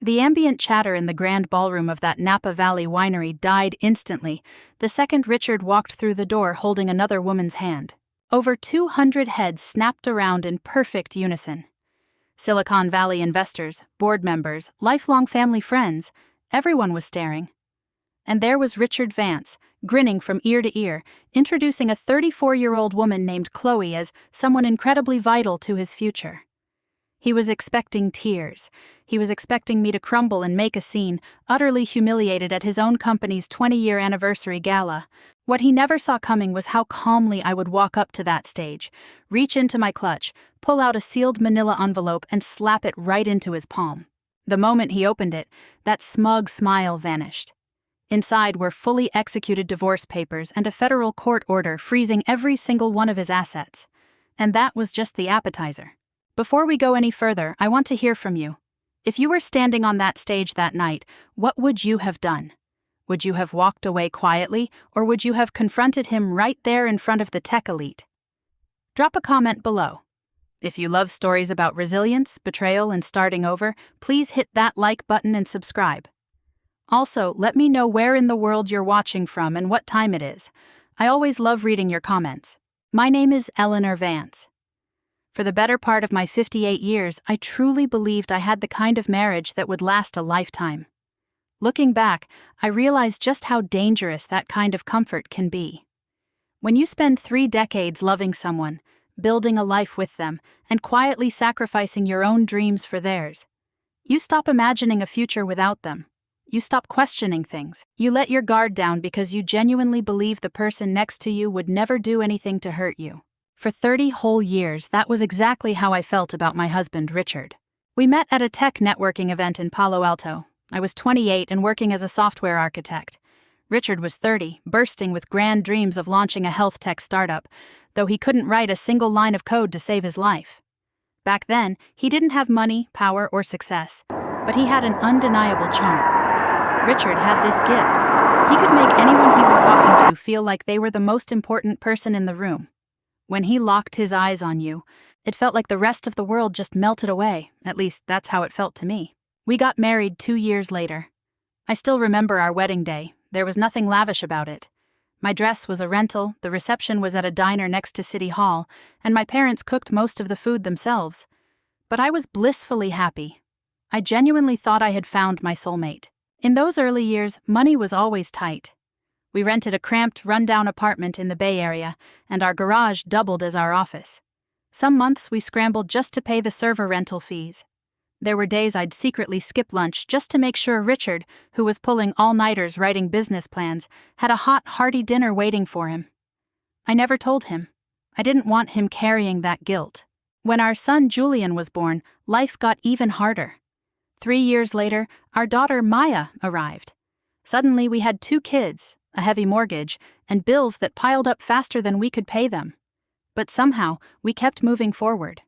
The ambient chatter in the grand ballroom of that Napa Valley winery died instantly the second Richard walked through the door holding another woman's hand. Over 200 heads snapped around in perfect unison. Silicon Valley investors, board members, lifelong family friends, everyone was staring. And there was Richard Vance, grinning from ear to ear, introducing a 34-year-old woman named Chloe as someone incredibly vital to his future. He was expecting tears. He was expecting me to crumble and make a scene, utterly humiliated at his own company's 20-year anniversary gala. What he never saw coming was how calmly I would walk up to that stage, reach into my clutch, pull out a sealed manila envelope and slap it right into his palm. The moment he opened it, that smug smile vanished. Inside were fully executed divorce papers and a federal court order freezing every single one of his assets. And that was just the appetizer. Before we go any further, I want to hear from you. If you were standing on that stage that night, what would you have done? Would you have walked away quietly, or would you have confronted him right there in front of the tech elite? Drop a comment below. If you love stories about resilience, betrayal, and starting over, please hit that like button and subscribe. Also, let me know where in the world you're watching from and what time it is. I always love reading your comments. My name is Eleanor Vance. For the better part of my 58 years, I truly believed I had the kind of marriage that would last a lifetime. Looking back, I realized just how dangerous that kind of comfort can be. When you spend 3 decades loving someone, building a life with them, and quietly sacrificing your own dreams for theirs, you stop imagining a future without them. You stop questioning things. You let your guard down because you genuinely believe the person next to you would never do anything to hurt you. For 30 whole years, that was exactly how I felt about my husband, Richard. We met at a tech networking event in Palo Alto. I was 28 and working as a software architect. Richard was 30, bursting with grand dreams of launching a health tech startup, though he couldn't write a single line of code to save his life. Back then, he didn't have money, power, or success, but he had an undeniable charm. Richard had this gift. He could make anyone he was talking to feel like they were the most important person in the room. When he locked his eyes on you, it felt like the rest of the world just melted away. At least that's how it felt to me. We got married 2 years later. I still remember our wedding day. There was nothing lavish about it. My dress was a rental, the reception was at a diner next to City Hall, and my parents cooked most of the food themselves. But I was blissfully happy. I genuinely thought I had found my soulmate. In those early years, money was always tight. We rented a cramped, run-down apartment in the Bay Area, and our garage doubled as our office. Some months we scrambled just to pay the server rental fees. There were days I'd secretly skip lunch just to make sure Richard, who was pulling all-nighters writing business plans, had a hot, hearty dinner waiting for him. I never told him. I didn't want him carrying that guilt. When our son Julian was born, life got even harder. 3 years later, our daughter Maya arrived. Suddenly we had 2 kids, a heavy mortgage, and bills that piled up faster than we could pay them. But somehow, we kept moving forward.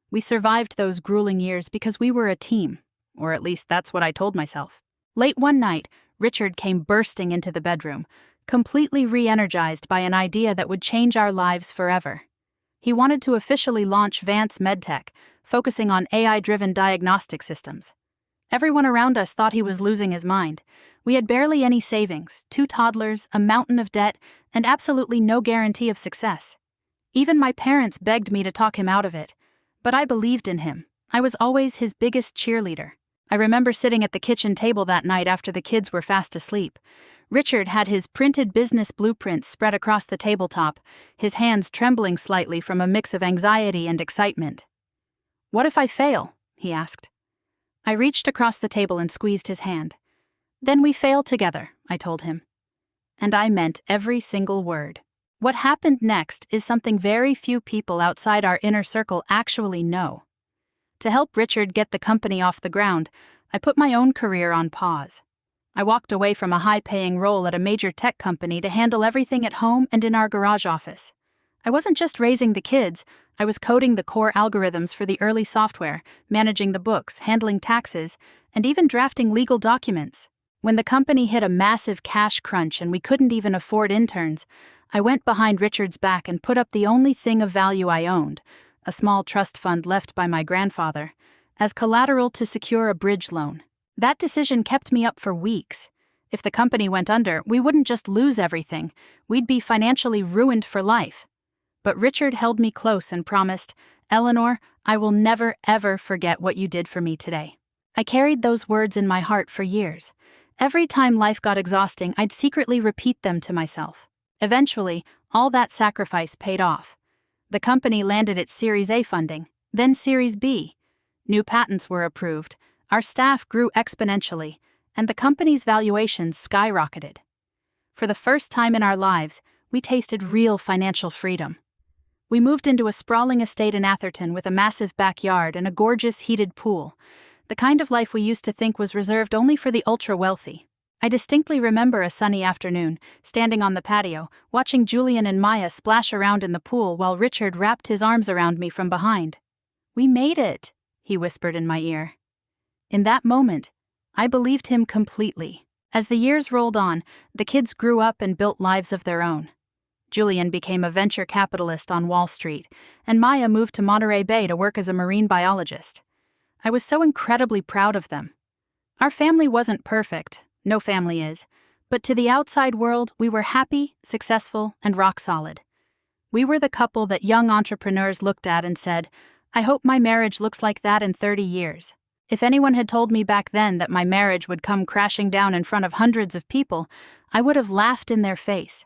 We survived those grueling years because we were a team, or at least that's what I told myself. Late one night, Richard came bursting into the bedroom, completely re-energized by an idea that would change our lives forever. He wanted to officially launch Vance MedTech, focusing on AI-driven diagnostic systems. Everyone around us thought he was losing his mind. We had barely any savings, 2 toddlers, a mountain of debt, and absolutely no guarantee of success. Even my parents begged me to talk him out of it. But I believed in him. I was always his biggest cheerleader. I remember sitting at the kitchen table that night after the kids were fast asleep. Richard had his printed business blueprints spread across the tabletop, his hands trembling slightly from a mix of anxiety and excitement. "What if I fail?" he asked. I reached across the table and squeezed his hand. "Then we fail together," I told him. And I meant every single word. What happened next is something very few people outside our inner circle actually know. To help Richard get the company off the ground, I put my own career on pause. I walked away from a high-paying role at a major tech company to handle everything at home and in our garage office. I wasn't just raising the kids, I was coding the core algorithms for the early software, managing the books, handling taxes, and even drafting legal documents. When the company hit a massive cash crunch and we couldn't even afford interns, I went behind Richard's back and put up the only thing of value I owned, a small trust fund left by my grandfather, as collateral to secure a bridge loan. That decision kept me up for weeks. If the company went under, we wouldn't just lose everything, we'd be financially ruined for life. But Richard held me close and promised, "Eleanor, I will never ever forget what you did for me today." I carried those words in my heart for years. Every time life got exhausting, I'd secretly repeat them to myself. Eventually, all that sacrifice paid off. The company landed its Series A funding, then Series B. New patents were approved, our staff grew exponentially, and the company's valuations skyrocketed. For the first time in our lives, we tasted real financial freedom. We moved into a sprawling estate in Atherton with a massive backyard and a gorgeous heated pool, the kind of life we used to think was reserved only for the ultra-wealthy. I distinctly remember a sunny afternoon, standing on the patio, watching Julian and Maya splash around in the pool while Richard wrapped his arms around me from behind. "We made it," he whispered in my ear. In that moment, I believed him completely. As the years rolled on, the kids grew up and built lives of their own. Julian became a venture capitalist on Wall Street, and Maya moved to Monterey Bay to work as a marine biologist. I was so incredibly proud of them. Our family wasn't perfect, no family is, but to the outside world, we were happy, successful, and rock solid. We were the couple that young entrepreneurs looked at and said, "I hope my marriage looks like that in 30 years. If anyone had told me back then that my marriage would come crashing down in front of hundreds of people, I would have laughed in their face.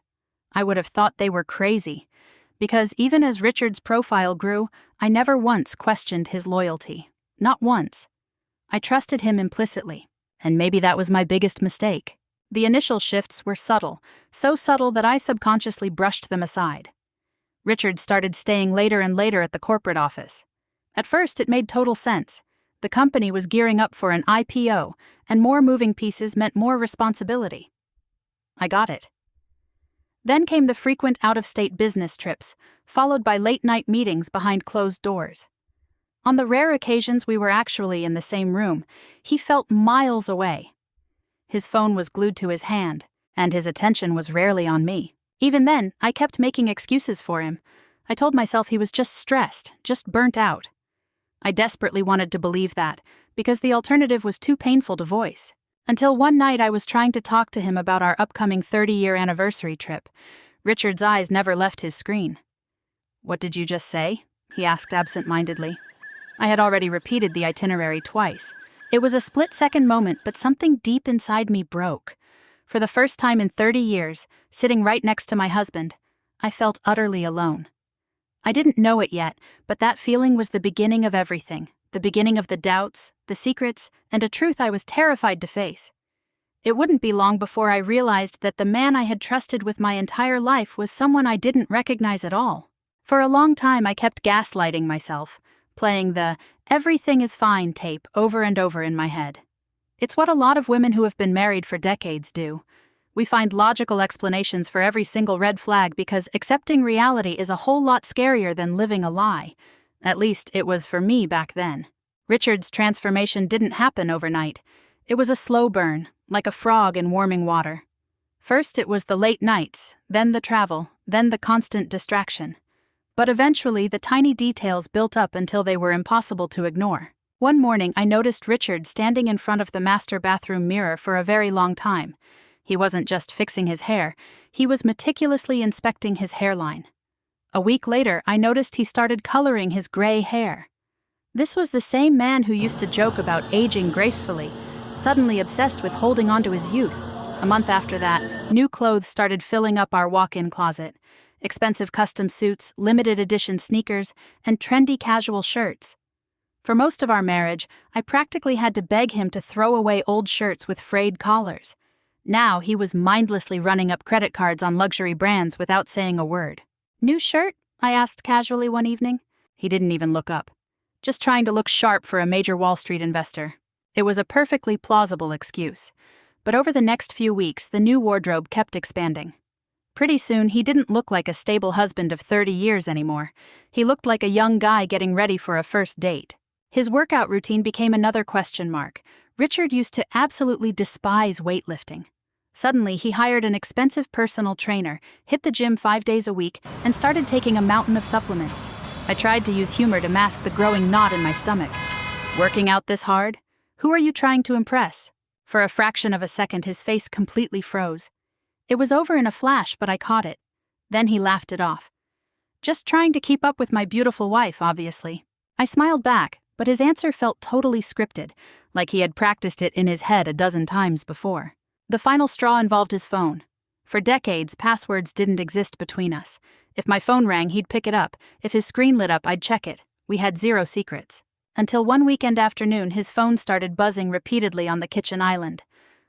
I would have thought they were crazy. Because even as Richard's profile grew, I never once questioned his loyalty. Not once. I trusted him implicitly, and maybe that was my biggest mistake. The initial shifts were subtle, so subtle that I subconsciously brushed them aside. Richard started staying later and later at the corporate office. At first, it made total sense. The company was gearing up for an IPO, and more moving pieces meant more responsibility. I got it. Then came the frequent out-of-state business trips, followed by late-night meetings behind closed doors. On the rare occasions we were actually in the same room, he felt miles away. His phone was glued to his hand, and his attention was rarely on me. Even then, I kept making excuses for him. I told myself he was just stressed, just burnt out. I desperately wanted to believe that, because the alternative was too painful to voice. Until one night I was trying to talk to him about our upcoming 30-year anniversary trip. Richard's eyes never left his screen. "What did you just say?" he asked absent-mindedly. I had already repeated the itinerary twice. It was a split-second moment, but something deep inside me broke. For the first time in 30 years, sitting right next to my husband, I felt utterly alone. I didn't know it yet, but that feeling was the beginning of everything, the beginning of the doubts, the secrets, and a truth I was terrified to face. It wouldn't be long before I realized that the man I had trusted with my entire life was someone I didn't recognize at all. For a long time I kept gaslighting myself, playing the "everything is fine" tape over and over in my head. It's what a lot of women who have been married for decades do. We find logical explanations for every single red flag because accepting reality is a whole lot scarier than living a lie. At least it was for me back then. Richard's transformation didn't happen overnight. It was a slow burn, like a frog in warming water. First it was the late nights, then the travel, then the constant distraction. But eventually the tiny details built up until they were impossible to ignore. One morning I noticed Richard standing in front of the master bathroom mirror for a very long time. He wasn't just fixing his hair, he was meticulously inspecting his hairline. A week later, I noticed he started coloring his gray hair. This was the same man who used to joke about aging gracefully, suddenly obsessed with holding on to his youth. A month after that, new clothes started filling up our walk-in closet. Expensive custom suits, limited edition sneakers, and trendy casual shirts. For most of our marriage, I practically had to beg him to throw away old shirts with frayed collars. Now he was mindlessly running up credit cards on luxury brands without saying a word. "New shirt?" I asked casually one evening. He didn't even look up. Just trying to look sharp for a major Wall Street investor. It was a perfectly plausible excuse. But over the next few weeks, the new wardrobe kept expanding. Pretty soon, he didn't look like a stable husband of 30 years anymore. He looked like a young guy getting ready for a first date. His workout routine became another question mark. Richard used to absolutely despise weightlifting. Suddenly, he hired an expensive personal trainer, hit the gym 5 days a week, and started taking a mountain of supplements. I tried to use humor to mask the growing knot in my stomach. Working out this hard? Who are you trying to impress? For a fraction of a second, his face completely froze. It was over in a flash, but I caught it. Then he laughed it off. Just trying to keep up with my beautiful wife, obviously. I smiled back, but his answer felt totally scripted, like he had practiced it in his head a dozen times before. The final straw involved his phone. For decades, passwords didn't exist between us. If my phone rang, he'd pick it up. If his screen lit up, I'd check it. We had zero secrets. Until one weekend afternoon, his phone started buzzing repeatedly on the kitchen island.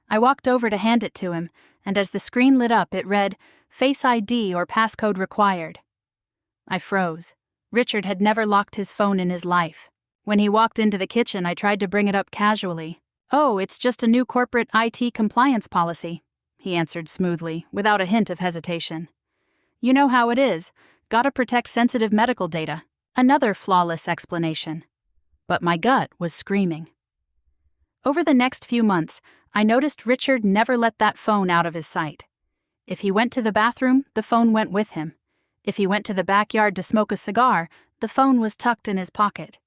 I walked over to hand it to him, and as the screen lit up, it read, "Face ID or passcode required." I froze. Richard had never locked his phone in his life. When he walked into the kitchen, I tried to bring it up casually. "Oh, it's just a new corporate IT compliance policy," he answered smoothly, without a hint of hesitation. "You know how it is. Gotta protect sensitive medical data." Another flawless explanation. But my gut was screaming. Over the next few months, I noticed Richard never let that phone out of his sight. If he went to the bathroom, the phone went with him. If he went to the backyard to smoke a cigar, the phone was tucked in his pocket.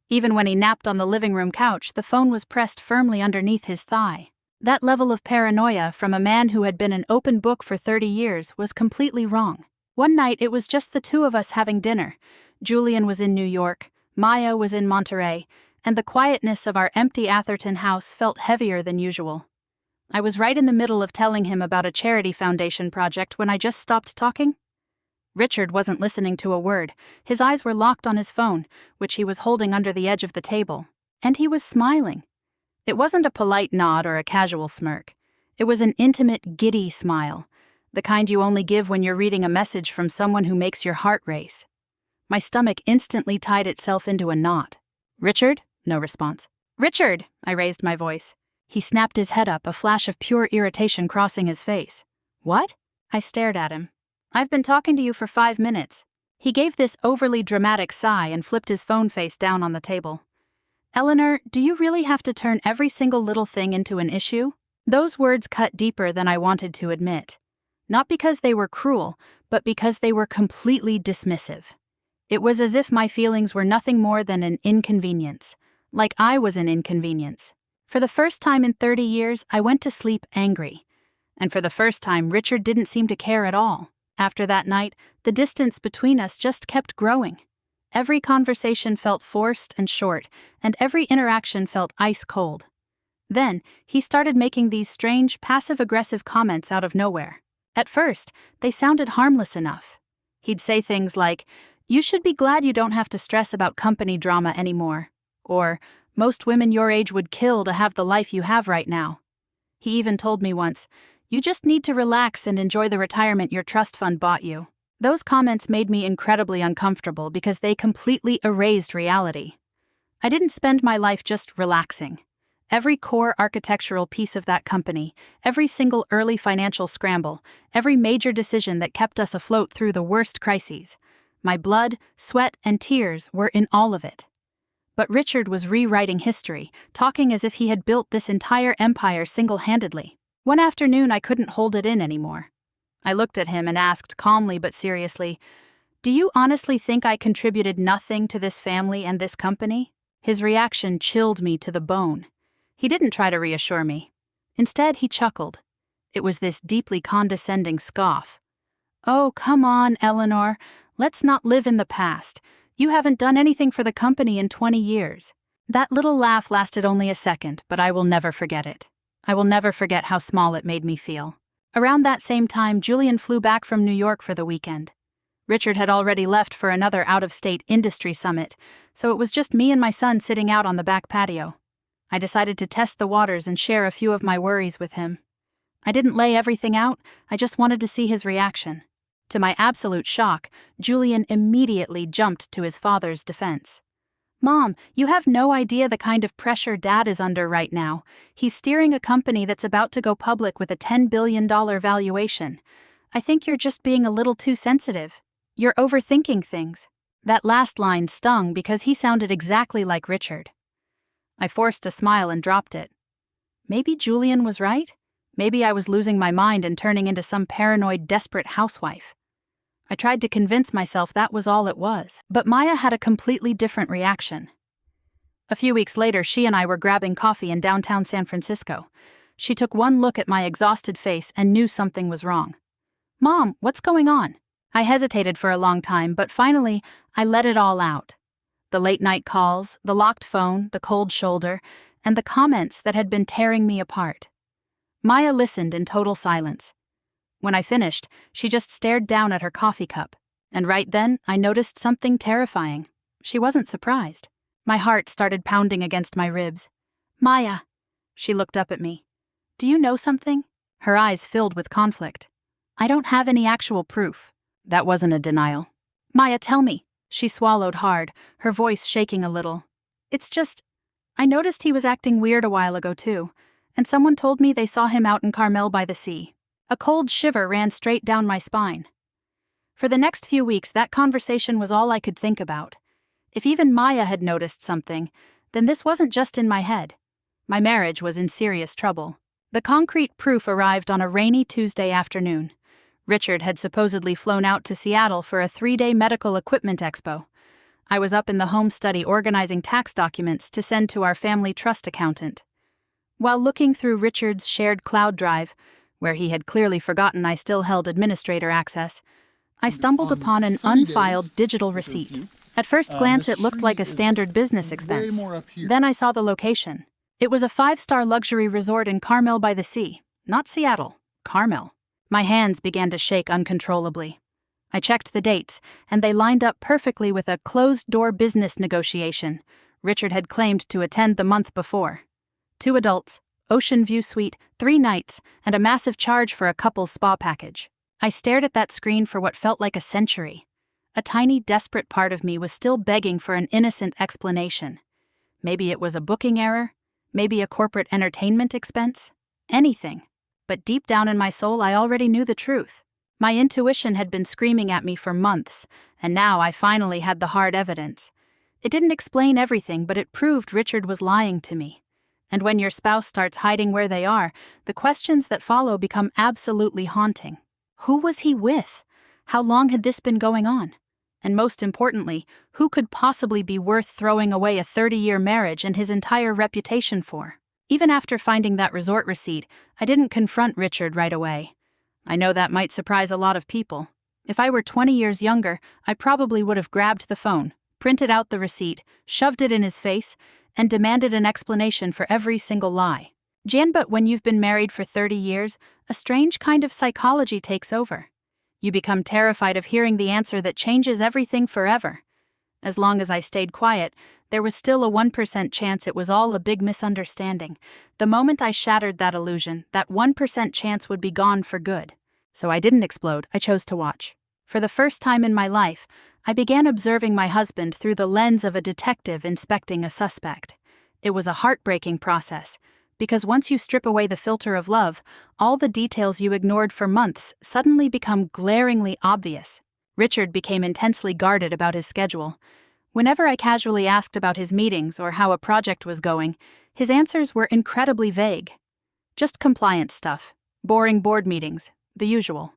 Even when he napped on the living room couch, the phone was pressed firmly underneath his thigh. That level of paranoia from a man who had been an open book for 30 years was completely wrong. One night, it was just the two of us having dinner. Julian was in New York, Maya was in Monterey, and the quietness of our empty Atherton house felt heavier than usual. I was right in the middle of telling him about a charity foundation project when I just stopped talking. Richard wasn't listening to a word. His eyes were locked on his phone, which he was holding under the edge of the table. And he was smiling. It wasn't a polite nod or a casual smirk. It was an intimate, giddy smile, the kind you only give when you're reading a message from someone who makes your heart race. My stomach instantly tied itself into a knot. "Richard?" No response. "Richard!" I raised my voice. He snapped his head up, a flash of pure irritation crossing his face. "What?" I stared at him. "I've been talking to you for 5 minutes. He gave this overly dramatic sigh and flipped his phone face down on the table. "Eleanor, do you really have to turn every single little thing into an issue?" Those words cut deeper than I wanted to admit. Not because they were cruel, but because they were completely dismissive. It was as if my feelings were nothing more than an inconvenience, like I was an inconvenience. For the first time in 30 years, I went to sleep angry. And for the first time, Richard didn't seem to care at all. After that night, the distance between us just kept growing. Every conversation felt forced and short, and every interaction felt ice cold. Then, he started making these strange, passive-aggressive comments out of nowhere. At first, they sounded harmless enough. He'd say things like, "You should be glad you don't have to stress about company drama anymore," or, "Most women your age would kill to have the life you have right now." He even told me once, "You just need to relax and enjoy the retirement your trust fund bought you." Those comments made me incredibly uncomfortable because they completely erased reality. I didn't spend my life just relaxing. Every core architectural piece of that company, every single early financial scramble, every major decision that kept us afloat through the worst crises, my blood, sweat, and tears were in all of it. But Richard was rewriting history, talking as if he had built this entire empire single-handedly. One afternoon, I couldn't hold it in anymore. I looked at him and asked calmly but seriously, "Do you honestly think I contributed nothing to this family and this company?" His reaction chilled me to the bone. He didn't try to reassure me. Instead, he chuckled. It was this deeply condescending scoff. "Oh, come on, Eleanor. Let's not live in the past. You haven't done anything for the company in 20 years. That little laugh lasted only a second, but I will never forget it. I will never forget how small it made me feel. Around that same time, Julian flew back from New York for the weekend. Richard had already left for another out-of-state industry summit, so it was just me and my son sitting out on the back patio. I decided to test the waters and share a few of my worries with him. I didn't lay everything out, I just wanted to see his reaction. To my absolute shock, Julian immediately jumped to his father's defense. "Mom, you have no idea the kind of pressure Dad is under right now. He's steering a company that's about to go public with a $10 billion valuation. I think you're just being a little too sensitive. You're overthinking things." That last line stung because he sounded exactly like Richard. I forced a smile and dropped it. Maybe Julian was right? Maybe I was losing my mind and turning into some paranoid, desperate housewife. I tried to convince myself that was all it was, but Maya had a completely different reaction. A few weeks later, she and I were grabbing coffee in downtown San Francisco. She took one look at my exhausted face and knew something was wrong. "Mom, what's going on?" I hesitated for a long time, but finally, I let it all out. The late-night calls, the locked phone, the cold shoulder, and the comments that had been tearing me apart. Maya listened in total silence. When I finished, she just stared down at her coffee cup, and right then, I noticed something terrifying. She wasn't surprised. My heart started pounding against my ribs. "Maya." She looked up at me. "Do you know something?" Her eyes filled with conflict. "I don't have any actual proof." That wasn't a denial. "Maya, tell me." She swallowed hard, her voice shaking a little. "It's just, I noticed he was acting weird a while ago too, and someone told me they saw him out in Carmel by the sea." A cold shiver ran straight down my spine. For the next few weeks, that conversation was all I could think about. If even Maya had noticed something, then this wasn't just in my head. My marriage was in serious trouble. The concrete proof arrived on a rainy Tuesday afternoon. Richard had supposedly flown out to Seattle for a 3-day medical equipment expo. I was up in the home study organizing tax documents to send to our family trust accountant. While looking through Richard's shared cloud drive, where he had clearly forgotten I still held administrator access, I stumbled upon an unfiled digital receipt. At first glance, it looked like a standard business expense. Then I saw the location. It was a 5-star luxury resort in Carmel by the sea. Not Seattle, Carmel. My hands began to shake uncontrollably. I checked the dates, and they lined up perfectly with a closed-door business negotiation Richard had claimed to attend the month before. 2 adults, ocean view suite, 3 nights, and a massive charge for a couple's spa package. I stared at that screen for what felt like a century. A tiny, desperate part of me was still begging for an innocent explanation. Maybe it was a booking error, maybe a corporate entertainment expense, anything. But deep down in my soul, I already knew the truth. My intuition had been screaming at me for months, and now I finally had the hard evidence. It didn't explain everything, but it proved Richard was lying to me. And when your spouse starts hiding where they are, the questions that follow become absolutely haunting. Who was he with? How long had this been going on? And most importantly, who could possibly be worth throwing away a 30-year marriage and his entire reputation for? Even after finding that resort receipt, I didn't confront Richard right away. I know that might surprise a lot of people. If I were 20 years younger, I probably would have grabbed the phone, printed out the receipt, shoved it in his face, and demanded an explanation for every single lie. Jan, but when you've been married for 30 years, a strange kind of psychology takes over. You become terrified of hearing the answer that changes everything forever. As long as I stayed quiet, there was still a 1% chance it was all a big misunderstanding. The moment I shattered that illusion, that 1% chance would be gone for good. So I didn't explode, I chose to watch. For the first time in my life, I began observing my husband through the lens of a detective inspecting a suspect. It was a heartbreaking process, because once you strip away the filter of love, all the details you ignored for months suddenly become glaringly obvious. Richard became intensely guarded about his schedule. Whenever I casually asked about his meetings or how a project was going, his answers were incredibly vague. Just compliance stuff, boring board meetings, the usual.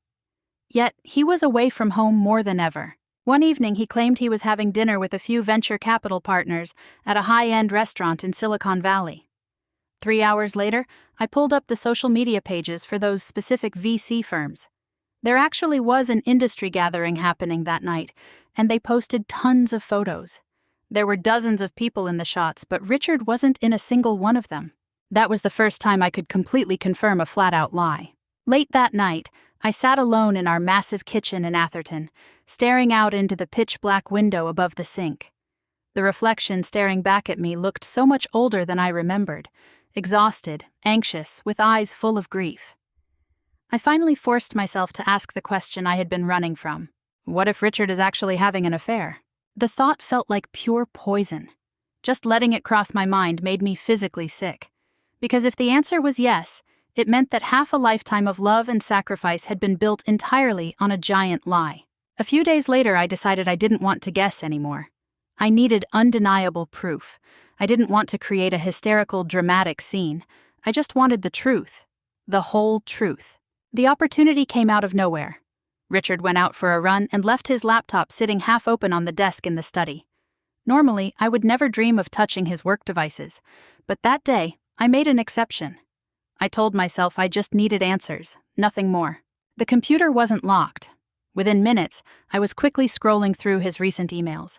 Yet, he was away from home more than ever. One evening, he claimed he was having dinner with a few venture capital partners at a high-end restaurant in Silicon Valley. 3 hours later, I pulled up the social media pages for those specific VC firms. There actually was an industry gathering happening that night, and they posted tons of photos. There were dozens of people in the shots, but Richard wasn't in a single one of them. That was the first time I could completely confirm a flat-out lie. Late that night, I sat alone in our massive kitchen in Atherton, staring out into the pitch-black window above the sink. The reflection staring back at me looked so much older than I remembered, exhausted, anxious, with eyes full of grief. I finally forced myself to ask the question I had been running from. What if Richard is actually having an affair? The thought felt like pure poison. Just letting it cross my mind made me physically sick. Because if the answer was yes, it meant that half a lifetime of love and sacrifice had been built entirely on a giant lie. A few days later, I decided I didn't want to guess anymore. I needed undeniable proof. I didn't want to create a hysterical, dramatic scene. I just wanted the truth. The whole truth. The opportunity came out of nowhere. Richard went out for a run and left his laptop sitting half open on the desk in the study. Normally, I would never dream of touching his work devices, but that day, I made an exception. I told myself I just needed answers, nothing more. The computer wasn't locked. Within minutes, I was quickly scrolling through his recent emails.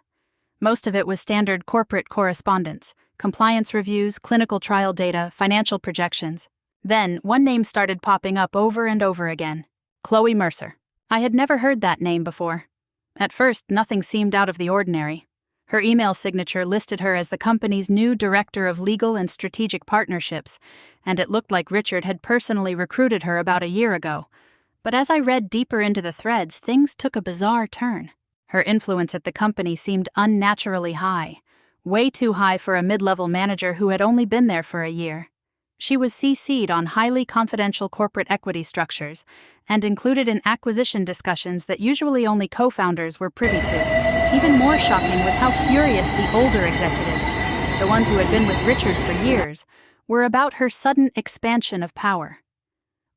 Most of it was standard corporate correspondence, compliance reviews, clinical trial data, financial projections. Then, one name started popping up over and over again. Chloe Mercer. I had never heard that name before. At first, nothing seemed out of the ordinary. Her email signature listed her as the company's new Director of Legal and Strategic Partnerships, and it looked like Richard had personally recruited her about a year ago. But as I read deeper into the threads, things took a bizarre turn. Her influence at the company seemed unnaturally high, way too high for a mid-level manager who had only been there for a year. She was CC'd on highly confidential corporate equity structures and included in acquisition discussions that usually only co-founders were privy to. Even more shocking was how furious the older executives, the ones who had been with Richard for years, were about her sudden expansion of power.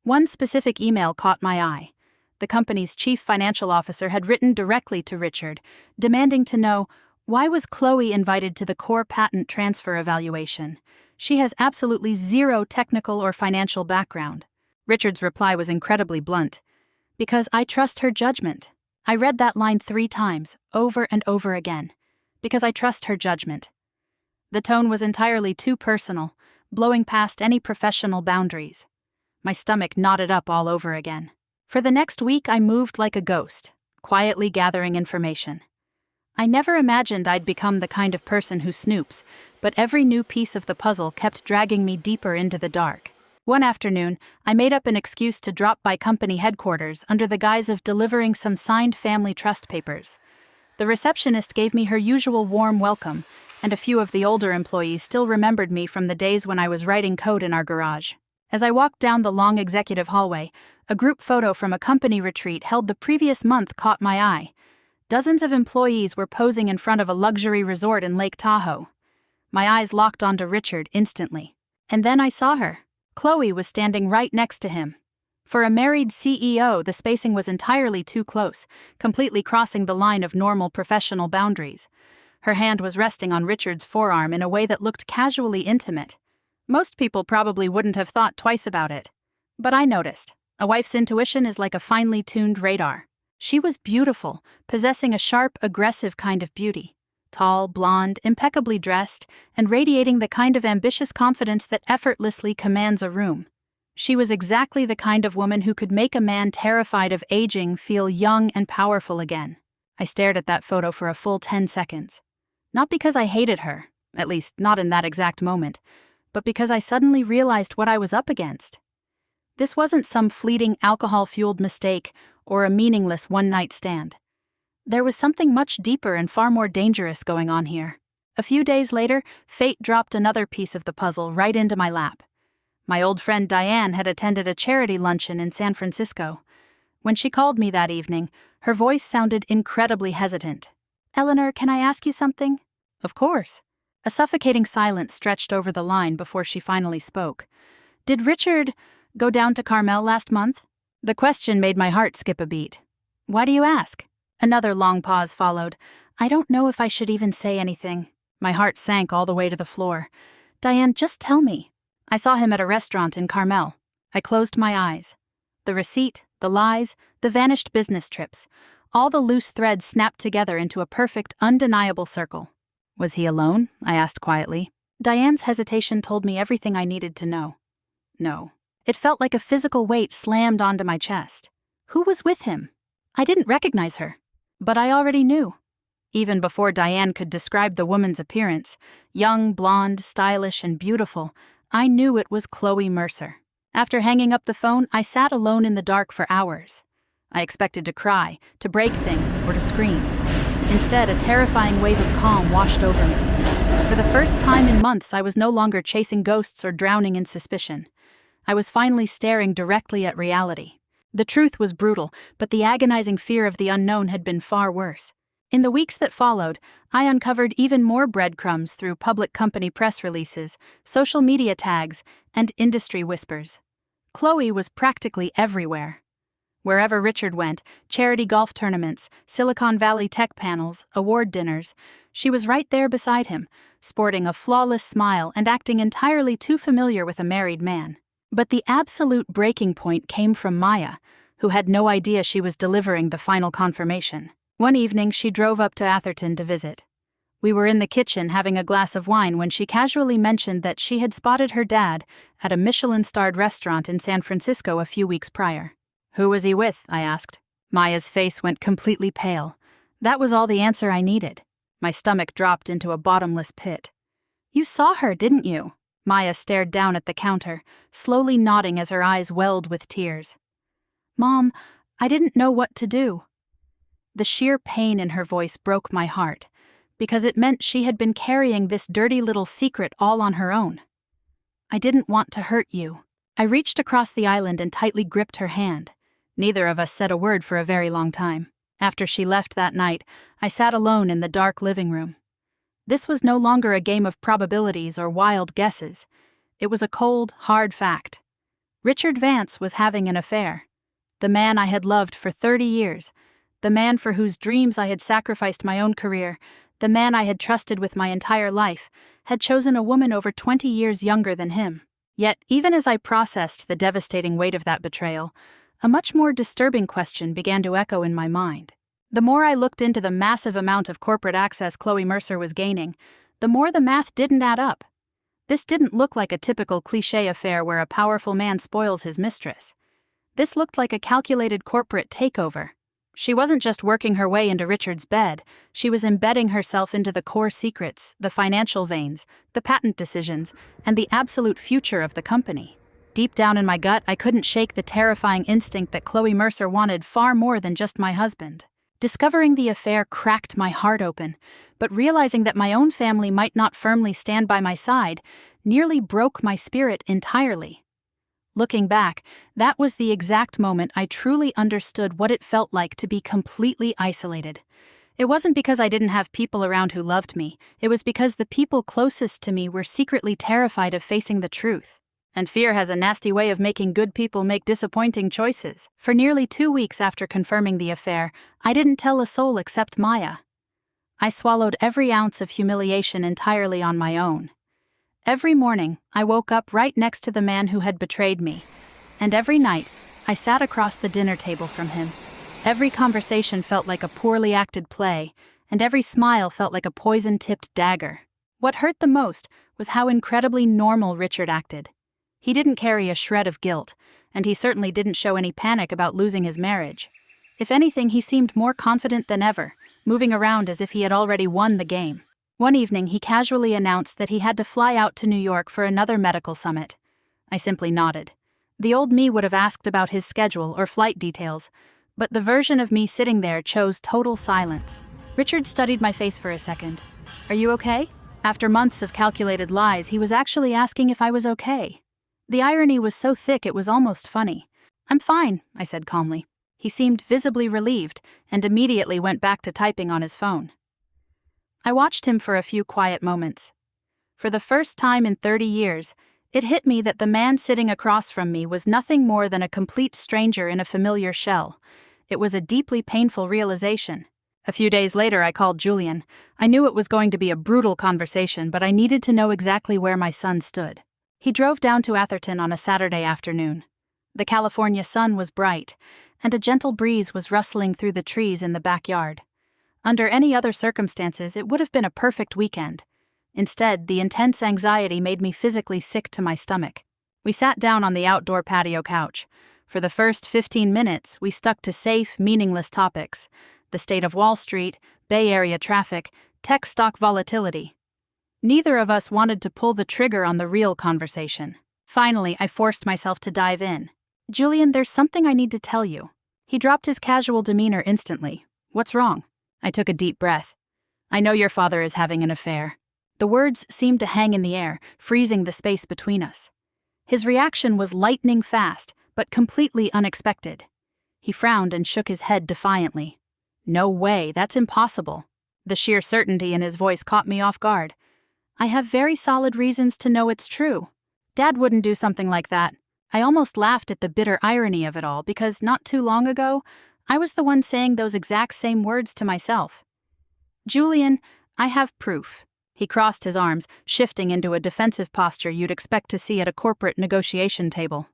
One specific email caught my eye. The company's chief financial officer had written directly to Richard, demanding to know, why was Chloe invited to the core patent transfer evaluation? She has absolutely zero technical or financial background. Richard's reply was incredibly blunt. Because I trust her judgment. I read that line 3 times, over and over again. Because I trust her judgment. The tone was entirely too personal, blowing past any professional boundaries. My stomach knotted up all over again. For the next week, I moved like a ghost, quietly gathering information. I never imagined I'd become the kind of person who snoops, but every new piece of the puzzle kept dragging me deeper into the dark. One afternoon, I made up an excuse to drop by company headquarters under the guise of delivering some signed family trust papers. The receptionist gave me her usual warm welcome, and a few of the older employees still remembered me from the days when I was writing code in our garage. As I walked down the long executive hallway, a group photo from a company retreat held the previous month caught my eye. Dozens of employees were posing in front of a luxury resort in Lake Tahoe. My eyes locked onto Richard instantly. And then I saw her. Chloe was standing right next to him. For a married CEO, the spacing was entirely too close, completely crossing the line of normal professional boundaries. Her hand was resting on Richard's forearm in a way that looked casually intimate. Most people probably wouldn't have thought twice about it. But I noticed. A wife's intuition is like a finely tuned radar. She was beautiful, possessing a sharp, aggressive kind of beauty. Tall, blonde, impeccably dressed, and radiating the kind of ambitious confidence that effortlessly commands a room. She was exactly the kind of woman who could make a man terrified of aging feel young and powerful again. I stared at that photo for a full 10 seconds. Not because I hated her, at least not in that exact moment, but because I suddenly realized what I was up against. This wasn't some fleeting alcohol-fueled mistake or a meaningless one-night stand. There was something much deeper and far more dangerous going on here. A few days later, fate dropped another piece of the puzzle right into my lap. My old friend Diane had attended a charity luncheon in San Francisco. When she called me that evening, her voice sounded incredibly hesitant. "Eleanor, can I ask you something?" "Of course." A suffocating silence stretched over the line before she finally spoke. "Did Richard go down to Carmel last month?" The question made my heart skip a beat. "Why do you ask?" Another long pause followed. I don't know if I should even say anything. My heart sank all the way to the floor. "Diane, just tell me." "I saw him at a restaurant in Carmel." I closed my eyes. The receipt, the lies, the vanished business trips, all the loose threads snapped together into a perfect, undeniable circle. "Was he alone?" I asked quietly. Diane's hesitation told me everything I needed to know. No. It felt like a physical weight slammed onto my chest. Who was with him? I didn't recognize her. But I already knew. Even before Diane could describe the woman's appearance, young, blonde, stylish, and beautiful, I knew it was Chloe Mercer. After hanging up the phone, I sat alone in the dark for hours. I expected to cry, to break things, or to scream. Instead, a terrifying wave of calm washed over me. For the first time in months, I was no longer chasing ghosts or drowning in suspicion. I was finally staring directly at reality. The truth was brutal, but the agonizing fear of the unknown had been far worse. In the weeks that followed, I uncovered even more breadcrumbs through public company press releases, social media tags, and industry whispers. Chloe was practically everywhere. Wherever Richard went, charity golf tournaments, Silicon Valley tech panels, award dinners, she was right there beside him, sporting a flawless smile and acting entirely too familiar with a married man. But the absolute breaking point came from Maya, who had no idea she was delivering the final confirmation. One evening, she drove up to Atherton to visit. We were in the kitchen having a glass of wine when she casually mentioned that she had spotted her dad at a Michelin-starred restaurant in San Francisco a few weeks prior. "Who was he with?" I asked. Maya's face went completely pale. That was all the answer I needed. My stomach dropped into a bottomless pit. "You saw her, didn't you?" Maya stared down at the counter, slowly nodding as her eyes welled with tears. "Mom, I didn't know what to do." The sheer pain in her voice broke my heart, because it meant she had been carrying this dirty little secret all on her own. "I didn't want to hurt you." I reached across the island and tightly gripped her hand. Neither of us said a word for a very long time. After she left that night, I sat alone in the dark living room. This was no longer a game of probabilities or wild guesses. It was a cold, hard fact. Richard Vance was having an affair. The man I had loved for 30 years, the man for whose dreams I had sacrificed my own career, the man I had trusted with my entire life, had chosen a woman over 20 years younger than him. Yet, even as I processed the devastating weight of that betrayal, a much more disturbing question began to echo in my mind. The more I looked into the massive amount of corporate access Chloe Mercer was gaining, the more the math didn't add up. This didn't look like a typical cliché affair where a powerful man spoils his mistress. This looked like a calculated corporate takeover. She wasn't just working her way into Richard's bed, she was embedding herself into the core secrets, the financial veins, the patent decisions, and the absolute future of the company. Deep down in my gut, I couldn't shake the terrifying instinct that Chloe Mercer wanted far more than just my husband. Discovering the affair cracked my heart open, but realizing that my own family might not firmly stand by my side nearly broke my spirit entirely. Looking back, that was the exact moment I truly understood what it felt like to be completely isolated. It wasn't because I didn't have people around who loved me, it was because the people closest to me were secretly terrified of facing the truth. And fear has a nasty way of making good people make disappointing choices. For nearly 2 weeks after confirming the affair, I didn't tell a soul except Maya. I swallowed every ounce of humiliation entirely on my own. Every morning, I woke up right next to the man who had betrayed me. And every night, I sat across the dinner table from him. Every conversation felt like a poorly acted play, and every smile felt like a poison-tipped dagger. What hurt the most was how incredibly normal Richard acted. He didn't carry a shred of guilt, and he certainly didn't show any panic about losing his marriage. If anything, he seemed more confident than ever, moving around as if he had already won the game. One evening, he casually announced that he had to fly out to New York for another medical summit. I simply nodded. The old me would have asked about his schedule or flight details, but the version of me sitting there chose total silence. Richard studied my face for a second. "Are you okay?" After months of calculated lies, he was actually asking if I was okay. The irony was so thick it was almost funny. "I'm fine," I said calmly. He seemed visibly relieved and immediately went back to typing on his phone. I watched him for a few quiet moments. For the first time in 30 years, it hit me that the man sitting across from me was nothing more than a complete stranger in a familiar shell. It was a deeply painful realization. A few days later, I called Julian. I knew it was going to be a brutal conversation, but I needed to know exactly where my son stood. He drove down to Atherton on a Saturday afternoon. The California sun was bright, and a gentle breeze was rustling through the trees in the backyard. Under any other circumstances, it would have been a perfect weekend. Instead, the intense anxiety made me physically sick to my stomach. We sat down on the outdoor patio couch. For the first 15 minutes, we stuck to safe, meaningless topics: the state of Wall Street, Bay Area traffic, tech stock volatility. Neither of us wanted to pull the trigger on the real conversation. Finally, I forced myself to dive in. "Julian, there's something I need to tell you." He dropped his casual demeanor instantly. "What's wrong?" I took a deep breath. "I know your father is having an affair." The words seemed to hang in the air, freezing the space between us. His reaction was lightning fast, but completely unexpected. He frowned and shook his head defiantly. "No way, that's impossible." The sheer certainty in his voice caught me off guard. "I have very solid reasons to know it's true. Dad wouldn't do something like that." I almost laughed at the bitter irony of it all because not too long ago, I was the one saying those exact same words to myself. Julian, I have proof. He crossed his arms, shifting into a defensive posture you'd expect to see at a corporate negotiation table.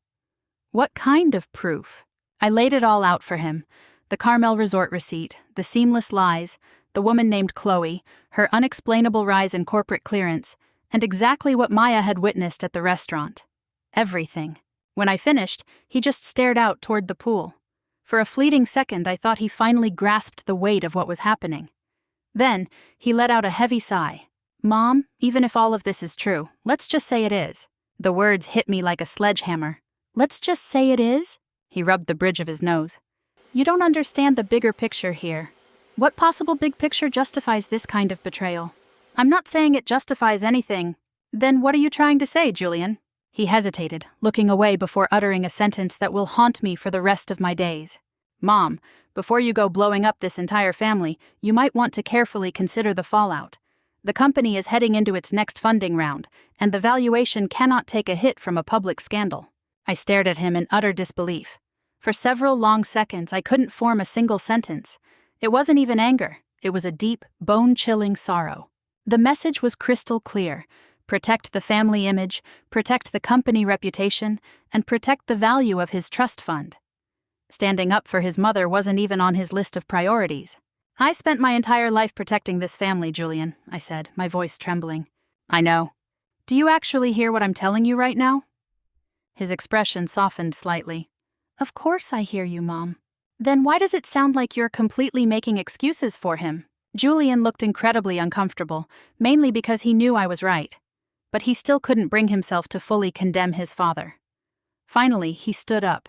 What kind of proof? I laid it all out for him. The Carmel Resort receipt, the seamless lies, the woman named Chloe, her unexplainable rise in corporate clearance, and exactly what Maya had witnessed at the restaurant. Everything. When I finished, he just stared out toward the pool. For a fleeting second, I thought he finally grasped the weight of what was happening. Then, he let out a heavy sigh. Mom, even if all of this is true, let's just say it is. The words hit me like a sledgehammer. Let's just say it is? He rubbed the bridge of his nose. You don't understand the bigger picture here. What possible big picture justifies this kind of betrayal? I'm not saying it justifies anything. Then what are you trying to say, Julian? He hesitated, looking away before uttering a sentence that will haunt me for the rest of my days. Mom, before you go blowing up this entire family, you might want to carefully consider the fallout. The company is heading into its next funding round, and the valuation cannot take a hit from a public scandal. I stared at him in utter disbelief. For several long seconds, I couldn't form a single sentence. It wasn't even anger. It was a deep, bone-chilling sorrow. The message was crystal clear. Protect the family image, protect the company reputation, and protect the value of his trust fund. Standing up for his mother wasn't even on his list of priorities. I spent my entire life protecting this family, Julian, I said, my voice trembling. I know. Do you actually hear what I'm telling you right now? His expression softened slightly. Of course I hear you, Mom. Then why does it sound like you're completely making excuses for him? Julian looked incredibly uncomfortable, mainly because he knew I was right. But he still couldn't bring himself to fully condemn his father. Finally, he stood up.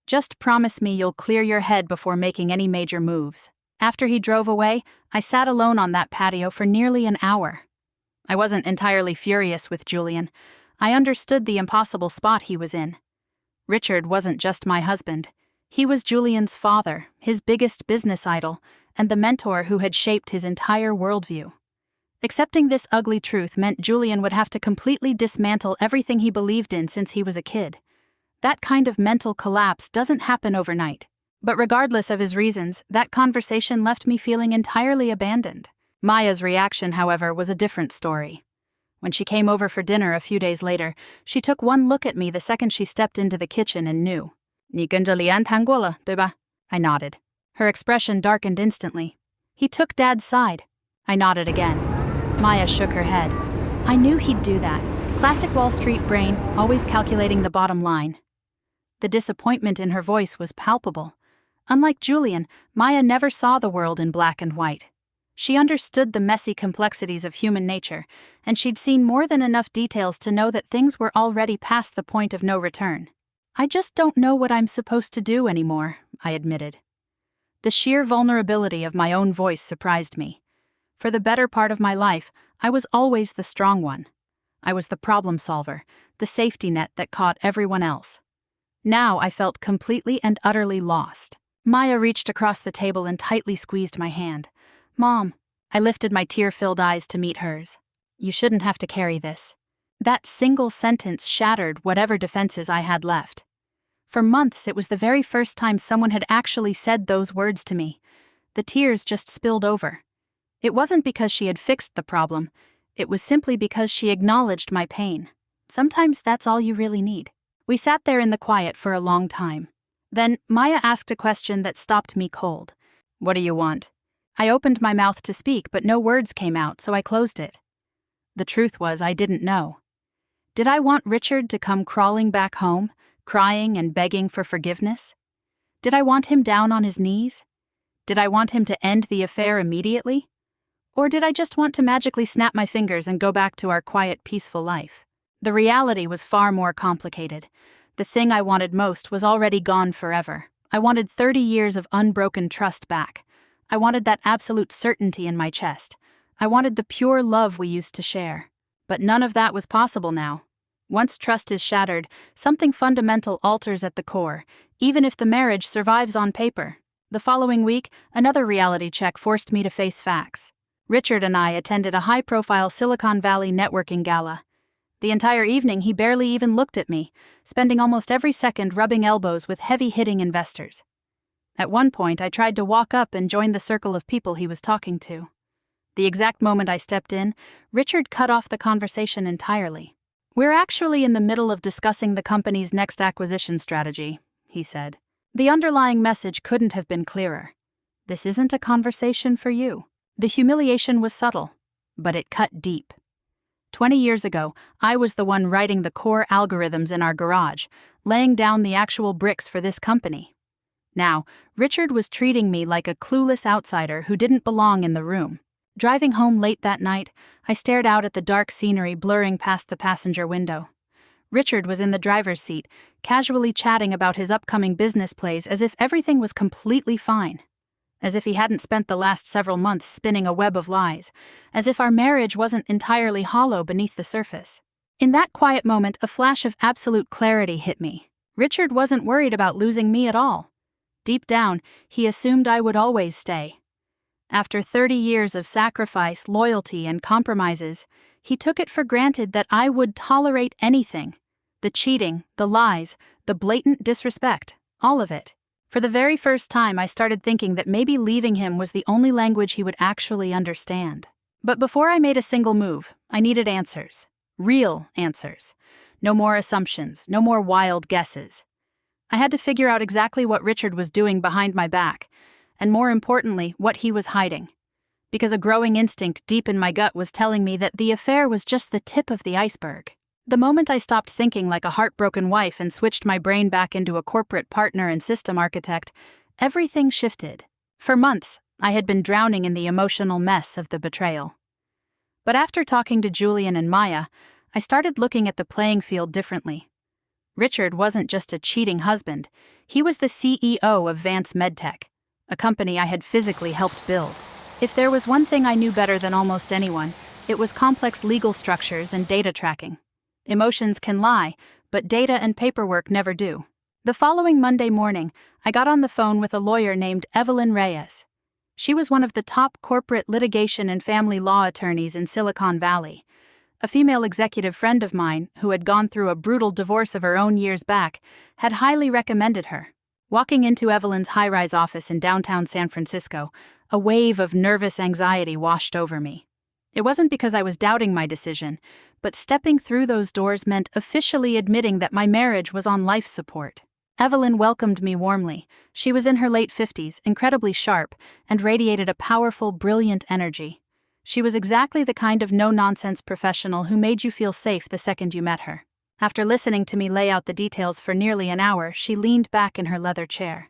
Just promise me you'll clear your head before making any major moves. After he drove away, I sat alone on that patio for nearly an hour. I wasn't entirely furious with Julian. I understood the impossible spot he was in. Richard wasn't just my husband. He was Julian's father, his biggest business idol, and the mentor who had shaped his entire worldview. Accepting this ugly truth meant Julian would have to completely dismantle everything he believed in since he was a kid. That kind of mental collapse doesn't happen overnight. But regardless of his reasons, that conversation left me feeling entirely abandoned. Maya's reaction, however, was a different story. When she came over for dinner a few days later, she took one look at me the second she stepped into the kitchen and knew. 你跟着Lian谈过了，对吧? I nodded. Her expression darkened instantly. He took Dad's side. I nodded again. Maya shook her head. I knew he'd do that. Classic Wall Street brain, always calculating the bottom line. The disappointment in her voice was palpable. Unlike Julian, Maya never saw the world in black and white. She understood the messy complexities of human nature, and she'd seen more than enough details to know that things were already past the point of no return. I just don't know what I'm supposed to do anymore, I admitted. The sheer vulnerability of my own voice surprised me. For the better part of my life, I was always the strong one. I was the problem solver, the safety net that caught everyone else. Now I felt completely and utterly lost. Maya reached across the table and tightly squeezed my hand. Mom, I lifted my tear-filled eyes to meet hers. You shouldn't have to carry this. That single sentence shattered whatever defenses I had left. For months, it was the very first time someone had actually said those words to me. The tears just spilled over. It wasn't because she had fixed the problem. It was simply because she acknowledged my pain. Sometimes that's all you really need. We sat there in the quiet for a long time. Then Maya asked a question that stopped me cold. What do you want? I opened my mouth to speak, but no words came out, so I closed it. The truth was, I didn't know. Did I want Richard to come crawling back home, crying and begging for forgiveness? Did I want him down on his knees? Did I want him to end the affair immediately? Or did I just want to magically snap my fingers and go back to our quiet, peaceful life? The reality was far more complicated. The thing I wanted most was already gone forever. I wanted 30 years of unbroken trust back. I wanted that absolute certainty in my chest. I wanted the pure love we used to share. But none of that was possible now. Once trust is shattered, something fundamental alters at the core, even if the marriage survives on paper. The following week, another reality check forced me to face facts. Richard and I attended a high-profile Silicon Valley networking gala. The entire evening he barely even looked at me, spending almost every second rubbing elbows with heavy-hitting investors. At one point, I tried to walk up and join the circle of people he was talking to. The exact moment I stepped in, Richard cut off the conversation entirely. "We're actually in the middle of discussing the company's next acquisition strategy," he said. The underlying message couldn't have been clearer. This isn't a conversation for you. The humiliation was subtle, but it cut deep. 20 years ago, I was the one writing the core algorithms in our garage, laying down the actual bricks for this company. Now, Richard was treating me like a clueless outsider who didn't belong in the room. Driving home late that night, I stared out at the dark scenery blurring past the passenger window. Richard was in the driver's seat, casually chatting about his upcoming business plays as if everything was completely fine. As if he hadn't spent the last several months spinning a web of lies, as if our marriage wasn't entirely hollow beneath the surface. In that quiet moment, a flash of absolute clarity hit me. Richard wasn't worried about losing me at all. Deep down, he assumed I would always stay. After 30 years of sacrifice, loyalty, and compromises, he took it for granted that I would tolerate anything. The cheating, the lies, the blatant disrespect, all of it. For the very first time, I started thinking that maybe leaving him was the only language he would actually understand. But before I made a single move, I needed answers. Real answers. No more assumptions, no more wild guesses. I had to figure out exactly what Richard was doing behind my back, and more importantly, what he was hiding. Because a growing instinct deep in my gut was telling me that the affair was just the tip of the iceberg. The moment I stopped thinking like a heartbroken wife and switched my brain back into a corporate partner and system architect, everything shifted. For months, I had been drowning in the emotional mess of the betrayal. But after talking to Julian and Maya, I started looking at the playing field differently. Richard wasn't just a cheating husband, he was the CEO of Vance MedTech, a company I had physically helped build. If there was one thing I knew better than almost anyone, it was complex legal structures and data tracking. Emotions can lie, but data and paperwork never do. The following Monday morning, I got on the phone with a lawyer named Evelyn Reyes. She was one of the top corporate litigation and family law attorneys in Silicon Valley. A female executive friend of mine, who had gone through a brutal divorce of her own years back, had highly recommended her. Walking into Evelyn's high-rise office in downtown San Francisco, a wave of nervous anxiety washed over me. It wasn't because I was doubting my decision, but stepping through those doors meant officially admitting that my marriage was on life support. Evelyn welcomed me warmly. She was in her late 50s, incredibly sharp, and radiated a powerful, brilliant energy. She was exactly the kind of no-nonsense professional who made you feel safe the second you met her. After listening to me lay out the details for nearly an hour, she leaned back in her leather chair.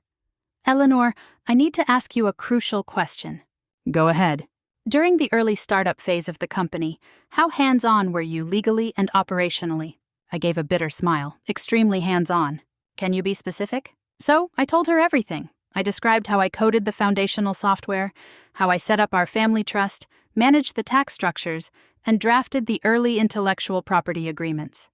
"Eleanor, I need to ask you a crucial question." "Go ahead." "During the early startup phase of the company, how hands-on were you legally and operationally?" I gave a bitter smile. "Extremely hands-on." "Can you be specific?" So, I told her everything. I described how I coded the foundational software, how I set up our family trust, managed the tax structures, and drafted the early intellectual property agreements.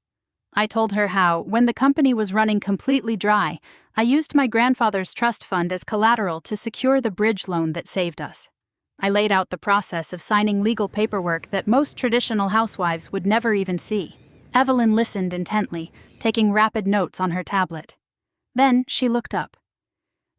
I told her how, when the company was running completely dry, I used my grandfather's trust fund as collateral to secure the bridge loan that saved us. I laid out the process of signing legal paperwork that most traditional housewives would never even see. Evelyn listened intently, taking rapid notes on her tablet. Then she looked up.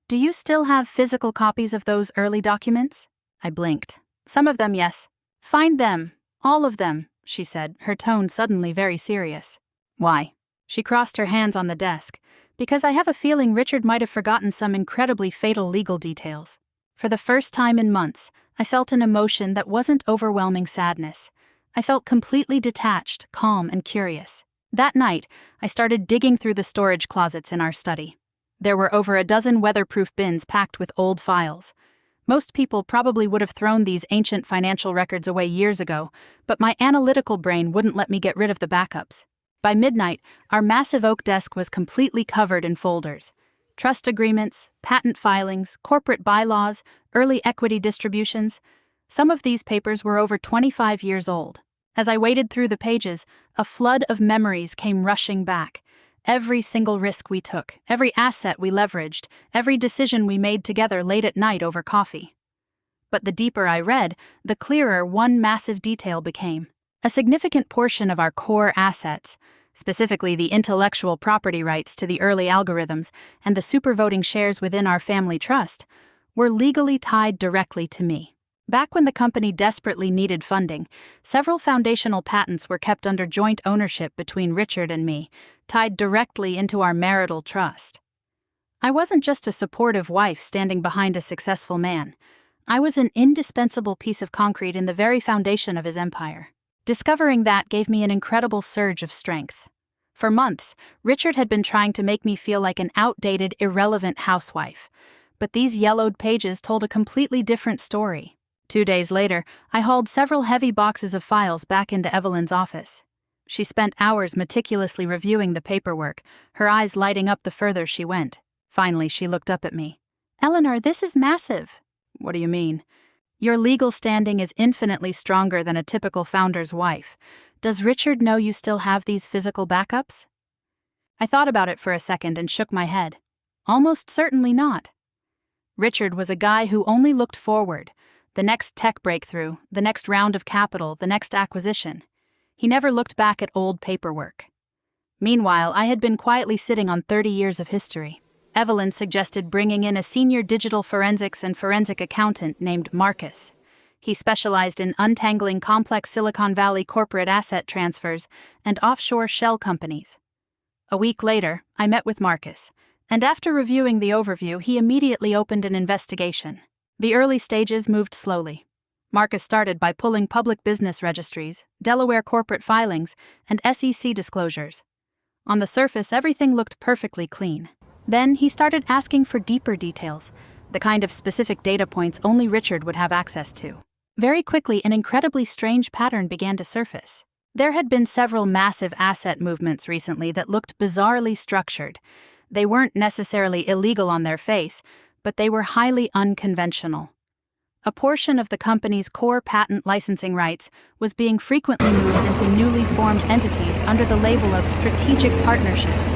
"Do you still have physical copies of those early documents?" I blinked. "Some of them, yes." "Find them. All of them," she said, her tone suddenly very serious. "Why?" She crossed her hands on the desk. "Because I have a feeling Richard might have forgotten some incredibly fatal legal details." For the first time in months, I felt an emotion that wasn't overwhelming sadness. I felt completely detached, calm, and curious. That night, I started digging through the storage closets in our study. There were over a dozen weatherproof bins packed with old files. Most people probably would have thrown these ancient financial records away years ago, but my analytical brain wouldn't let me get rid of the backups. By midnight, our massive oak desk was completely covered in folders. Trust agreements, patent filings, corporate bylaws, early equity distributions. Some of these papers were over 25 years old. As I waded through the pages, a flood of memories came rushing back. Every single risk we took, every asset we leveraged, every decision we made together late at night over coffee. But the deeper I read, the clearer one massive detail became. A significant portion of our core assets, specifically the intellectual property rights to the early algorithms and the supervoting shares within our family trust, were legally tied directly to me. Back when the company desperately needed funding, several foundational patents were kept under joint ownership between Richard and me, tied directly into our marital trust. I wasn't just a supportive wife standing behind a successful man. I was an indispensable piece of concrete in the very foundation of his empire. Discovering that gave me an incredible surge of strength. For months, Richard had been trying to make me feel like an outdated, irrelevant housewife. But these yellowed pages told a completely different story. 2 days later, I hauled several heavy boxes of files back into Evelyn's office. She spent hours meticulously reviewing the paperwork, her eyes lighting up the further she went. Finally, she looked up at me. "Eleanor, this is massive." "What do you mean?" "Your legal standing is infinitely stronger than a typical founder's wife. Does Richard know you still have these physical backups?" I thought about it for a second and shook my head. Almost certainly not. Richard was a guy who only looked forward. The next tech breakthrough, the next round of capital, the next acquisition. He never looked back at old paperwork. Meanwhile, I had been quietly sitting on 30 years of history. Evelyn suggested bringing in a senior digital forensics and forensic accountant named Marcus. He specialized in untangling complex Silicon Valley corporate asset transfers and offshore shell companies. A week later, I met with Marcus, and after reviewing the overview, he immediately opened an investigation. The early stages moved slowly. Marcus started by pulling public business registries, Delaware corporate filings, and SEC disclosures. On the surface, everything looked perfectly clean. Then he started asking for deeper details, the kind of specific data points only Richard would have access to. Very quickly, an incredibly strange pattern began to surface. There had been several massive asset movements recently that looked bizarrely structured. They weren't necessarily illegal on their face, but they were highly unconventional. A portion of the company's core patent licensing rights was being frequently moved into newly formed entities under the label of strategic partnerships.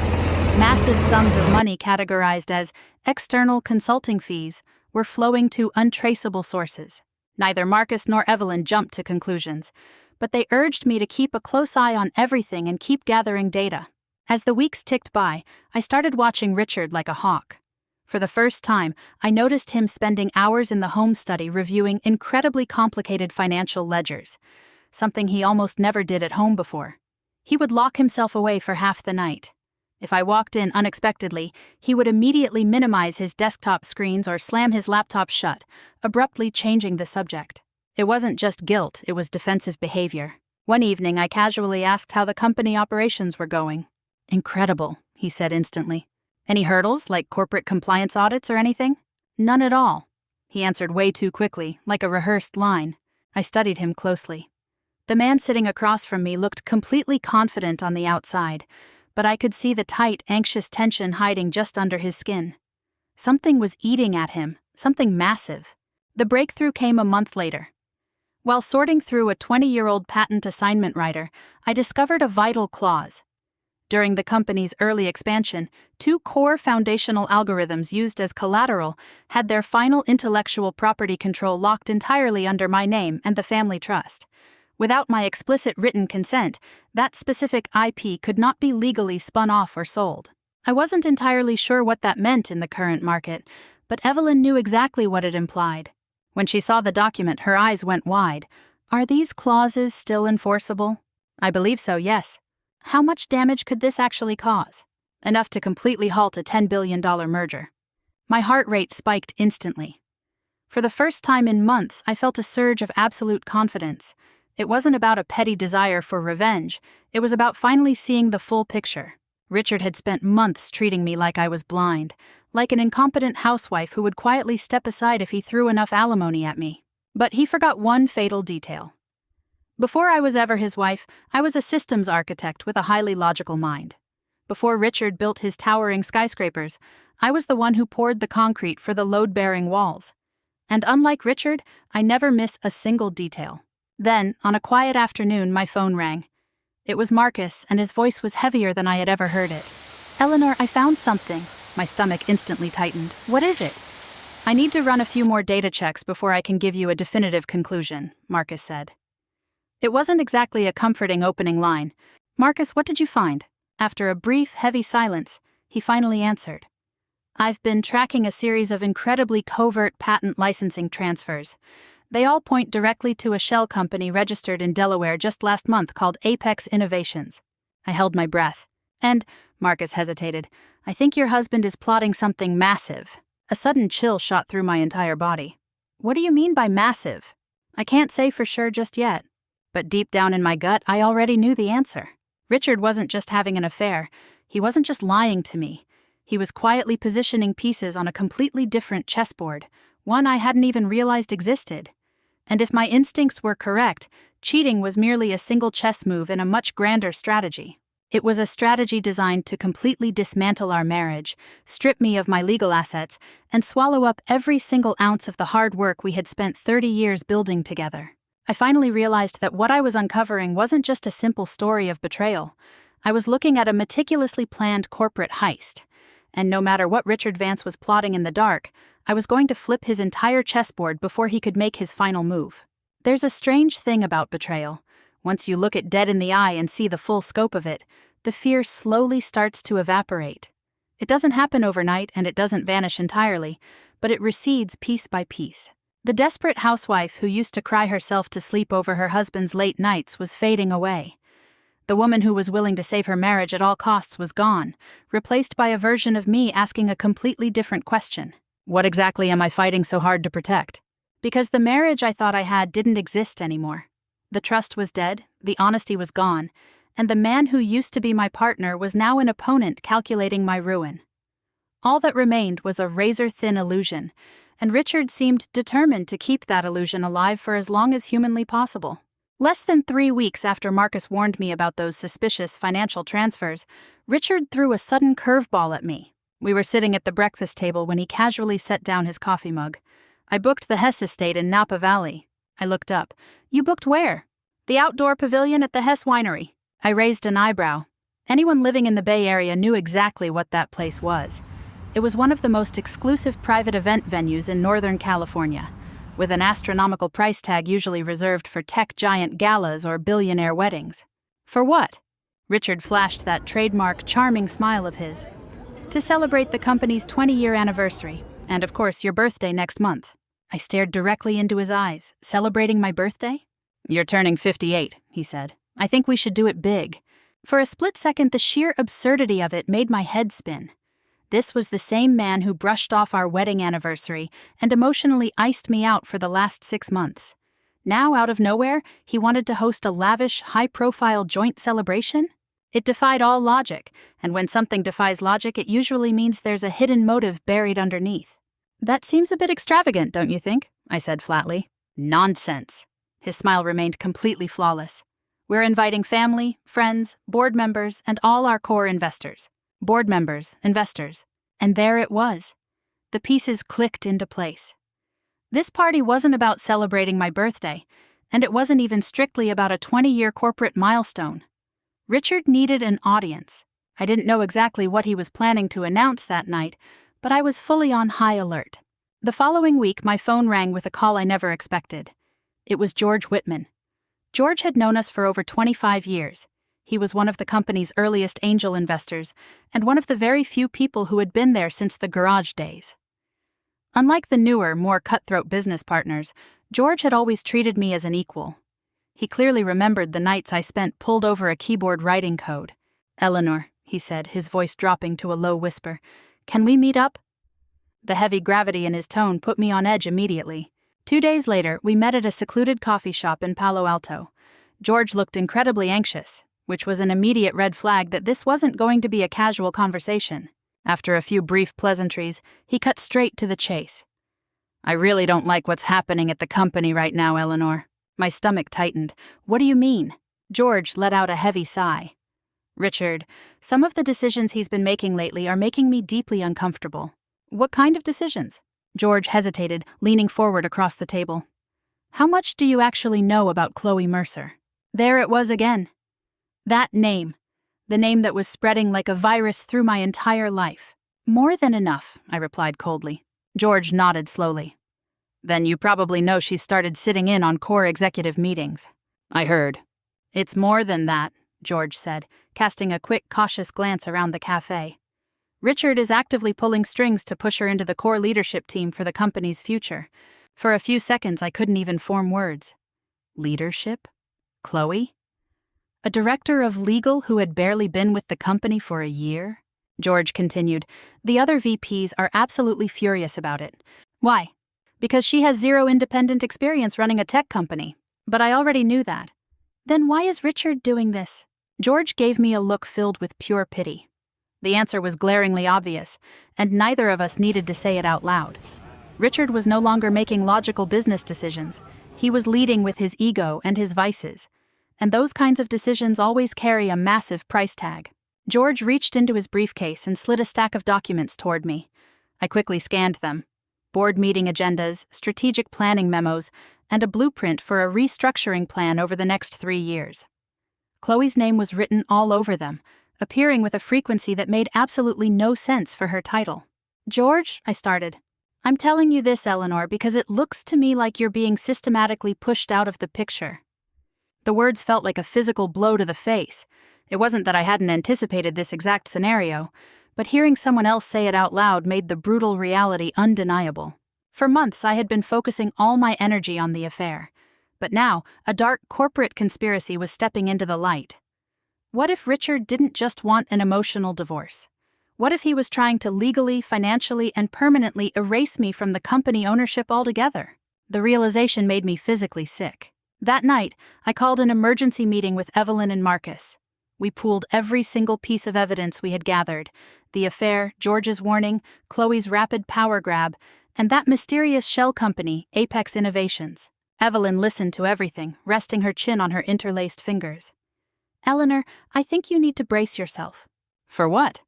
Massive sums of money categorized as external consulting fees were flowing to untraceable sources. Neither Marcus nor Evelyn jumped to conclusions, but they urged me to keep a close eye on everything and keep gathering data. As the weeks ticked by, I started watching Richard like a hawk. For the first time, I noticed him spending hours in the home study reviewing incredibly complicated financial ledgers, something he almost never did at home before. He would lock himself away for half the night. If I walked in unexpectedly, he would immediately minimize his desktop screens or slam his laptop shut, abruptly changing the subject. It wasn't just guilt, it was defensive behavior. One evening, I casually asked how the company operations were going. "Incredible," he said instantly. "Any hurdles, like corporate compliance audits or anything?" "None at all," he answered way too quickly, like a rehearsed line. I studied him closely. The man sitting across from me looked completely confident on the outside, but I could see the tight, anxious tension hiding just under his skin. Something was eating at him, something massive. The breakthrough came a month later. While sorting through a 20-year-old patent assignment writer, I discovered a vital clause. During the company's early expansion, 2 core foundational algorithms used as collateral had their final intellectual property control locked entirely under my name and the family trust. Without my explicit written consent, that specific IP could not be legally spun off or sold. I wasn't entirely sure what that meant in the current market, but Evelyn knew exactly what it implied. When she saw the document, her eyes went wide. "Are these clauses still enforceable?" "I believe so, yes." "How much damage could this actually cause?" "Enough to completely halt a $10 billion merger." My heart rate spiked instantly. For the first time in months, I felt a surge of absolute confidence. It wasn't about a petty desire for revenge, it was about finally seeing the full picture. Richard had spent months treating me like I was blind, like an incompetent housewife who would quietly step aside if he threw enough alimony at me. But he forgot one fatal detail. Before I was ever his wife, I was a systems architect with a highly logical mind. Before Richard built his towering skyscrapers, I was the one who poured the concrete for the load-bearing walls. And unlike Richard, I never miss a single detail. Then, on a quiet afternoon, my phone rang. It was Marcus, and his voice was heavier than I had ever heard it. "Eleanor, I found something." My stomach instantly tightened. "What is it?" "I need to run a few more data checks before I can give you a definitive conclusion," Marcus said. It wasn't exactly a comforting opening line. "Marcus, what did you find?" After a brief, heavy silence, he finally answered. "I've been tracking a series of incredibly covert patent licensing transfers. They all point directly to a shell company registered in Delaware just last month called Apex Innovations." I held my breath. "And," Marcus hesitated, "I think your husband is plotting something massive." A sudden chill shot through my entire body. "What do you mean by massive?" "I can't say for sure just yet." But deep down in my gut, I already knew the answer. Richard wasn't just having an affair. He wasn't just lying to me. He was quietly positioning pieces on a completely different chessboard, one I hadn't even realized existed. And if my instincts were correct, cheating was merely a single chess move in a much grander strategy. It was a strategy designed to completely dismantle our marriage, strip me of my legal assets, and swallow up every single ounce of the hard work we had spent 30 years building together. I finally realized that what I was uncovering wasn't just a simple story of betrayal. I was looking at a meticulously planned corporate heist. And no matter what Richard Vance was plotting in the dark, I was going to flip his entire chessboard before he could make his final move. There's a strange thing about betrayal. Once you look it dead in the eye and see the full scope of it, the fear slowly starts to evaporate. It doesn't happen overnight and it doesn't vanish entirely, but it recedes piece by piece. The desperate housewife who used to cry herself to sleep over her husband's late nights was fading away. The woman who was willing to save her marriage at all costs was gone, replaced by a version of me asking a completely different question. What exactly am I fighting so hard to protect? Because the marriage I thought I had didn't exist anymore. The trust was dead, the honesty was gone, and the man who used to be my partner was now an opponent calculating my ruin. All that remained was a razor-thin illusion, and Richard seemed determined to keep that illusion alive for as long as humanly possible. Less than 3 weeks after Marcus warned me about those suspicious financial transfers, Richard threw a sudden curveball at me. We were sitting at the breakfast table when he casually set down his coffee mug. "I booked the Hess estate in Napa Valley." I looked up. "You booked where?" "The outdoor pavilion at the Hess winery." I raised an eyebrow. Anyone living in the Bay Area knew exactly what that place was. It was one of the most exclusive private event venues in Northern California, with an astronomical price tag usually reserved for tech giant galas or billionaire weddings. "For what?" Richard flashed that trademark charming smile of his. "To celebrate the company's 20-year anniversary, and of course your birthday next month." I stared directly into his eyes. "Celebrating my birthday?" "You're turning 58, he said. "I think we should do it big." For a split second, the sheer absurdity of it made my head spin. This was the same man who brushed off our wedding anniversary and emotionally iced me out for the last 6 months. Now, out of nowhere, he wanted to host a lavish, high-profile joint celebration? It defied all logic, and when something defies logic, it usually means there's a hidden motive buried underneath. "That seems a bit extravagant, don't you think?" I said flatly. "Nonsense." His smile remained completely flawless. "We're inviting family, friends, board members, and all our core investors." Board members, investors. And there it was. The pieces clicked into place. This party wasn't about celebrating my birthday, and it wasn't even strictly about a 20-year corporate milestone. Richard needed an audience. I didn't know exactly what he was planning to announce that night, but I was fully on high alert. The following week, my phone rang with a call I never expected. It was George Whitman. George had known us for over 25 years. He was one of the company's earliest angel investors, and one of the very few people who had been there since the garage days. Unlike the newer, more cutthroat business partners, George had always treated me as an equal. He clearly remembered the nights I spent pulled over a keyboard writing code. "Eleanor," he said, his voice dropping to a low whisper, "can we meet up?" The heavy gravity in his tone put me on edge immediately. 2 days later, we met at a secluded coffee shop in Palo Alto. George looked incredibly anxious, which was an immediate red flag that this wasn't going to be a casual conversation. After a few brief pleasantries, he cut straight to the chase. "I really don't like what's happening at the company right now, Eleanor." My stomach tightened. "What do you mean?" George let out a heavy sigh. "Richard, some of the decisions he's been making lately are making me deeply uncomfortable." "What kind of decisions?" George hesitated, leaning forward across the table. "How much do you actually know about Chloe Mercer?" There it was again. That name. The name that was spreading like a virus through my entire life. "More than enough," I replied coldly. George nodded slowly. "Then you probably know she's started sitting in on core executive meetings." I heard. It's more than that, George said, casting a quick, cautious glance around the cafe. Richard is actively pulling strings to push her into the core leadership team for the company's future. For a few seconds, I couldn't even form words. Leadership? Chloe? A director of legal who had barely been with the company for a year? George continued, the other VPs are absolutely furious about it. Why? Because she has zero independent experience running a tech company. But I already knew that. Then why is Richard doing this? George gave me a look filled with pure pity. The answer was glaringly obvious, and neither of us needed to say it out loud. Richard was no longer making logical business decisions. He was leading with his ego and his vices. And those kinds of decisions always carry a massive price tag. George reached into his briefcase and slid a stack of documents toward me. I quickly scanned them. Board meeting agendas, strategic planning memos, and a blueprint for a restructuring plan over the next 3 years. Chloe's name was written all over them, appearing with a frequency that made absolutely no sense for her title. George, I started. I'm telling you this, Eleanor, because it looks to me like you're being systematically pushed out of the picture. The words felt like a physical blow to the face. It wasn't that I hadn't anticipated this exact scenario, but hearing someone else say it out loud made the brutal reality undeniable. For months, I had been focusing all my energy on the affair. But now, a dark corporate conspiracy was stepping into the light. What if Richard didn't just want an emotional divorce? What if he was trying to legally, financially, and permanently erase me from the company ownership altogether? The realization made me physically sick. That night, I called an emergency meeting with Evelyn and Marcus. We pooled every single piece of evidence we had gathered: the affair, George's warning, Chloe's rapid power grab, and that mysterious shell company, Apex Innovations. Evelyn listened to everything, resting her chin on her interlaced fingers. Eleanor, I think you need to brace yourself. For what?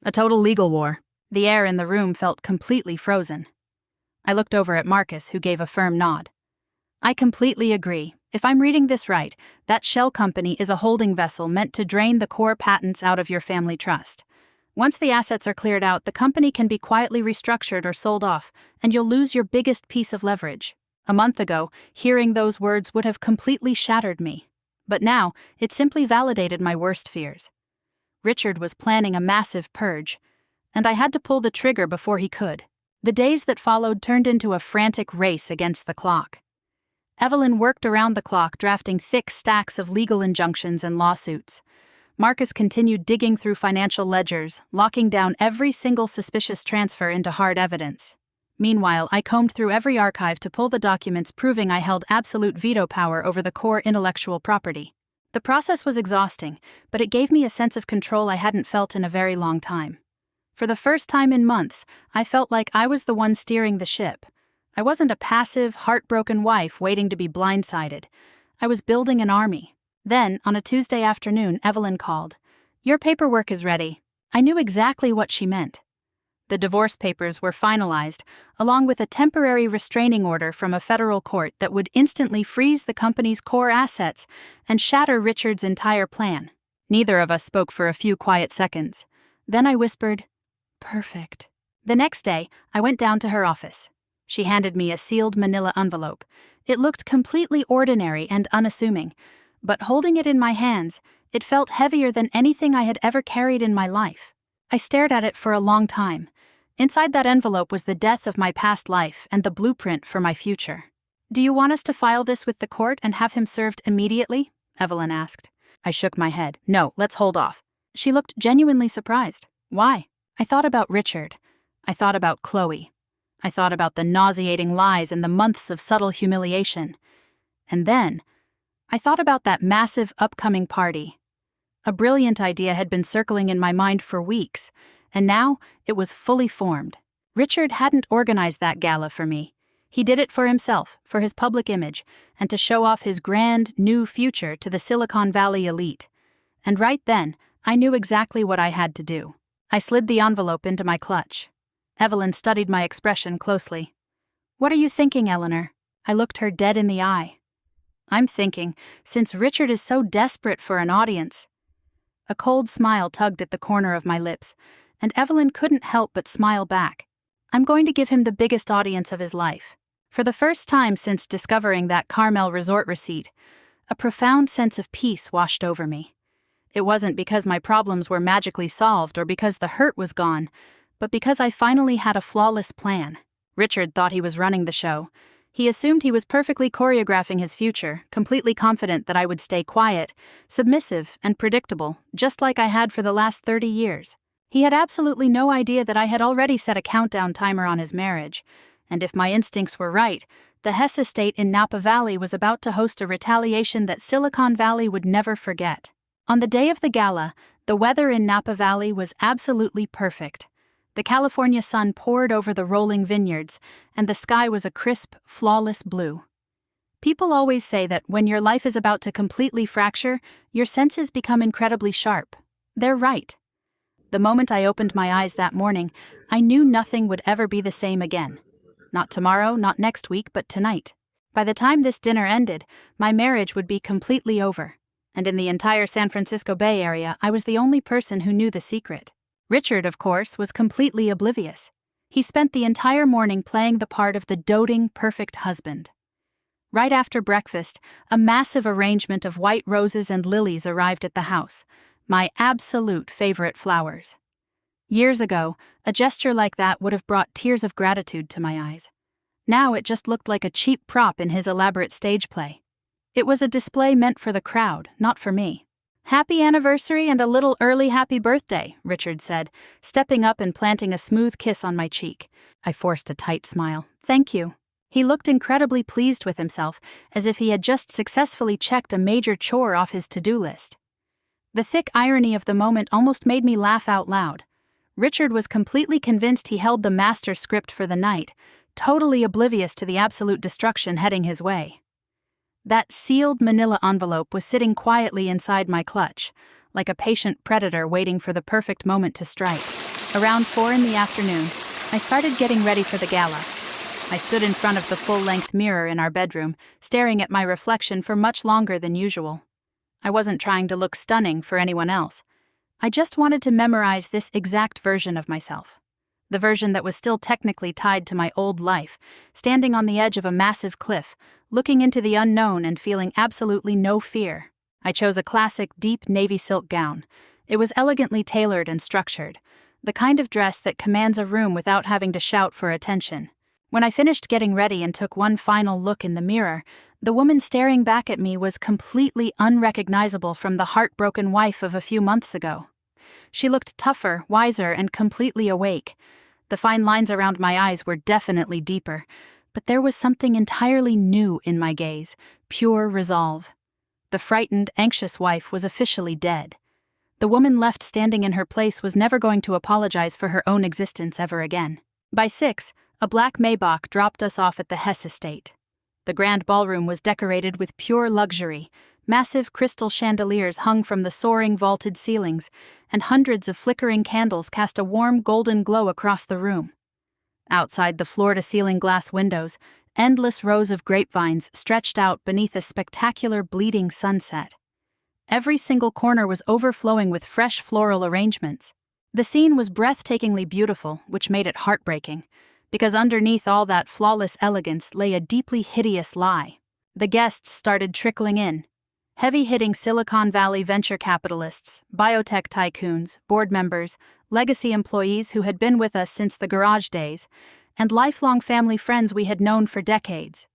A total legal war. The air in the room felt completely frozen. I looked over at Marcus, who gave a firm nod. I completely agree. If I'm reading this right, that shell company is a holding vessel meant to drain the core patents out of your family trust. Once the assets are cleared out, the company can be quietly restructured or sold off, and you'll lose your biggest piece of leverage. A month ago, hearing those words would have completely shattered me. But now, it simply validated my worst fears. Richard was planning a massive purge, and I had to pull the trigger before he could. The days that followed turned into a frantic race against the clock. Evelyn worked around the clock, drafting thick stacks of legal injunctions and lawsuits. Marcus continued digging through financial ledgers, locking down every single suspicious transfer into hard evidence. Meanwhile, I combed through every archive to pull the documents proving I held absolute veto power over the core intellectual property. The process was exhausting, but it gave me a sense of control I hadn't felt in a very long time. For the first time in months, I felt like I was the one steering the ship. I wasn't a passive, heartbroken wife waiting to be blindsided. I was building an army. Then, on a Tuesday afternoon, Evelyn called. Your paperwork is ready. I knew exactly what she meant. The divorce papers were finalized, along with a temporary restraining order from a federal court that would instantly freeze the company's core assets and shatter Richard's entire plan. Neither of us spoke for a few quiet seconds. Then I whispered, "Perfect." The next day, I went down to her office. She handed me a sealed manila envelope. It looked completely ordinary and unassuming, but holding it in my hands, it felt heavier than anything I had ever carried in my life. I stared at it for a long time. Inside that envelope was the death of my past life and the blueprint for my future. Do you want us to file this with the court and have him served immediately? Evelyn asked. I shook my head. No, let's hold off. She looked genuinely surprised. Why? I thought about Richard. I thought about Chloe. I thought about the nauseating lies and the months of subtle humiliation. And then, I thought about that massive upcoming party. A brilliant idea had been circling in my mind for weeks, and now it was fully formed. Richard hadn't organized that gala for me. He did it for himself, for his public image, and to show off his grand, new future to the Silicon Valley elite. And right then, I knew exactly what I had to do. I slid the envelope into my clutch. Evelyn studied my expression closely. What are you thinking, Eleanor? I looked her dead in the eye. I'm thinking, since Richard is so desperate for an audience. A cold smile tugged at the corner of my lips, and Evelyn couldn't help but smile back. I'm going to give him the biggest audience of his life. For the first time since discovering that Carmel resort receipt, A profound sense of peace washed over me. It wasn't because my problems were magically solved or because the hurt was gone, but because I finally had a flawless plan. Richard thought he was running the show. He assumed he was perfectly choreographing his future, completely confident that I would stay quiet, submissive, and predictable, just like I had for the last 30 years. He had absolutely no idea that I had already set a countdown timer on his marriage, and if my instincts were right, the Hess estate in Napa Valley was about to host a retaliation that Silicon Valley would never forget. On the day of the gala, the weather in Napa Valley was absolutely perfect. The California sun poured over the rolling vineyards, and the sky was a crisp, flawless blue. People always say that when your life is about to completely fracture, your senses become incredibly sharp. They're right. The moment I opened my eyes that morning, I knew nothing would ever be the same again. Not tomorrow, not next week, but tonight. By the time this dinner ended, my marriage would be completely over. And in the entire San Francisco Bay Area, I was the only person who knew the secret. Richard, of course, was completely oblivious. He spent the entire morning playing the part of the doting, perfect husband. Right after breakfast, a massive arrangement of white roses and lilies arrived at the house, my absolute favorite flowers. Years ago, a gesture like that would have brought tears of gratitude to my eyes. Now it just looked like a cheap prop in his elaborate stage play. It was a display meant for the crowd, not for me. "Happy anniversary and a little early happy birthday," Richard said, stepping up and planting a smooth kiss on my cheek. I forced a tight smile. "Thank you." He looked incredibly pleased with himself, as if he had just successfully checked a major chore off his to-do list. The thick irony of the moment almost made me laugh out loud. Richard was completely convinced he held the master script for the night, totally oblivious to the absolute destruction heading his way. That sealed manila envelope was sitting quietly inside my clutch, like a patient predator waiting for the perfect moment to strike. Around 4 in the afternoon, I started getting ready for the gala. I stood in front of the full-length mirror in our bedroom, staring at my reflection for much longer than usual. I wasn't trying to look stunning for anyone else. I just wanted to memorize this exact version of myself. The version that was still technically tied to my old life, standing on the edge of a massive cliff, looking into the unknown and feeling absolutely no fear. I chose a classic deep navy silk gown. It was elegantly tailored and structured, the kind of dress that commands a room without having to shout for attention. When I finished getting ready and took one final look in the mirror, the woman staring back at me was completely unrecognizable from the heartbroken wife of a few months ago. She looked tougher, wiser, and completely awake. The fine lines around my eyes were definitely deeper, but there was something entirely new in my gaze, pure resolve. The frightened, anxious wife was officially dead. The woman left standing in her place was never going to apologize for her own existence ever again. By 6, a black Maybach dropped us off at the Hess estate. The grand ballroom was decorated with pure luxury. Massive crystal chandeliers hung from the soaring vaulted ceilings, and hundreds of flickering candles cast a warm golden glow across the room. Outside the floor-to-ceiling glass windows, endless rows of grapevines stretched out beneath a spectacular bleeding sunset. Every single corner was overflowing with fresh floral arrangements. The scene was breathtakingly beautiful, which made it heartbreaking, because underneath all that flawless elegance lay a deeply hideous lie. The guests started trickling in. Heavy-hitting Silicon Valley venture capitalists, biotech tycoons, board members, legacy employees who had been with us since the garage days, and lifelong family friends we had known for decades.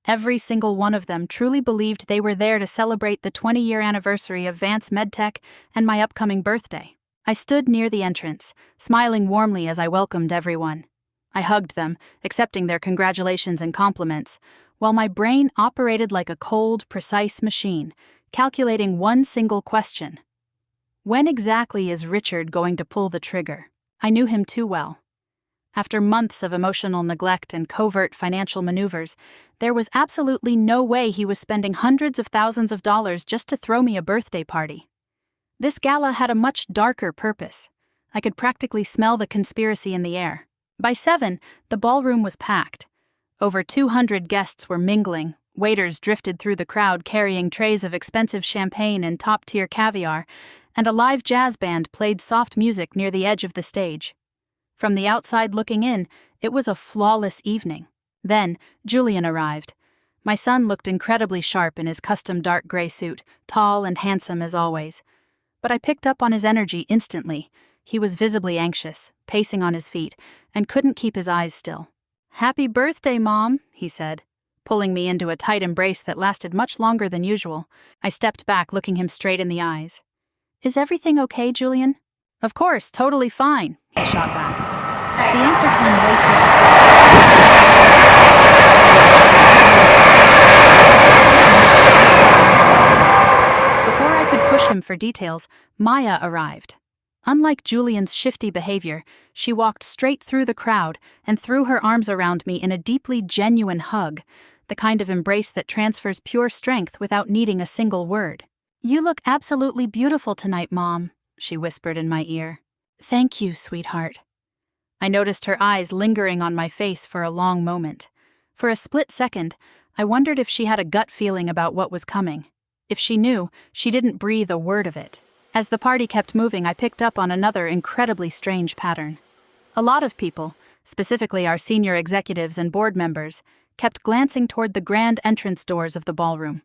Every single one of them truly believed they were there to celebrate the 20-year anniversary of Vance MedTech and my upcoming birthday. I stood near the entrance, smiling warmly as I welcomed everyone. I hugged them, accepting their congratulations and compliments, while my brain operated like a cold, precise machine, calculating one single question. When exactly is Richard going to pull the trigger? I knew him too well. After months of emotional neglect and covert financial maneuvers, there was absolutely no way he was spending hundreds of thousands of dollars just to throw me a birthday party. This gala had a much darker purpose. I could practically smell the conspiracy in the air. By 7, the ballroom was packed. Over 200 guests were mingling. Waiters drifted through the crowd carrying trays of expensive champagne and top-tier caviar, and a live jazz band played soft music near the edge of the stage. From the outside looking in, it was a flawless evening. Then, Julian arrived. My son looked incredibly sharp in his custom dark gray suit, tall and handsome as always. But I picked up on his energy instantly. He was visibly anxious, pacing on his feet, and couldn't keep his eyes still. "Happy birthday, Mom," he said, pulling me into a tight embrace that lasted much longer than usual. I stepped back, looking him straight in the eyes. "Is everything okay, Julian?" "Of course, totally fine," he shot back. The answer came way too fast. Before I could push him for details, Maya arrived. Unlike Julian's shifty behavior, she walked straight through the crowd and threw her arms around me in a deeply genuine hug, the kind of embrace that transfers pure strength without needing a single word. "You look absolutely beautiful tonight, Mom," she whispered in my ear. "Thank you, sweetheart." I noticed her eyes lingering on my face for a long moment. For a split second, I wondered if she had a gut feeling about what was coming. If she knew, she didn't breathe a word of it. As the party kept moving, I picked up on another incredibly strange pattern. A lot of people, specifically our senior executives and board members, kept glancing toward the grand entrance doors of the ballroom.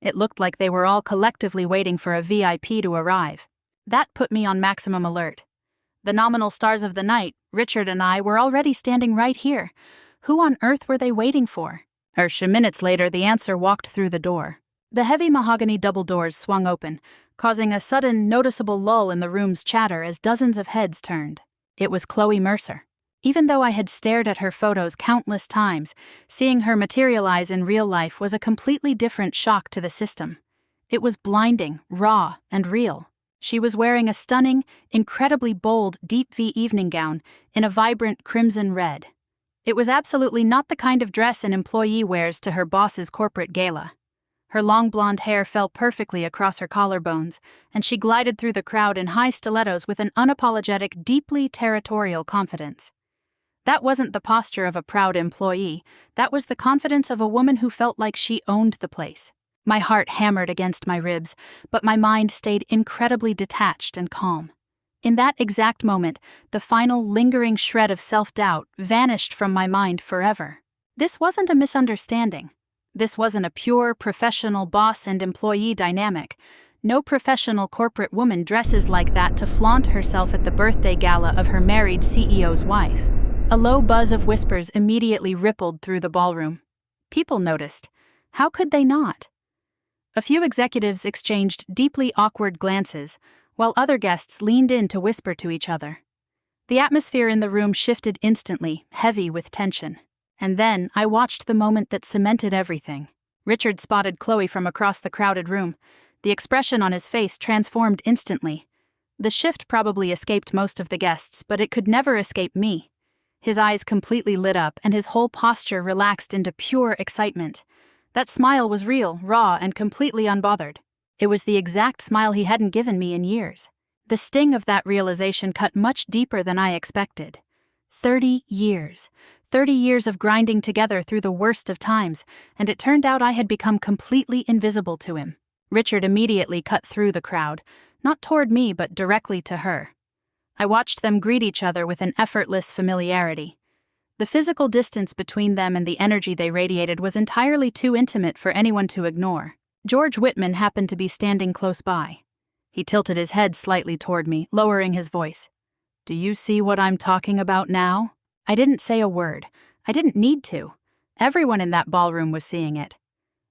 It looked like they were all collectively waiting for a VIP to arrive. That put me on maximum alert. The nominal stars of the night, Richard and I, were already standing right here. Who on earth were they waiting for? Minutes later, the answer walked through the door. The heavy mahogany double doors swung open, causing a sudden, noticeable lull in the room's chatter as dozens of heads turned. It was Chloe Mercer. Even though I had stared at her photos countless times, seeing her materialize in real life was a completely different shock to the system. It was blinding, raw, and real. She was wearing a stunning, incredibly bold deep V evening gown in a vibrant crimson red. It was absolutely not the kind of dress an employee wears to her boss's corporate gala. Her long blonde hair fell perfectly across her collarbones, and she glided through the crowd in high stilettos with an unapologetic, deeply territorial confidence. That wasn't the posture of a proud employee, that was the confidence of a woman who felt like she owned the place. My heart hammered against my ribs, but my mind stayed incredibly detached and calm. In that exact moment, the final lingering shred of self-doubt vanished from my mind forever. This wasn't a misunderstanding. This wasn't a pure, professional boss and employee dynamic. No professional corporate woman dresses like that to flaunt herself at the birthday gala of her married CEO's wife. A low buzz of whispers immediately rippled through the ballroom. People noticed. How could they not? A few executives exchanged deeply awkward glances, while other guests leaned in to whisper to each other. The atmosphere in the room shifted instantly, heavy with tension. And then I watched the moment that cemented everything. Richard spotted Chloe from across the crowded room. The expression on his face transformed instantly. The shift probably escaped most of the guests, but it could never escape me. His eyes completely lit up, and his whole posture relaxed into pure excitement. That smile was real, raw, and completely unbothered. It was the exact smile he hadn't given me in years. The sting of that realization cut much deeper than I expected. 30 years. 30 years of grinding together through the worst of times, and it turned out I had become completely invisible to him. Richard immediately cut through the crowd, not toward me but directly to her. I watched them greet each other with an effortless familiarity. The physical distance between them and the energy they radiated was entirely too intimate for anyone to ignore. George Whitman happened to be standing close by. He tilted his head slightly toward me, lowering his voice. "Do you see what I'm talking about now?" I didn't say a word. I didn't need to. Everyone in that ballroom was seeing it.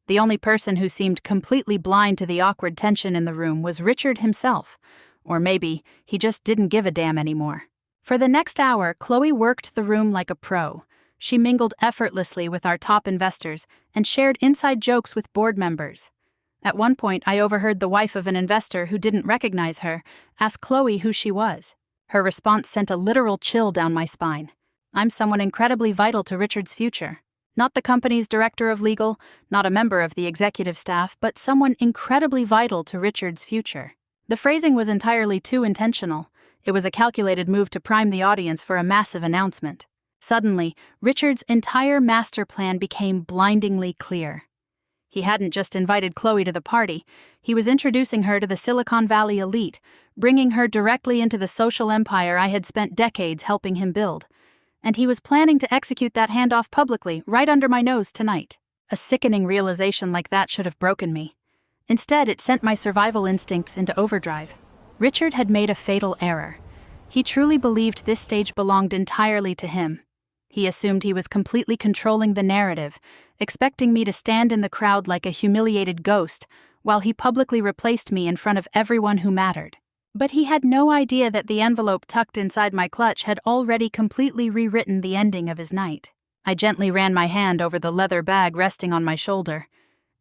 The only person who seemed completely blind to the awkward tension in the room was Richard himself. Or maybe he just didn't give a damn anymore. For the next hour, Chloe worked the room like a pro. She mingled effortlessly with our top investors and shared inside jokes with board members. At one point, I overheard the wife of an investor who didn't recognize her ask Chloe who she was. Her response sent a literal chill down my spine. I'm someone incredibly vital to Richard's future. Not the company's director of legal, not a member of the executive staff, but someone incredibly vital to Richard's future. The phrasing was entirely too intentional. It was a calculated move to prime the audience for a massive announcement. Suddenly, Richard's entire master plan became blindingly clear. He hadn't just invited Chloe to the party, he was introducing her to the Silicon Valley elite, bringing her directly into the social empire I had spent decades helping him build. And he was planning to execute that handoff publicly, right under my nose tonight. A sickening realization like that should have broken me. Instead, it sent my survival instincts into overdrive. Richard had made a fatal error. He truly believed this stage belonged entirely to him. He assumed he was completely controlling the narrative, expecting me to stand in the crowd like a humiliated ghost, while he publicly replaced me in front of everyone who mattered. But he had no idea that the envelope tucked inside my clutch had already completely rewritten the ending of his night. I gently ran my hand over the leather bag resting on my shoulder.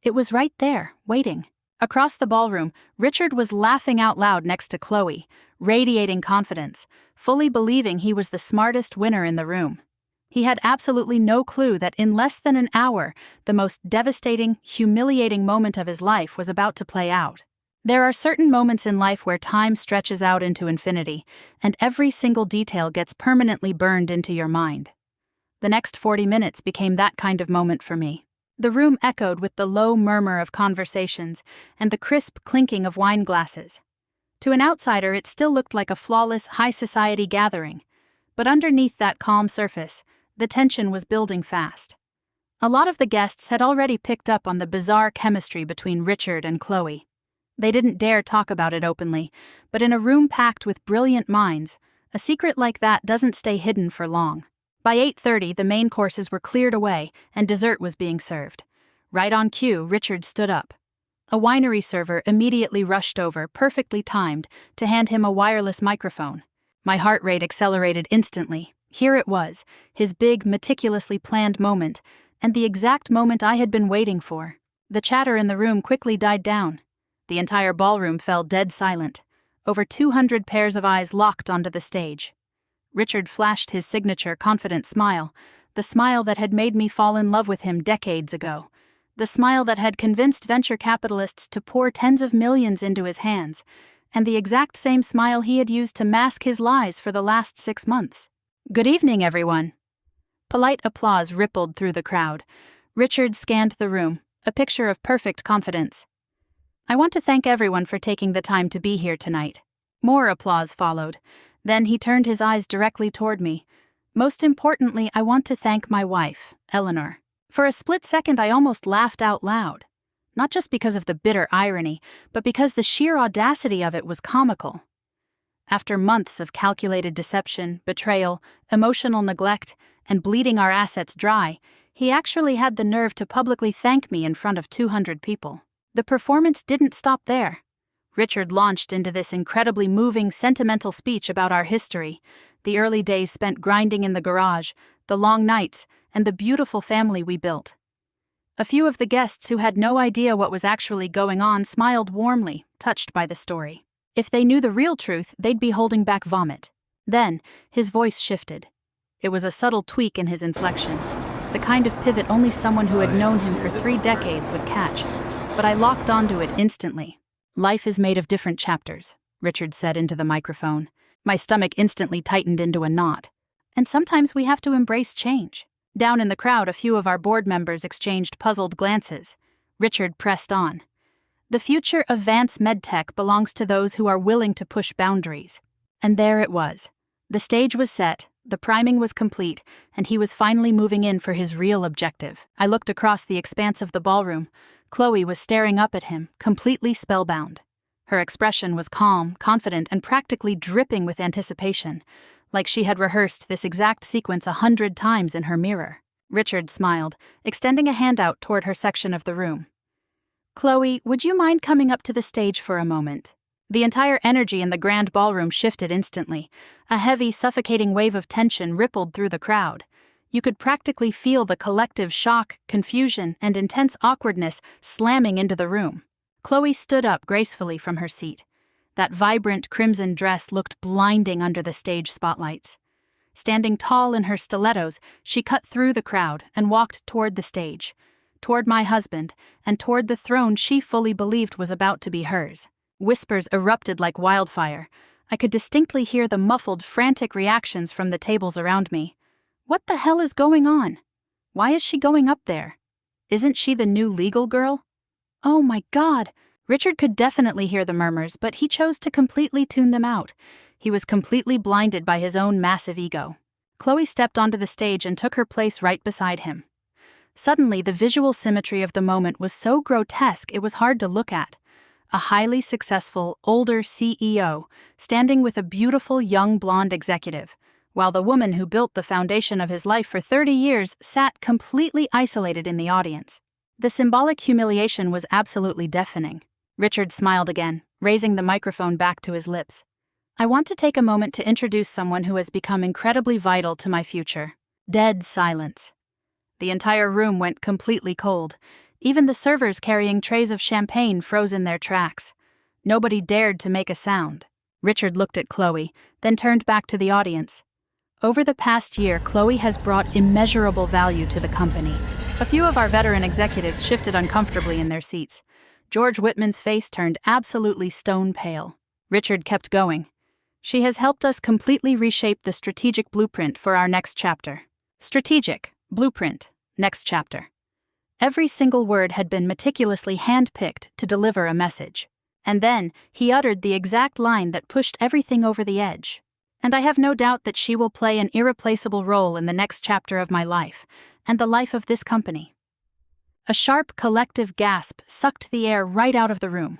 It was right there, waiting. Across the ballroom, Richard was laughing out loud next to Chloe, radiating confidence, fully believing he was the smartest winner in the room. He had absolutely no clue that in less than an hour, the most devastating, humiliating moment of his life was about to play out. There are certain moments in life where time stretches out into infinity, and every single detail gets permanently burned into your mind. The next 40 minutes became that kind of moment for me. The room echoed with the low murmur of conversations and the crisp clinking of wine glasses. To an outsider, it still looked like a flawless, high-society gathering. But underneath that calm surface, the tension was building fast. A lot of the guests had already picked up on the bizarre chemistry between Richard and Chloe. They didn't dare talk about it openly, but in a room packed with brilliant minds, a secret like that doesn't stay hidden for long. By 8:30, the main courses were cleared away and dessert was being served. Right on cue, Richard stood up. A winery server immediately rushed over, perfectly timed, to hand him a wireless microphone. My heart rate accelerated instantly. Here it was, his big, meticulously planned moment, and the exact moment I had been waiting for. The chatter in the room quickly died down. The entire ballroom fell dead silent. Over 200 pairs of eyes locked onto the stage. Richard flashed his signature confident smile, the smile that had made me fall in love with him decades ago, the smile that had convinced venture capitalists to pour tens of millions into his hands, and the exact same smile he had used to mask his lies for the last 6 months. "Good evening, everyone." Polite applause rippled through the crowd. Richard scanned the room, a picture of perfect confidence. "I want to thank everyone for taking the time to be here tonight." More applause followed. Then he turned his eyes directly toward me. "Most importantly, I want to thank my wife, Eleanor." For a split second, I almost laughed out loud. Not just because of the bitter irony, but because the sheer audacity of it was comical. After months of calculated deception, betrayal, emotional neglect, and bleeding our assets dry, he actually had the nerve to publicly thank me in front of 200 people. The performance didn't stop there. Richard launched into this incredibly moving, sentimental speech about our history, the early days spent grinding in the garage, the long nights, and the beautiful family we built. A few of the guests who had no idea what was actually going on smiled warmly, touched by the story. If they knew the real truth, they'd be holding back vomit. Then, his voice shifted. It was a subtle tweak in his inflection, the kind of pivot only someone who had known him for 3 decades would catch, but I locked onto it instantly. "Life is made of different chapters," Richard said into the microphone. My stomach instantly tightened into a knot. "And sometimes we have to embrace change." Down in the crowd, a few of our board members exchanged puzzled glances. Richard pressed on. "The future of Vance MedTech belongs to those who are willing to push boundaries." And there it was. The stage was set, the priming was complete, and he was finally moving in for his real objective. I looked across the expanse of the ballroom. Chloe was staring up at him, completely spellbound. Her expression was calm, confident, and practically dripping with anticipation, like she had rehearsed this exact sequence 100 times in her mirror. Richard smiled, extending a hand out toward her section of the room. "Chloe, would you mind coming up to the stage for a moment?" The entire energy in the grand ballroom shifted instantly. A heavy, suffocating wave of tension rippled through the crowd. You could practically feel the collective shock, confusion, and intense awkwardness slamming into the room. Chloe stood up gracefully from her seat. That vibrant crimson dress looked blinding under the stage spotlights. Standing tall in her stilettos, she cut through the crowd and walked toward the stage, toward my husband, and toward the throne she fully believed was about to be hers. Whispers erupted like wildfire. I could distinctly hear the muffled, frantic reactions from the tables around me. What the hell is going on? Why is she going up there? Isn't she the new legal girl? Oh my God! Richard could definitely hear the murmurs, but he chose to completely tune them out. He was completely blinded by his own massive ego. Chloe stepped onto the stage and took her place right beside him. Suddenly, the visual symmetry of the moment was so grotesque it was hard to look at. A highly successful, older CEO, standing with a beautiful young blonde executive, while the woman who built the foundation of his life for 30 years sat completely isolated in the audience. The symbolic humiliation was absolutely deafening. Richard smiled again, raising the microphone back to his lips. I want to take a moment to introduce someone who has become incredibly vital to my future. Dead silence. The entire room went completely cold. Even the servers carrying trays of champagne froze in their tracks. Nobody dared to make a sound. Richard looked at Chloe, then turned back to the audience. Over the past year, Chloe has brought immeasurable value to the company. A few of our veteran executives shifted uncomfortably in their seats. George Whitman's face turned absolutely stone pale. Richard kept going. She has helped us completely reshape the strategic blueprint for our next chapter. Strategic, blueprint, next chapter. Every single word had been meticulously handpicked to deliver a message. And then, he uttered the exact line that pushed everything over the edge. And I have no doubt that she will play an irreplaceable role in the next chapter of my life, and the life of this company. A sharp collective gasp sucked the air right out of the room.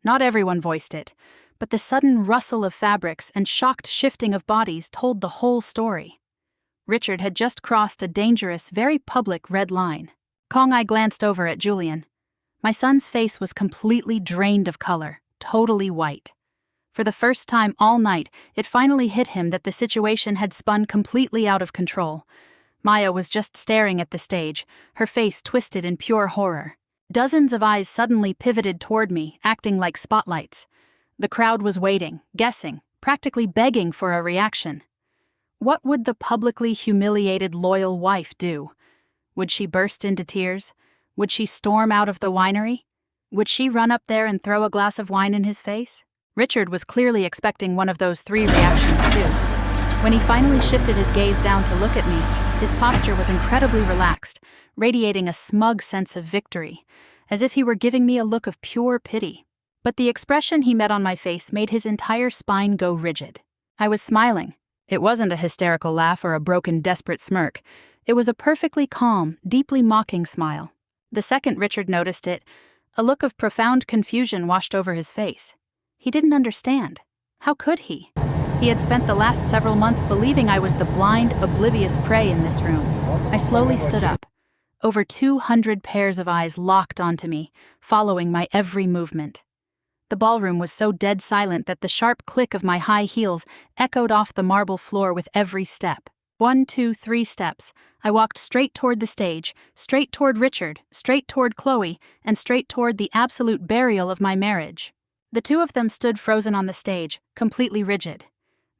Not everyone voiced it, but the sudden rustle of fabrics and shocked shifting of bodies told the whole story. Richard had just crossed a dangerous, very public red line. I glanced over at Julian. My son's face was completely drained of color, totally white. For the first time all night, it finally hit him that the situation had spun completely out of control. Maya was just staring at the stage, her face twisted in pure horror. Dozens of eyes suddenly pivoted toward me, acting like spotlights. The crowd was waiting, guessing, practically begging for a reaction. What would the publicly humiliated loyal wife do? Would she burst into tears? Would she storm out of the winery? Would she run up there and throw a glass of wine in his face? Richard was clearly expecting one of those three reactions too. When he finally shifted his gaze down to look at me, his posture was incredibly relaxed, radiating a smug sense of victory, as if he were giving me a look of pure pity. But the expression he met on my face made his entire spine go rigid. I was smiling. It wasn't a hysterical laugh or a broken, desperate smirk. It was a perfectly calm, deeply mocking smile. The second Richard noticed it, a look of profound confusion washed over his face. He didn't understand. How could he? He had spent the last several months believing I was the blind, oblivious prey in this room. I slowly stood up. Over 200 pairs of eyes locked onto me, following my every movement. The ballroom was so dead silent that the sharp click of my high heels echoed off the marble floor with every step. 1, 2, 3 steps. I walked straight toward the stage, straight toward Richard, straight toward Chloe, and straight toward the absolute burial of my marriage. The two of them stood frozen on the stage, completely rigid.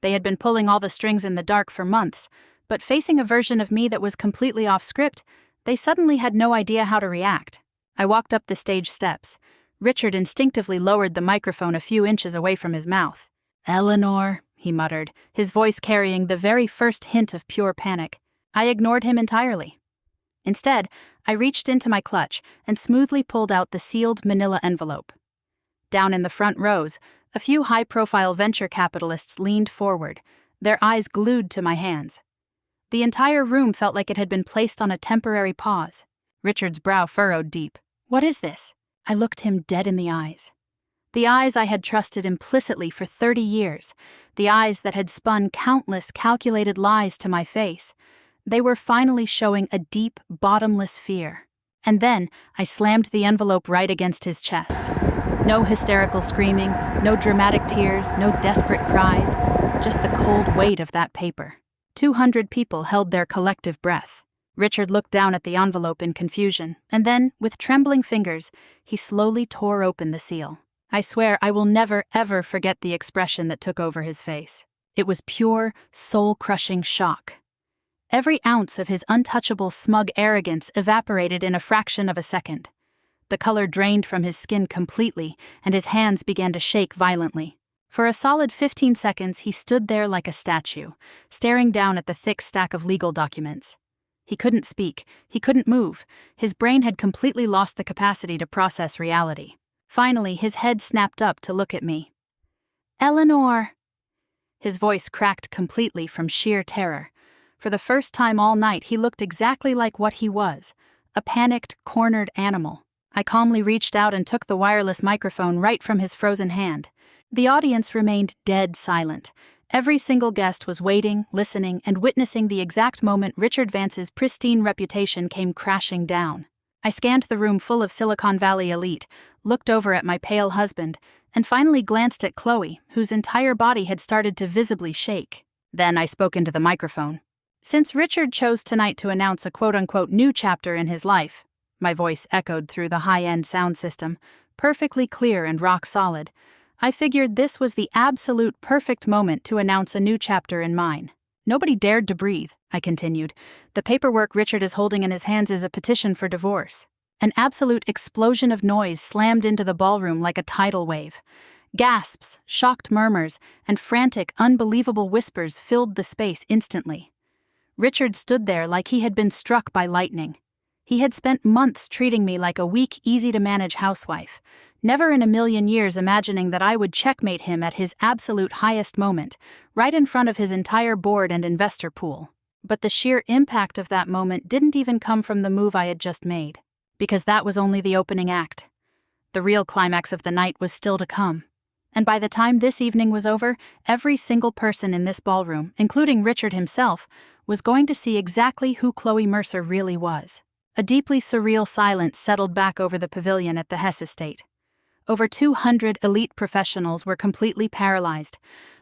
They had been pulling all the strings in the dark for months, but facing a version of me that was completely off script, they suddenly had no idea how to react. I walked up the stage steps. Richard instinctively lowered the microphone a few inches away from his mouth. "Eleanor," he muttered, his voice carrying the very first hint of pure panic. I ignored him entirely. Instead, I reached into my clutch and smoothly pulled out the sealed manila envelope. Down in the front rows, a few high-profile venture capitalists leaned forward, their eyes glued to my hands. The entire room felt like it had been placed on a temporary pause. Richard's brow furrowed deep. "What is this?" I looked him dead in the eyes. The eyes I had trusted implicitly for 30 years, the eyes that had spun countless calculated lies to my face. They were finally showing a deep, bottomless fear. And then I slammed the envelope right against his chest. No hysterical screaming, no dramatic tears, no desperate cries, just the cold weight of that paper. 200 people held their collective breath. Richard looked down at the envelope in confusion, and then, with trembling fingers, he slowly tore open the seal. I swear I will never, ever forget the expression that took over his face. It was pure, soul-crushing shock. Every ounce of his untouchable, smug arrogance evaporated in a fraction of a second. The color drained from his skin completely, and his hands began to shake violently. For a solid 15 seconds, he stood there like a statue, staring down at the thick stack of legal documents. He couldn't speak, he couldn't move. His brain had completely lost the capacity to process reality. Finally, his head snapped up to look at me. "Eleanor!" His voice cracked completely from sheer terror. For the first time all night, he looked exactly like what he was, a panicked, cornered animal. I calmly reached out and took the wireless microphone right from his frozen hand. The audience remained dead silent. Every single guest was waiting, listening, and witnessing the exact moment Richard Vance's pristine reputation came crashing down. I scanned the room full of Silicon Valley elite, looked over at my pale husband, and finally glanced at Chloe, whose entire body had started to visibly shake. Then I spoke into the microphone. Since Richard chose tonight to announce a quote-unquote new chapter in his life, my voice echoed through the high-end sound system, perfectly clear and rock-solid, I figured this was the absolute perfect moment to announce a new chapter in mine. Nobody dared to breathe, I continued. The paperwork Richard is holding in his hands is a petition for divorce. An absolute explosion of noise slammed into the ballroom like a tidal wave. Gasps, shocked murmurs, and frantic, unbelievable whispers filled the space instantly. Richard stood there like he had been struck by lightning. He had spent months treating me like a weak, easy-to-manage housewife, never in a million years imagining that I would checkmate him at his absolute highest moment, right in front of his entire board and investor pool. But the sheer impact of that moment didn't even come from the move I had just made, because that was only the opening act. The real climax of the night was still to come. And by the time this evening was over, every single person in this ballroom, including Richard himself, was going to see exactly who Chloe Mercer really was. A deeply surreal silence settled back over the pavilion at the Hess estate. Over 200 elite professionals were completely paralyzed.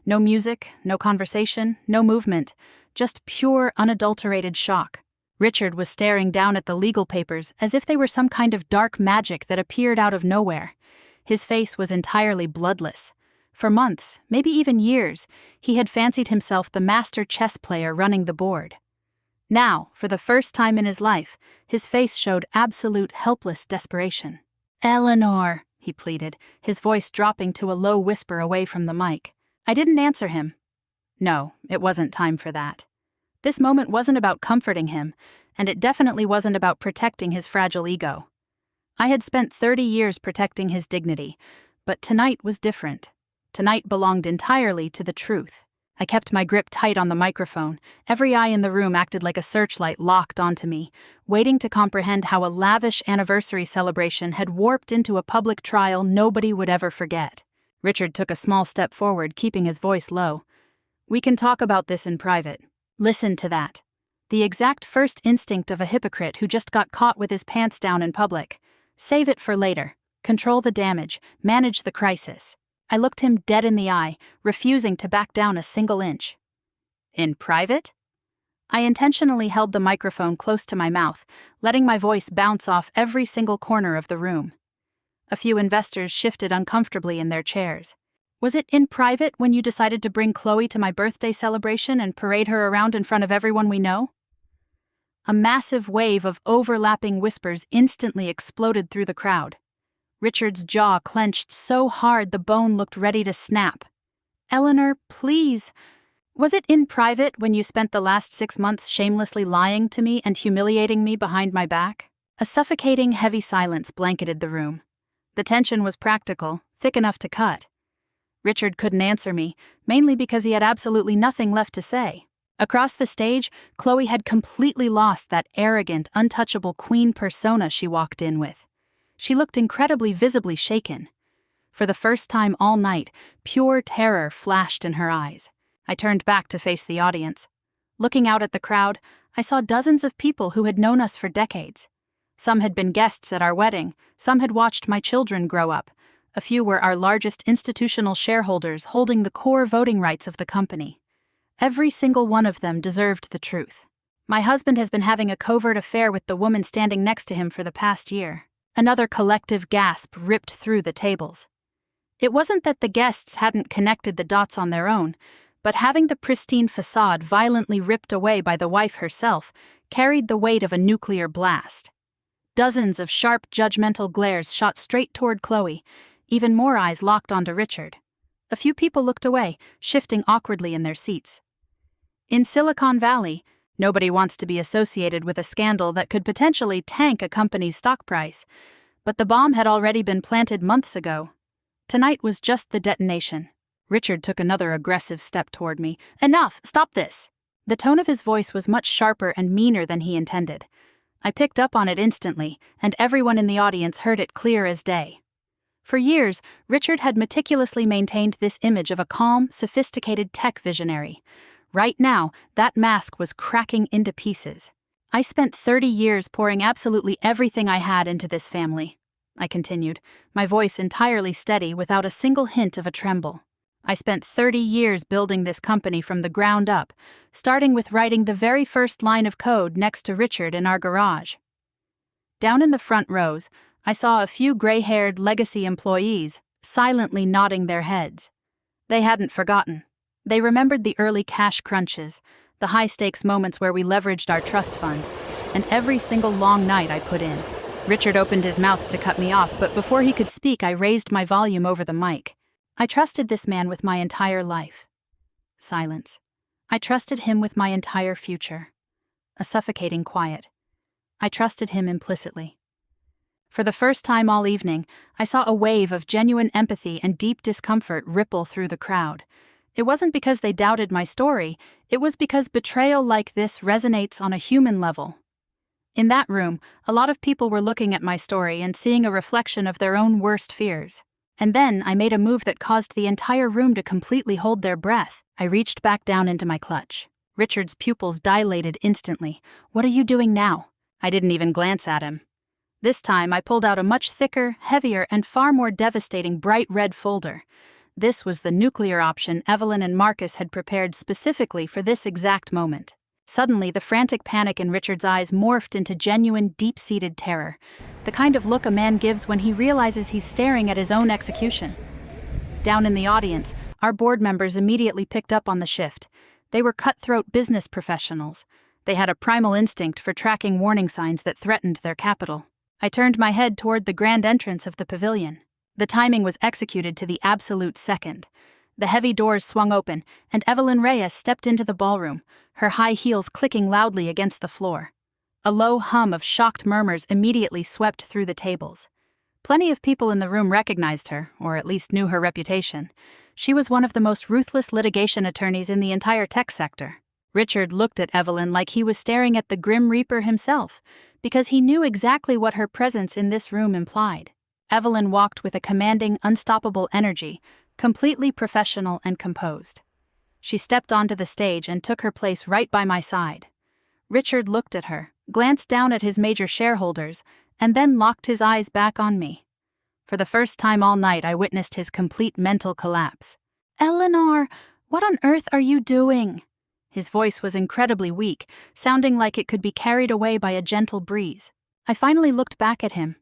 No music, no conversation, no movement, just pure, unadulterated shock. Richard was staring down at the legal papers as if they were some kind of dark magic that appeared out of nowhere. His face was entirely bloodless. For months, maybe even years, he had fancied himself the master chess player running the board. Now, for the first time in his life, his face showed absolute helpless desperation. "Eleanor," he pleaded, his voice dropping to a low whisper away from the mic. I didn't answer him. No, it wasn't time for that. This moment wasn't about comforting him, and it definitely wasn't about protecting his fragile ego. I had spent 30 years protecting his dignity, but tonight was different. Tonight belonged entirely to the truth. I kept my grip tight on the microphone. Every eye in the room acted like a searchlight locked onto me, waiting to comprehend how a lavish anniversary celebration had warped into a public trial nobody would ever forget. Richard took a small step forward, keeping his voice low. "We can talk about this in private." Listen to that. The exact first instinct of a hypocrite who just got caught with his pants down in public. Save it for later. Control the damage. Manage the crisis. I looked him dead in the eye, refusing to back down a single inch. In private? I intentionally held the microphone close to my mouth, letting my voice bounce off every single corner of the room. A few investors shifted uncomfortably in their chairs. Was it in private when you decided to bring Chloe to my birthday celebration and parade her around in front of everyone we know? A massive wave of overlapping whispers instantly exploded through the crowd. Richard's jaw clenched so hard the bone looked ready to snap. "Eleanor, please. Was it in private when you spent the last 6 months shamelessly lying to me and humiliating me behind my back?" A suffocating, heavy silence blanketed the room. The tension was practical, thick enough to cut. Richard couldn't answer me, mainly because he had absolutely nothing left to say. Across the stage, Chloe had completely lost that arrogant, untouchable queen persona she walked in with. She looked incredibly visibly shaken. For the first time all night, pure terror flashed in her eyes. I turned back to face the audience. Looking out at the crowd, I saw dozens of people who had known us for decades. Some had been guests at our wedding, some had watched my children grow up. A few were our largest institutional shareholders holding the core voting rights of the company. Every single one of them deserved the truth. My husband has been having a covert affair with the woman standing next to him for the past year. Another collective gasp ripped through the tables. It wasn't that the guests hadn't connected the dots on their own, but having the pristine facade violently ripped away by the wife herself carried the weight of a nuclear blast. Dozens of sharp, judgmental glares shot straight toward Chloe, even more eyes locked onto Richard. A few people looked away, shifting awkwardly in their seats. In Silicon Valley, nobody wants to be associated with a scandal that could potentially tank a company's stock price, but the bomb had already been planted months ago. Tonight was just the detonation. Richard took another aggressive step toward me. "Enough! Stop this!" The tone of his voice was much sharper and meaner than he intended. I picked up on it instantly, and everyone in the audience heard it clear as day. For years, Richard had meticulously maintained this image of a calm, sophisticated tech visionary. Right now, that mask was cracking into pieces. "I spent 30 years pouring absolutely everything I had into this family," I continued, my voice entirely steady without a single hint of a tremble. "I spent 30 years building this company from the ground up, starting with writing the very first line of code next to Richard in our garage." Down in the front rows, I saw a few gray-haired legacy employees silently nodding their heads. They hadn't forgotten. They remembered the early cash crunches, the high-stakes moments where we leveraged our trust fund, and every single long night I put in. Richard opened his mouth to cut me off, but before he could speak, I raised my volume over the mic. "I trusted this man with my entire life." Silence. "I trusted him with my entire future." A suffocating quiet. I trusted him implicitly. For the first time all evening, I saw a wave of genuine empathy and deep discomfort ripple through the crowd. It wasn't because they doubted my story, it was because betrayal like this resonates on a human level. In that room, a lot of people were looking at my story and seeing a reflection of their own worst fears. And then I made a move that caused the entire room to completely hold their breath. I reached back down into my clutch. Richard's pupils dilated instantly. "What are you doing now?" I didn't even glance at him. This time I pulled out a much thicker, heavier, and far more devastating bright red folder. This was the nuclear option Evelyn and Marcus had prepared specifically for this exact moment. Suddenly, the frantic panic in Richard's eyes morphed into genuine, deep-seated terror, the kind of look a man gives when he realizes he's staring at his own execution. Down in the audience, our board members immediately picked up on the shift. They were cutthroat business professionals. They had a primal instinct for tracking warning signs that threatened their capital. I turned my head toward the grand entrance of the pavilion. The timing was executed to the absolute second. The heavy doors swung open, and Evelyn Reyes stepped into the ballroom, her high heels clicking loudly against the floor. A low hum of shocked murmurs immediately swept through the tables. Plenty of people in the room recognized her, or at least knew her reputation. She was one of the most ruthless litigation attorneys in the entire tech sector. Richard looked at Evelyn like he was staring at the Grim Reaper himself, because he knew exactly what her presence in this room implied. Evelyn walked with a commanding, unstoppable energy, completely professional and composed. She stepped onto the stage and took her place right by my side. Richard looked at her, glanced down at his major shareholders, and then locked his eyes back on me. For the first time all night, I witnessed his complete mental collapse. "Eleanor, what on earth are you doing?" His voice was incredibly weak, sounding like it could be carried away by a gentle breeze. I finally looked back at him.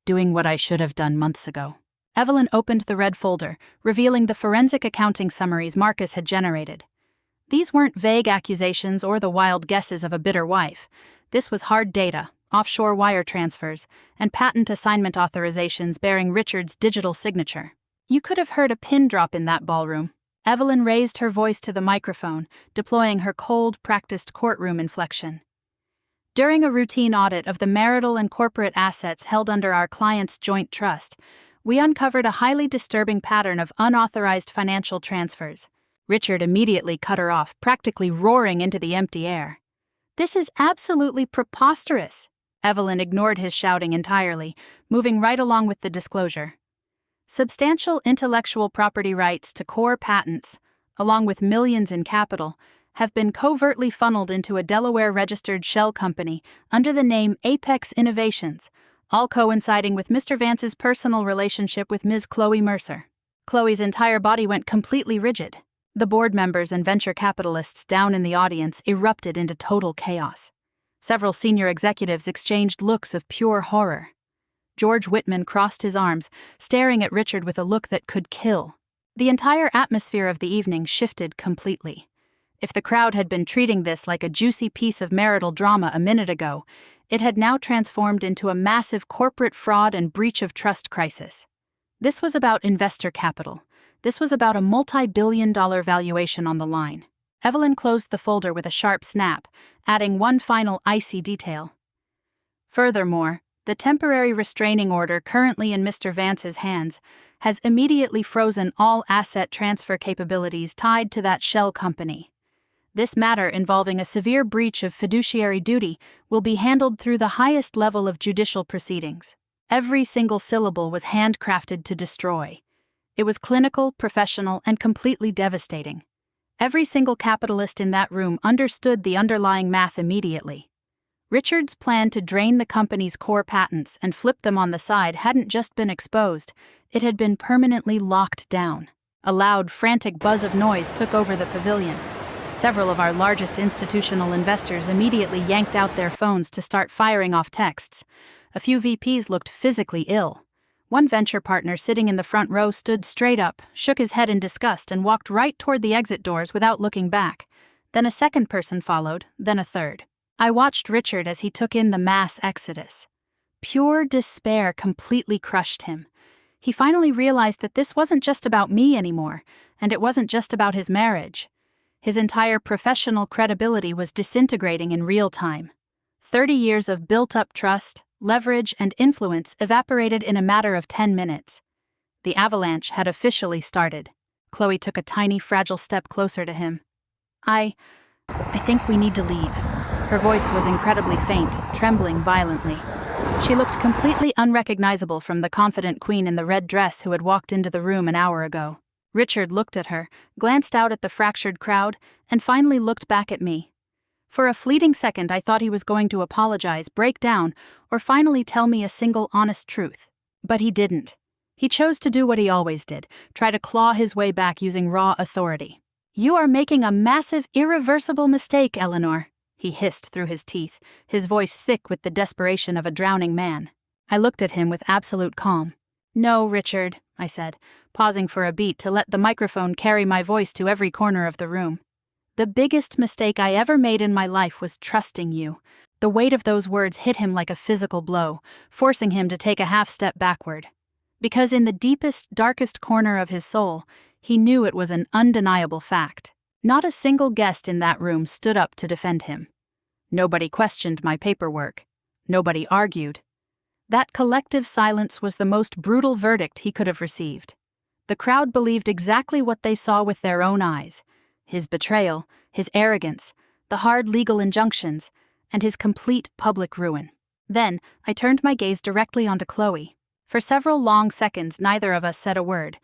"Doing what I should have done months ago." Evelyn opened the red folder, revealing the forensic accounting summaries Marcus had generated. These weren't vague accusations or the wild guesses of a bitter wife. This was hard data, offshore wire transfers, and patent assignment authorizations bearing Richard's digital signature. You could have heard a pin drop in that ballroom. Evelyn raised her voice to the microphone, deploying her cold, practiced courtroom inflection. "During a routine audit of the marital and corporate assets held under our client's joint trust, we uncovered a highly disturbing pattern of unauthorized financial transfers." Richard immediately cut her off, practically roaring into the empty air. "This is absolutely preposterous." Evelyn ignored his shouting entirely, moving right along with the disclosure. "Substantial intellectual property rights to core patents, along with millions in capital, have been covertly funneled into a Delaware-registered shell company under the name Apex Innovations, all coinciding with Mr. Vance's personal relationship with Ms. Chloe Mercer." Chloe's entire body went completely rigid. The board members and venture capitalists down in the audience erupted into total chaos. Several senior executives exchanged looks of pure horror. George Whitman crossed his arms, staring at Richard with a look that could kill. The entire atmosphere of the evening shifted completely. If the crowd had been treating this like a juicy piece of marital drama a minute ago, it had now transformed into a massive corporate fraud and breach of trust crisis. This was about investor capital. This was about a multi-billion-dollar valuation on the line. Evelyn closed the folder with a sharp snap, adding one final icy detail. "Furthermore, the temporary restraining order currently in Mr. Vance's hands has immediately frozen all asset transfer capabilities tied to that shell company. This matter, involving a severe breach of fiduciary duty, will be handled through the highest level of judicial proceedings. Every single syllable was handcrafted to destroy. It was clinical, professional, and completely devastating. Every single capitalist in that room understood the underlying math immediately. Richard's plan to drain the company's core patents and flip them on the side hadn't just been exposed, it had been permanently locked down. A loud, frantic buzz of noise took over the pavilion. Several of our largest institutional investors immediately yanked out their phones to start firing off texts. A few VPs looked physically ill. One venture partner sitting in the front row stood straight up, shook his head in disgust, and walked right toward the exit doors without looking back. Then a second person followed, then a third. I watched Richard as he took in the mass exodus. Pure despair completely crushed him. He finally realized that this wasn't just about me anymore, and it wasn't just about his marriage. His entire professional credibility was disintegrating in real time. 30 years of built-up trust, leverage, and influence evaporated in a matter of 10 minutes. The avalanche had officially started. Chloe took a tiny, fragile step closer to him. I think we need to leave. Her voice was incredibly faint, trembling violently. She looked completely unrecognizable from the confident queen in the red dress who had walked into the room an hour ago. Richard looked at her, glanced out at the fractured crowd, and finally looked back at me. For a fleeting second, I thought he was going to apologize, break down, or finally tell me a single honest truth. But he didn't. He chose to do what he always did, try to claw his way back using raw authority. "You are making a massive, irreversible mistake, Eleanor," he hissed through his teeth, his voice thick with the desperation of a drowning man. I looked at him with absolute calm. "No, Richard," I said, pausing for a beat to let the microphone carry my voice to every corner of the room. "The biggest mistake I ever made in my life was trusting you." The weight of those words hit him like a physical blow, forcing him to take a half step backward. Because in the deepest, darkest corner of his soul, he knew it was an undeniable fact. Not a single guest in that room stood up to defend him. Nobody questioned my paperwork. Nobody argued. That collective silence was the most brutal verdict he could have received. The crowd believed exactly what they saw with their own eyes: his betrayal, his arrogance, the hard legal injunctions, and his complete public ruin. Then, I turned my gaze directly onto Chloe. For several long seconds, neither of us said a word.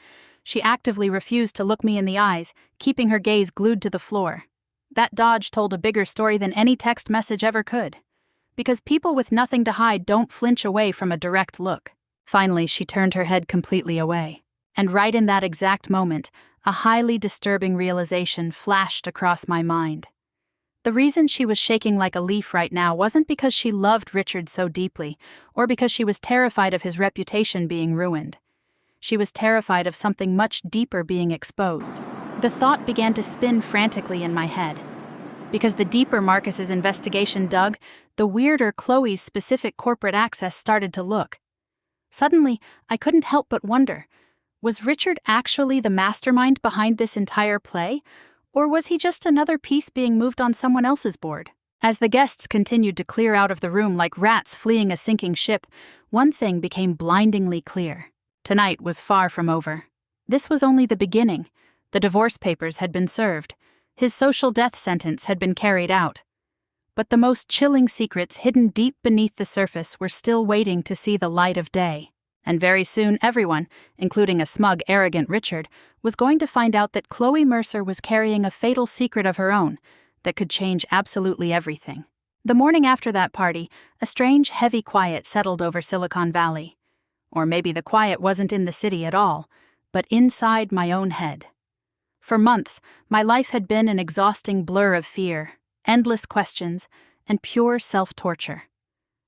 She actively refused to look me in the eyes, keeping her gaze glued to the floor. That dodge told a bigger story than any text message ever could. Because people with nothing to hide don't flinch away from a direct look. Finally, she turned her head completely away. And right in that exact moment, a highly disturbing realization flashed across my mind. The reason she was shaking like a leaf right now wasn't because she loved Richard so deeply, or because she was terrified of his reputation being ruined. She was terrified of something much deeper being exposed. The thought began to spin frantically in my head. Because the deeper Marcus's investigation dug, the weirder Chloe's specific corporate access started to look. Suddenly, I couldn't help but wonder, was Richard actually the mastermind behind this entire play, or was he just another piece being moved on someone else's board? As the guests continued to clear out of the room like rats fleeing a sinking ship, one thing became blindingly clear. Tonight was far from over. This was only the beginning. The divorce papers had been served. His social death sentence had been carried out. But the most chilling secrets hidden deep beneath the surface were still waiting to see the light of day. And very soon everyone, including a smug, arrogant Richard, was going to find out that Chloe Mercer was carrying a fatal secret of her own that could change absolutely everything. The morning after that party, a strange, heavy quiet settled over Silicon Valley. Or maybe the quiet wasn't in the city at all, but inside my own head. For months, my life had been an exhausting blur of fear, endless questions, and pure self-torture.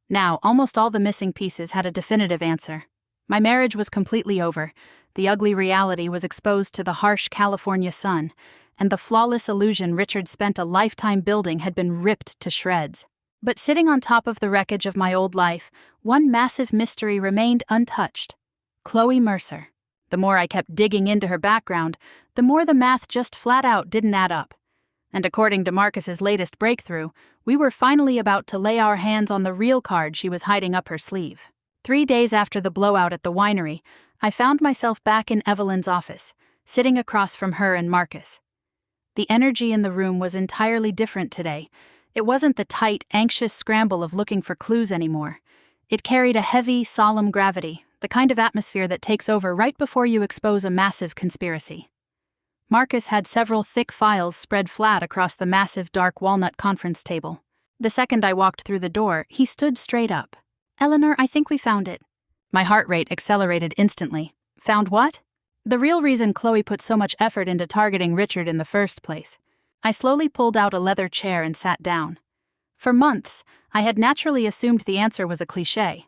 Now, almost all the missing pieces had a definitive answer. My marriage was completely over, the ugly reality was exposed to the harsh California sun, and the flawless illusion Richard spent a lifetime building had been ripped to shreds. But sitting on top of the wreckage of my old life, one massive mystery remained untouched: Chloe Mercer. The more I kept digging into her background, the more the math just flat out didn't add up. And according to Marcus's latest breakthrough, we were finally about to lay our hands on the real card she was hiding up her sleeve. 3 days after the blowout at the winery, I found myself back in Evelyn's office, sitting across from her and Marcus. The energy in the room was entirely different today. It wasn't the tight, anxious scramble of looking for clues anymore. It carried a heavy, solemn gravity, the kind of atmosphere that takes over right before you expose a massive conspiracy. Marcus had several thick files spread flat across the massive dark walnut conference table. The second I walked through the door, he stood straight up. "Eleanor, I think we found it." My heart rate accelerated instantly. Found what? The real reason Chloe put so much effort into targeting Richard in the first place. I slowly pulled out a leather chair and sat down. For months, I had naturally assumed the answer was a cliché.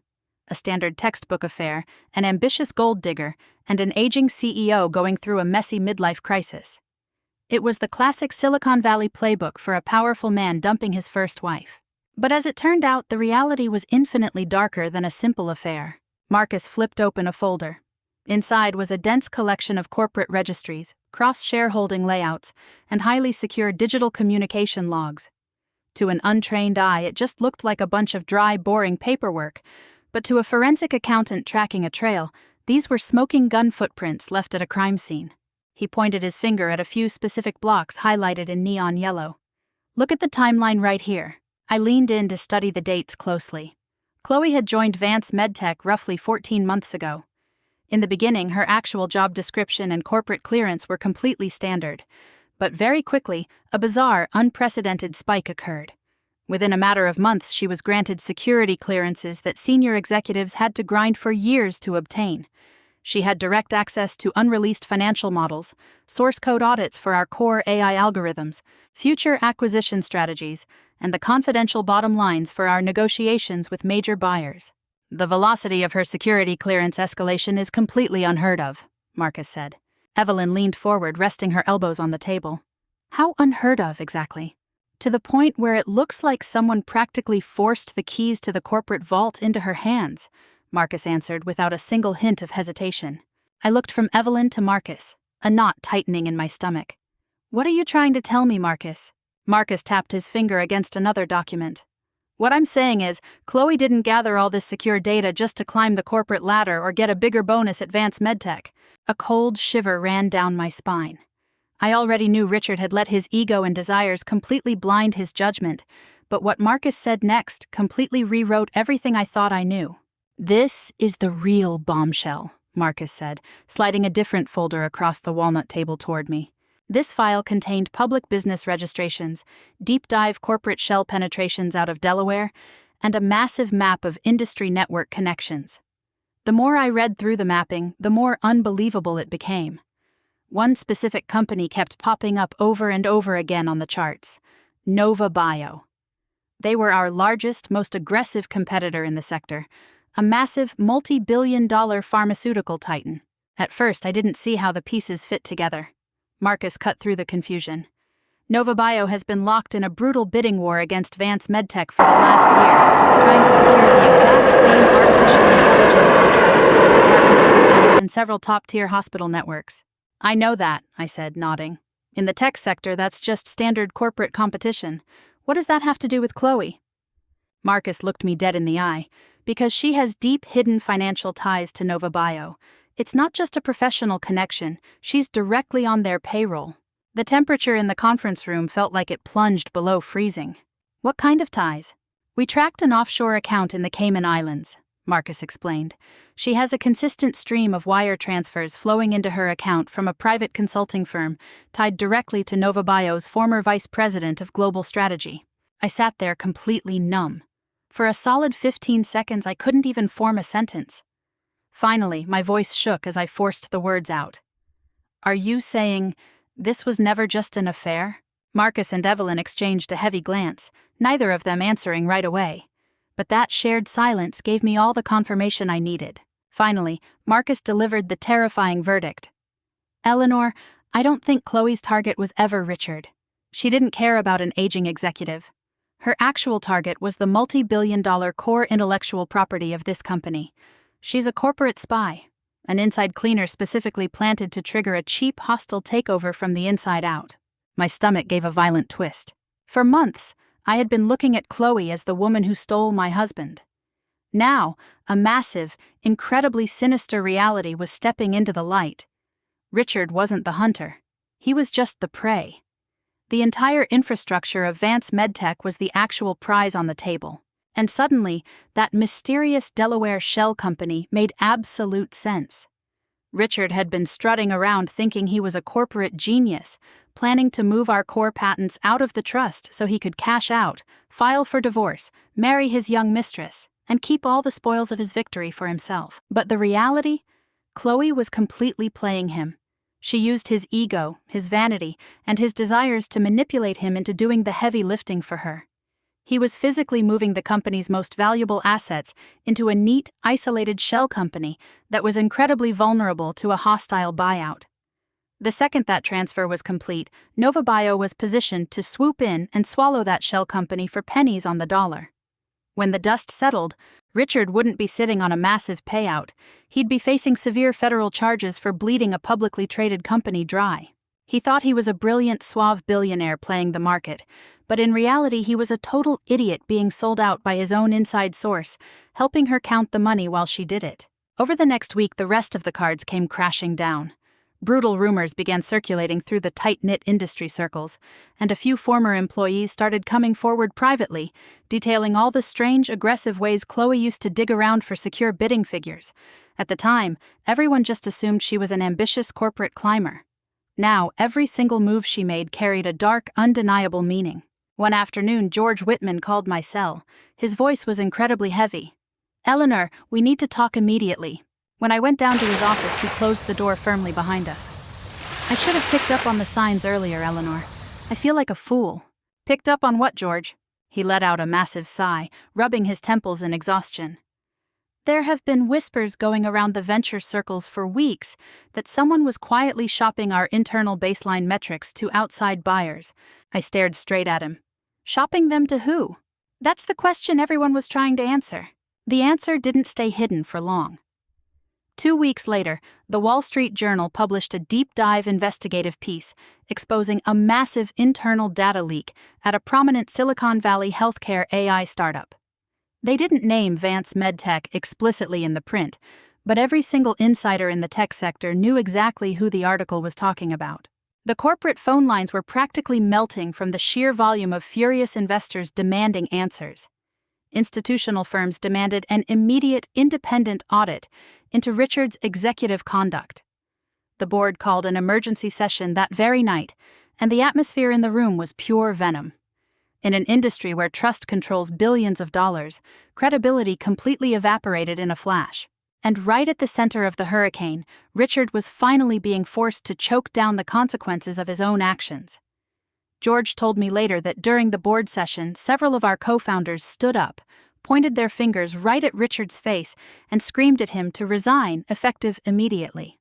A standard textbook affair, an ambitious gold digger, and an aging CEO going through a messy midlife crisis. It was the classic Silicon Valley playbook for a powerful man dumping his first wife. But as it turned out, the reality was infinitely darker than a simple affair. Marcus flipped open a folder. Inside was a dense collection of corporate registries, cross-shareholding layouts, and highly secure digital communication logs. To an untrained eye, it just looked like a bunch of dry, boring paperwork, but to a forensic accountant tracking a trail, these were smoking gun footprints left at a crime scene. He pointed his finger at a few specific blocks highlighted in neon yellow. "Look at the timeline right here." I leaned in to study the dates closely. Chloe had joined Vance MedTech roughly 14 months ago. In the beginning, her actual job description and corporate clearance were completely standard. But very quickly, a bizarre, unprecedented spike occurred. Within a matter of months, she was granted security clearances that senior executives had to grind for years to obtain. She had direct access to unreleased financial models, source code audits for our core AI algorithms, future acquisition strategies, and the confidential bottom lines for our negotiations with major buyers. "The velocity of her security clearance escalation is completely unheard of," Marcus said. Evelyn leaned forward, resting her elbows on the table. "How unheard of, exactly?" "To the point where it looks like someone practically forced the keys to the corporate vault into her hands," Marcus answered without a single hint of hesitation. I looked from Evelyn to Marcus, a knot tightening in my stomach. "What are you trying to tell me, Marcus?" Marcus tapped his finger against another document. "What I'm saying is, Chloe didn't gather all this secure data just to climb the corporate ladder or get a bigger bonus at Vance MedTech." A cold shiver ran down my spine. I already knew Richard had let his ego and desires completely blind his judgment, but what Marcus said next completely rewrote everything I thought I knew. "This is the real bombshell," Marcus said, sliding a different folder across the walnut table toward me. This file contained public business registrations, deep-dive corporate shell penetrations out of Delaware, and a massive map of industry network connections. The more I read through the mapping, the more unbelievable it became. One specific company kept popping up over and over again on the charts: Nova Bio. They were our largest, most aggressive competitor in the sector, a massive, multi-billion-dollar pharmaceutical titan. At first, I didn't see how the pieces fit together. Marcus cut through the confusion. "Nova Bio has been locked in a brutal bidding war against Vance MedTech for the last year, trying to secure the exact same artificial intelligence contracts with the Department of Defense and several top-tier hospital networks." "I know that," I said, nodding. "In the tech sector, that's just standard corporate competition. What does that have to do with Chloe?" Marcus looked me dead in the eye. "Because she has deep hidden financial ties to Nova Bio. It's not just a professional connection, she's directly on their payroll." The temperature in the conference room felt like it plunged below freezing. "What kind of ties?" "We tracked an offshore account in the Cayman Islands," Marcus explained. "She has a consistent stream of wire transfers flowing into her account from a private consulting firm tied directly to Nova Bio's former vice president of global strategy." I sat there completely numb. For a solid 15 seconds, I couldn't even form a sentence. Finally, my voice shook as I forced the words out. "Are you saying this was never just an affair?" Marcus and Evelyn exchanged a heavy glance, neither of them answering right away. But that shared silence gave me all the confirmation I needed. Finally, Marcus delivered the terrifying verdict. "Eleanor, I don't think Chloe's target was ever Richard. She didn't care about an aging executive. Her actual target was the multi-billion-dollar core intellectual property of this company. She's a corporate spy, an inside cleaner specifically planted to trigger a cheap, hostile takeover from the inside out." My stomach gave a violent twist. For months, I had been looking at Chloe as the woman who stole my husband. Now, a massive, incredibly sinister reality was stepping into the light. Richard wasn't the hunter. He was just the prey. The entire infrastructure of Vance MedTech was the actual prize on the table. And suddenly, that mysterious Delaware shell company made absolute sense. Richard had been strutting around thinking he was a corporate genius, planning to move our core patents out of the trust so he could cash out, file for divorce, marry his young mistress, and keep all the spoils of his victory for himself. But the reality? Chloe was completely playing him. She used his ego, his vanity, and his desires to manipulate him into doing the heavy lifting for her. He was physically moving the company's most valuable assets into a neat, isolated shell company that was incredibly vulnerable to a hostile buyout. The second that transfer was complete, NovaBio was positioned to swoop in and swallow that shell company for pennies on the dollar. When the dust settled, Richard wouldn't be sitting on a massive payout. He'd be facing severe federal charges for bleeding a publicly traded company dry. He thought he was a brilliant, suave billionaire playing the market, but in reality he was a total idiot being sold out by his own inside source, helping her count the money while she did it. Over the next week, the rest of the cards came crashing down. Brutal rumors began circulating through the tight-knit industry circles, and a few former employees started coming forward privately, detailing all the strange, aggressive ways Chloe used to dig around for secure bidding figures. At the time, everyone just assumed she was an ambitious corporate climber. Now, every single move she made carried a dark, undeniable meaning. One afternoon, George Whitman called my cell. His voice was incredibly heavy. "Eleanor, we need to talk immediately." When I went down to his office, he closed the door firmly behind us. "I should have picked up on the signs earlier, Eleanor. I feel like a fool." "Picked up on what, George?" He let out a massive sigh, rubbing his temples in exhaustion. "There have been whispers going around the venture circles for weeks that someone was quietly shopping our internal baseline metrics to outside buyers." I stared straight at him. "Shopping them to who?" That's the question everyone was trying to answer. The answer didn't stay hidden for long. 2 weeks later, the Wall Street Journal published a deep-dive investigative piece exposing a massive internal data leak at a prominent Silicon Valley healthcare AI startup. They didn't name Vance MedTech explicitly in the print, but every single insider in the tech sector knew exactly who the article was talking about. The corporate phone lines were practically melting from the sheer volume of furious investors demanding answers. Institutional firms demanded an immediate, independent audit into Richard's executive conduct. The board called an emergency session that very night, and the atmosphere in the room was pure venom. In an industry where trust controls billions of dollars, credibility completely evaporated in a flash. And right at the center of the hurricane, Richard was finally being forced to choke down the consequences of his own actions. George told me later that during the board session, several of our co-founders stood up, pointed their fingers right at Richard's face, and screamed at him to resign, effective immediately.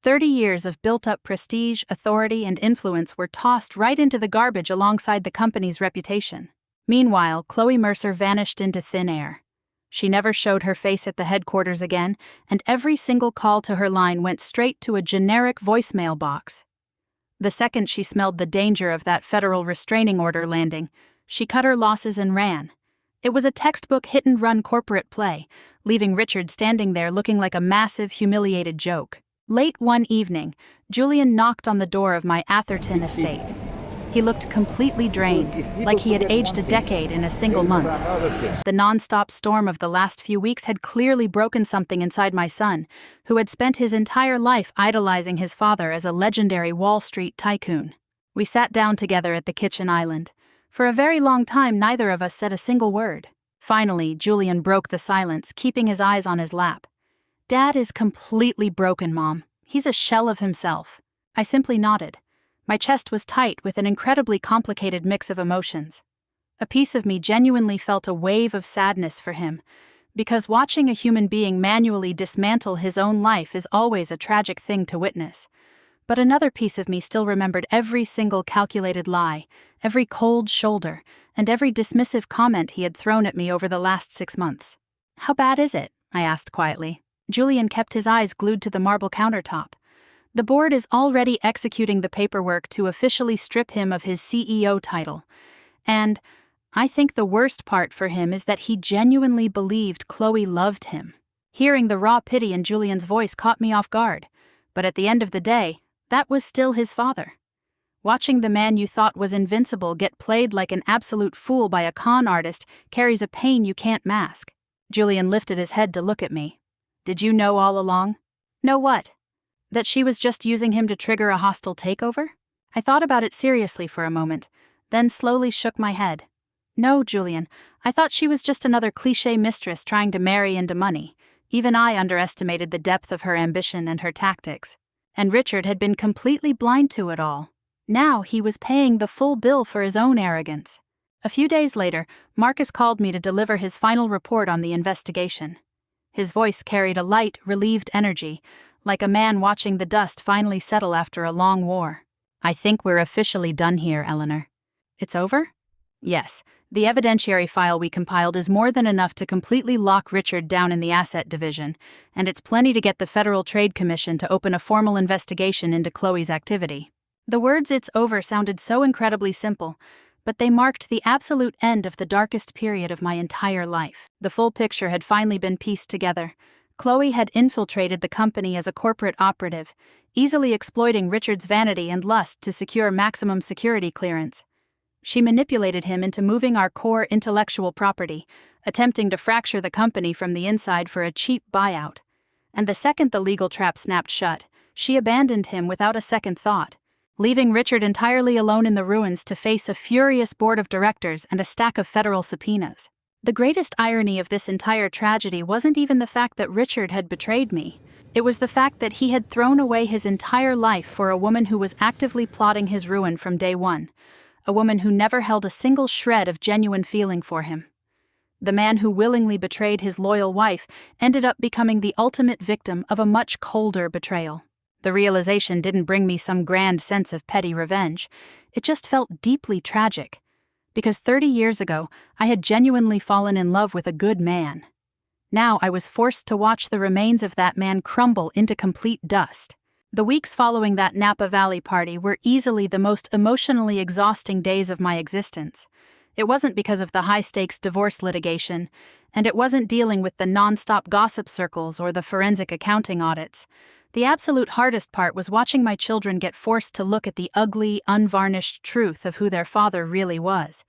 30 years of built-up prestige, authority, and influence were tossed right into the garbage alongside the company's reputation. Meanwhile, Chloe Mercer vanished into thin air. She never showed her face at the headquarters again, and every single call to her line went straight to a generic voicemail box. The second she smelled the danger of that federal restraining order landing, she cut her losses and ran. It was a textbook hit-and-run corporate play, leaving Richard standing there looking like a massive, humiliated joke. Late one evening, Julian knocked on the door of my Atherton estate. He looked completely drained, like he had aged a decade in a single month. The non-stop storm of the last few weeks had clearly broken something inside my son, who had spent his entire life idolizing his father as a legendary Wall Street tycoon. We sat down together at the kitchen island. For a very long time, neither of us said a single word. Finally, Julian broke the silence, keeping his eyes on his lap. "Dad is completely broken, Mom. He's a shell of himself." I simply nodded. My chest was tight with an incredibly complicated mix of emotions. A piece of me genuinely felt a wave of sadness for him, because watching a human being manually dismantle his own life is always a tragic thing to witness. But another piece of me still remembered every single calculated lie, every cold shoulder, and every dismissive comment he had thrown at me over the last 6 months. "How bad is it?" I asked quietly. Julian kept his eyes glued to the marble countertop. "The board is already executing the paperwork to officially strip him of his CEO title. And I think the worst part for him is that he genuinely believed Chloe loved him." Hearing the raw pity in Julian's voice caught me off guard, but at the end of the day, that was still his father. Watching the man you thought was invincible get played like an absolute fool by a con artist carries a pain you can't mask. Julian lifted his head to look at me. Did you know all along? Know what? That she was just using him to trigger a hostile takeover? I thought about it seriously for a moment, then slowly shook my head. No, Julian, I thought she was just another cliché mistress trying to marry into money. Even I underestimated the depth of her ambition and her tactics. And Richard had been completely blind to it all. Now he was paying the full bill for his own arrogance. A few days later, Marcus called me to deliver his final report on the investigation. His voice carried a light, relieved energy, like a man watching the dust finally settle after a long war. I think we're officially done here, Eleanor. It's over? Yes. The evidentiary file we compiled is more than enough to completely lock Richard down in the asset division, and it's plenty to get the Federal Trade Commission to open a formal investigation into Chloe's activity. The words "it's over" sounded so incredibly simple, but they marked the absolute end of the darkest period of my entire life. The full picture had finally been pieced together. Chloe had infiltrated the company as a corporate operative, easily exploiting Richard's vanity and lust to secure maximum security clearance. She manipulated him into moving our core intellectual property, attempting to fracture the company from the inside for a cheap buyout. And the second the legal trap snapped shut, she abandoned him without a second thought, leaving Richard entirely alone in the ruins to face a furious board of directors and a stack of federal subpoenas. The greatest irony of this entire tragedy wasn't even the fact that Richard had betrayed me. It was the fact that he had thrown away his entire life for a woman who was actively plotting his ruin from day one, a woman who never held a single shred of genuine feeling for him. The man who willingly betrayed his loyal wife ended up becoming the ultimate victim of a much colder betrayal. The realization didn't bring me some grand sense of petty revenge. It just felt deeply tragic. Because 30 years ago, I had genuinely fallen in love with a good man. Now I was forced to watch the remains of that man crumble into complete dust. The weeks following that Napa Valley party were easily the most emotionally exhausting days of my existence. It wasn't because of the high-stakes divorce litigation, and it wasn't dealing with the non-stop gossip circles or the forensic accounting audits. The absolute hardest part was watching my children get forced to look at the ugly, unvarnished truth of who their father really was.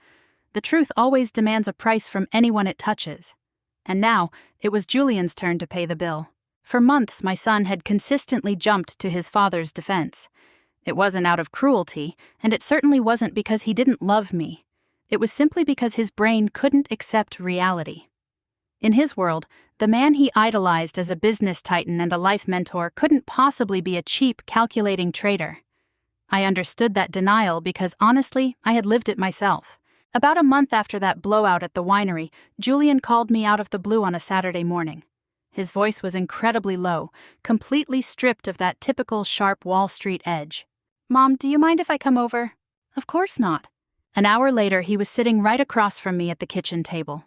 The truth always demands a price from anyone it touches. And now, it was Julian's turn to pay the bill. For months, my son had consistently jumped to his father's defense. It wasn't out of cruelty, and it certainly wasn't because he didn't love me. It was simply because his brain couldn't accept reality. In his world, the man he idolized as a business titan and a life mentor couldn't possibly be a cheap, calculating traitor. I understood that denial because, honestly, I had lived it myself. About a month after that blowout at the winery, Julian called me out of the blue on a Saturday morning. His voice was incredibly low, completely stripped of that typical sharp Wall Street edge. "Mom, do you mind if I come over?" "Of course not." An hour later, he was sitting right across from me at the kitchen table.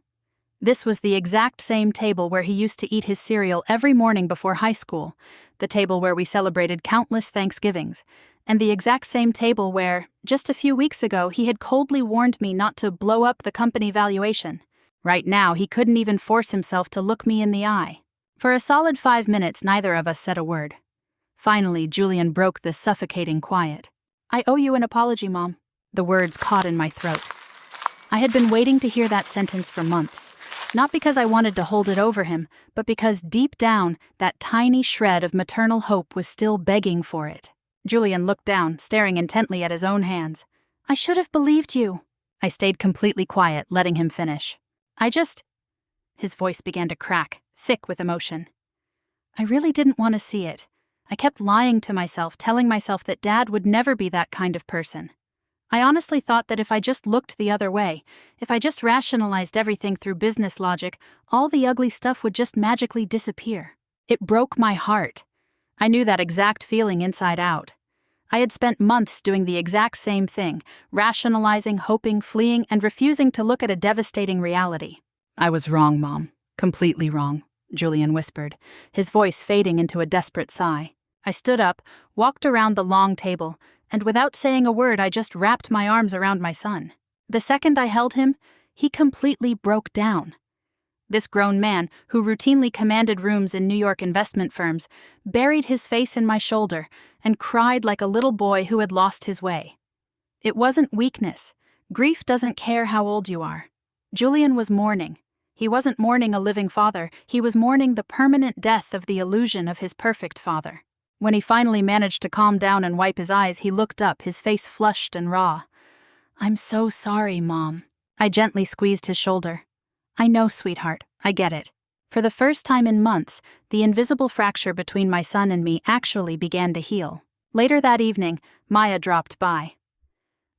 This was the exact same table where he used to eat his cereal every morning before high school, the table where we celebrated countless Thanksgivings, and the exact same table where, just a few weeks ago, he had coldly warned me not to blow up the company valuation. Right now, he couldn't even force himself to look me in the eye. For a solid 5 minutes, neither of us said a word. Finally, Julian broke the suffocating quiet. "I owe you an apology, Mom." The words caught in my throat. I had been waiting to hear that sentence for months. Not because I wanted to hold it over him, but because deep down, that tiny shred of maternal hope was still begging for it. Julian looked down, staring intently at his own hands. "I should have believed you." I stayed completely quiet, letting him finish. His voice began to crack, thick with emotion. "I really didn't want to see it. I kept lying to myself, telling myself that Dad would never be that kind of person. I honestly thought that if I just looked the other way, if I just rationalized everything through business logic, all the ugly stuff would just magically disappear. It broke my heart. I knew that exact feeling inside out. I had spent months doing the exact same thing, rationalizing, hoping, fleeing, and refusing to look at a devastating reality. "I was wrong, Mom. Completely wrong," Julian whispered, his voice fading into a desperate sigh. I stood up, walked around the long table, and without saying a word, I just wrapped my arms around my son. The second I held him, he completely broke down. This grown man, who routinely commanded rooms in New York investment firms, buried his face in my shoulder and cried like a little boy who had lost his way. It wasn't weakness. Grief doesn't care how old you are. Julian was mourning. He wasn't mourning a living father, he was mourning the permanent death of the illusion of his perfect father. When he finally managed to calm down and wipe his eyes, he looked up, his face flushed and raw. "I'm so sorry, Mom." I gently squeezed his shoulder. "I know, sweetheart, I get it." For the first time in months, the invisible fracture between my son and me actually began to heal. Later that evening, Maya dropped by.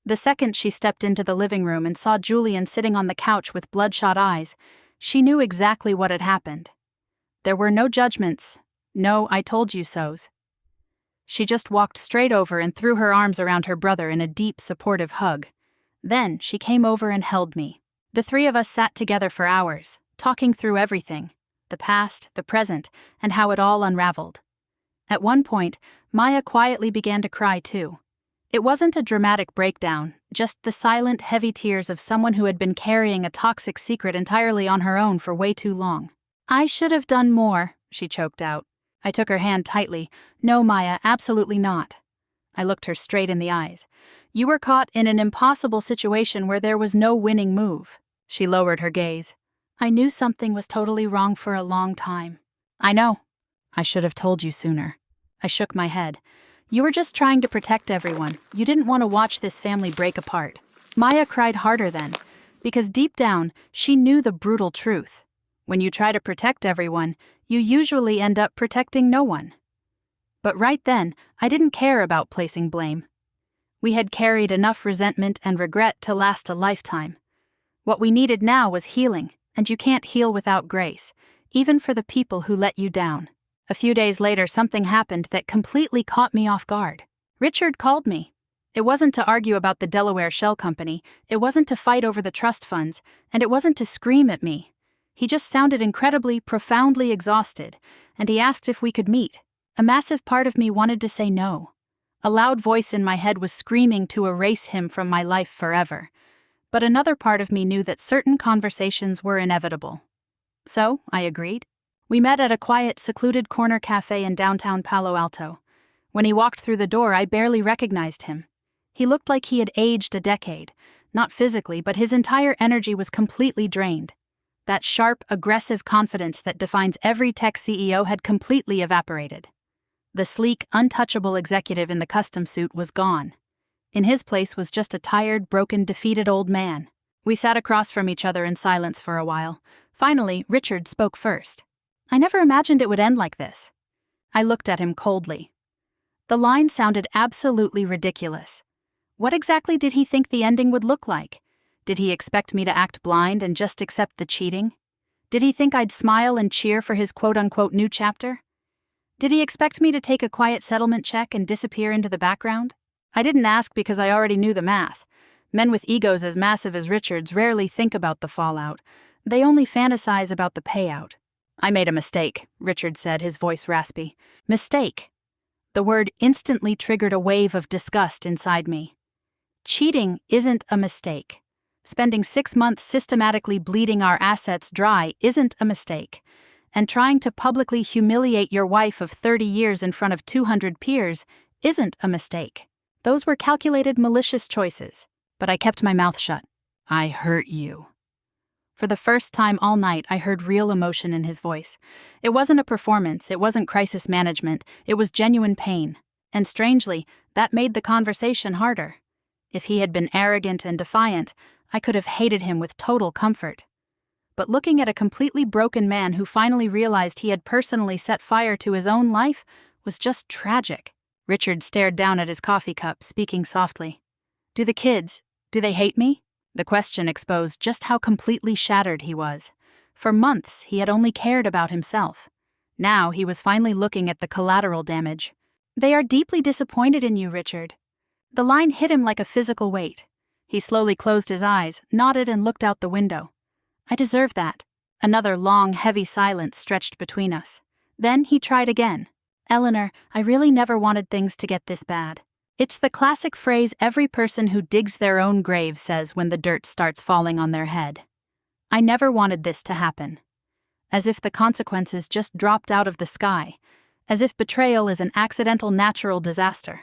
The second she stepped into the living room and saw Julian sitting on the couch with bloodshot eyes, she knew exactly what had happened. There were no judgments, no "I told you so's." She just walked straight over and threw her arms around her brother in a deep, supportive hug. Then she came over and held me. The three of us sat together for hours, talking through everything, the past, the present, and how it all unraveled. At one point, Maya quietly began to cry too. It wasn't a dramatic breakdown, just the silent, heavy tears of someone who had been carrying a toxic secret entirely on her own for way too long. "I should have done more," she choked out. I took her hand tightly. "No, Maya, absolutely not." I looked her straight in the eyes. "You were caught in an impossible situation where there was no winning move." She lowered her gaze. "I knew something was totally wrong for a long time." "I know. I should have told you sooner." I shook my head. "You were just trying to protect everyone. You didn't want to watch this family break apart." Maya cried harder then, because deep down, she knew the brutal truth. When you try to protect everyone, you usually end up protecting no one. But right then, I didn't care about placing blame. We had carried enough resentment and regret to last a lifetime. What we needed now was healing, and you can't heal without grace, even for the people who let you down. A few days later, something happened that completely caught me off guard. Richard called me. It wasn't to argue about the Delaware Shell Company, it wasn't to fight over the trust funds, and it wasn't to scream at me. He just sounded incredibly, profoundly exhausted, and he asked if we could meet. A massive part of me wanted to say no. A loud voice in my head was screaming to erase him from my life forever. But another part of me knew that certain conversations were inevitable. So, I agreed. We met at a quiet, secluded corner cafe in downtown Palo Alto. When he walked through the door, I barely recognized him. He looked like he had aged a decade. Not physically, but his entire energy was completely drained. That sharp, aggressive confidence that defines every tech CEO had completely evaporated. The sleek, untouchable executive in the custom suit was gone. In his place was just a tired, broken, defeated old man. We sat across from each other in silence for a while. Finally, Richard spoke first. "I never imagined it would end like this." I looked at him coldly. The line sounded absolutely ridiculous. What exactly did he think the ending would look like? Did he expect me to act blind and just accept the cheating? Did he think I'd smile and cheer for his quote-unquote new chapter? Did he expect me to take a quiet settlement check and disappear into the background? I didn't ask because I already knew the math. Men with egos as massive as Richard's rarely think about the fallout. They only fantasize about the payout. "I made a mistake," Richard said, his voice raspy. "Mistake." The word instantly triggered a wave of disgust inside me. Cheating isn't a mistake. Spending 6 months systematically bleeding our assets dry isn't a mistake. And trying to publicly humiliate your wife of 30 years in front of 200 peers isn't a mistake. Those were calculated, malicious choices. But I kept my mouth shut. "I hurt you." For the first time all night, I heard real emotion in his voice. It wasn't a performance, it wasn't crisis management, it was genuine pain. And strangely, that made the conversation harder. If he had been arrogant and defiant, I could have hated him with total comfort. But looking at a completely broken man who finally realized he had personally set fire to his own life was just tragic. Richard stared down at his coffee cup, speaking softly. Do they hate me?" The question exposed just how completely shattered he was. For months, he had only cared about himself. Now he was finally looking at the collateral damage. "They are deeply disappointed in you, Richard." The line hit him like a physical weight. He slowly closed his eyes, nodded, and looked out the window. "I deserve that." Another long, heavy silence stretched between us. Then he tried again. "Eleanor, I really never wanted things to get this bad." It's the classic phrase every person who digs their own grave says when the dirt starts falling on their head. I never wanted this to happen. As if the consequences just dropped out of the sky. As if betrayal is an accidental natural disaster.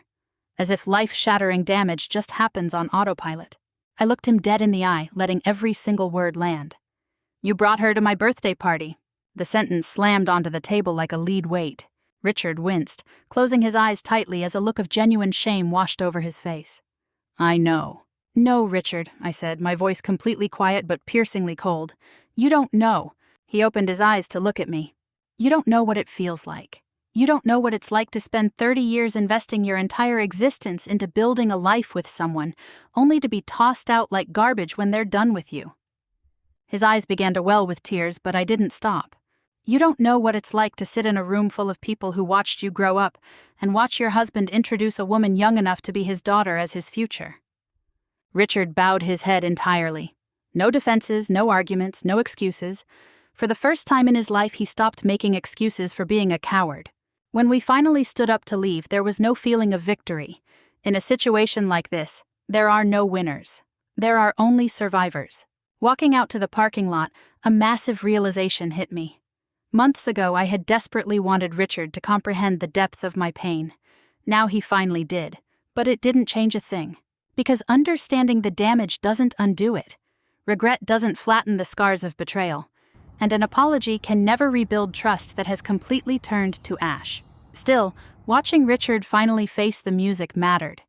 as if life-shattering damage just happens on autopilot. I looked him dead in the eye, letting every single word land. "You brought her to my birthday party." The sentence slammed onto the table like a lead weight. Richard winced, closing his eyes tightly as a look of genuine shame washed over his face. "I know." "No, Richard," I said, my voice completely quiet but piercingly cold. "You don't know." He opened his eyes to look at me. "You don't know what it feels like. You don't know what it's like to spend 30 years investing your entire existence into building a life with someone, only to be tossed out like garbage when they're done with you." His eyes began to well with tears, but I didn't stop. "You don't know what it's like to sit in a room full of people who watched you grow up and watch your husband introduce a woman young enough to be his daughter as his future." Richard bowed his head entirely. No defenses, no arguments, no excuses. For the first time in his life, he stopped making excuses for being a coward. When we finally stood up to leave, there was no feeling of victory. In a situation like this, there are no winners. There are only survivors. Walking out to the parking lot, a massive realization hit me. Months ago, I had desperately wanted Richard to comprehend the depth of my pain. Now he finally did, but it didn't change a thing. Because understanding the damage doesn't undo it. Regret doesn't flatten the scars of betrayal. And an apology can never rebuild trust that has completely turned to ash. Still, watching Richard finally face the music mattered.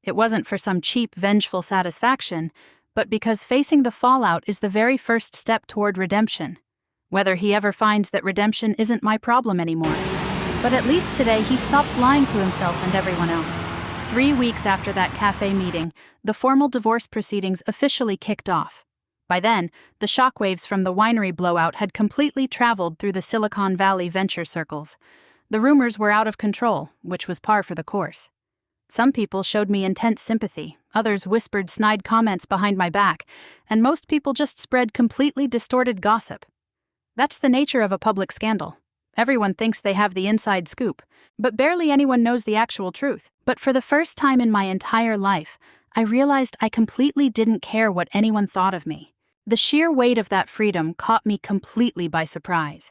It wasn't for some cheap, vengeful satisfaction, but because facing the fallout is the very first step toward redemption. Whether he ever finds that redemption isn't my problem anymore. But at least today he stopped lying to himself and everyone else. 3 weeks after that cafe meeting, the formal divorce proceedings officially kicked off. By then, the shockwaves from the winery blowout had completely traveled through the Silicon Valley venture circles. The rumors were out of control, which was par for the course. Some people showed me intense sympathy, others whispered snide comments behind my back, and most people just spread completely distorted gossip. That's the nature of a public scandal. Everyone thinks they have the inside scoop, but barely anyone knows the actual truth. But for the first time in my entire life, I realized I completely didn't care what anyone thought of me. The sheer weight of that freedom caught me completely by surprise.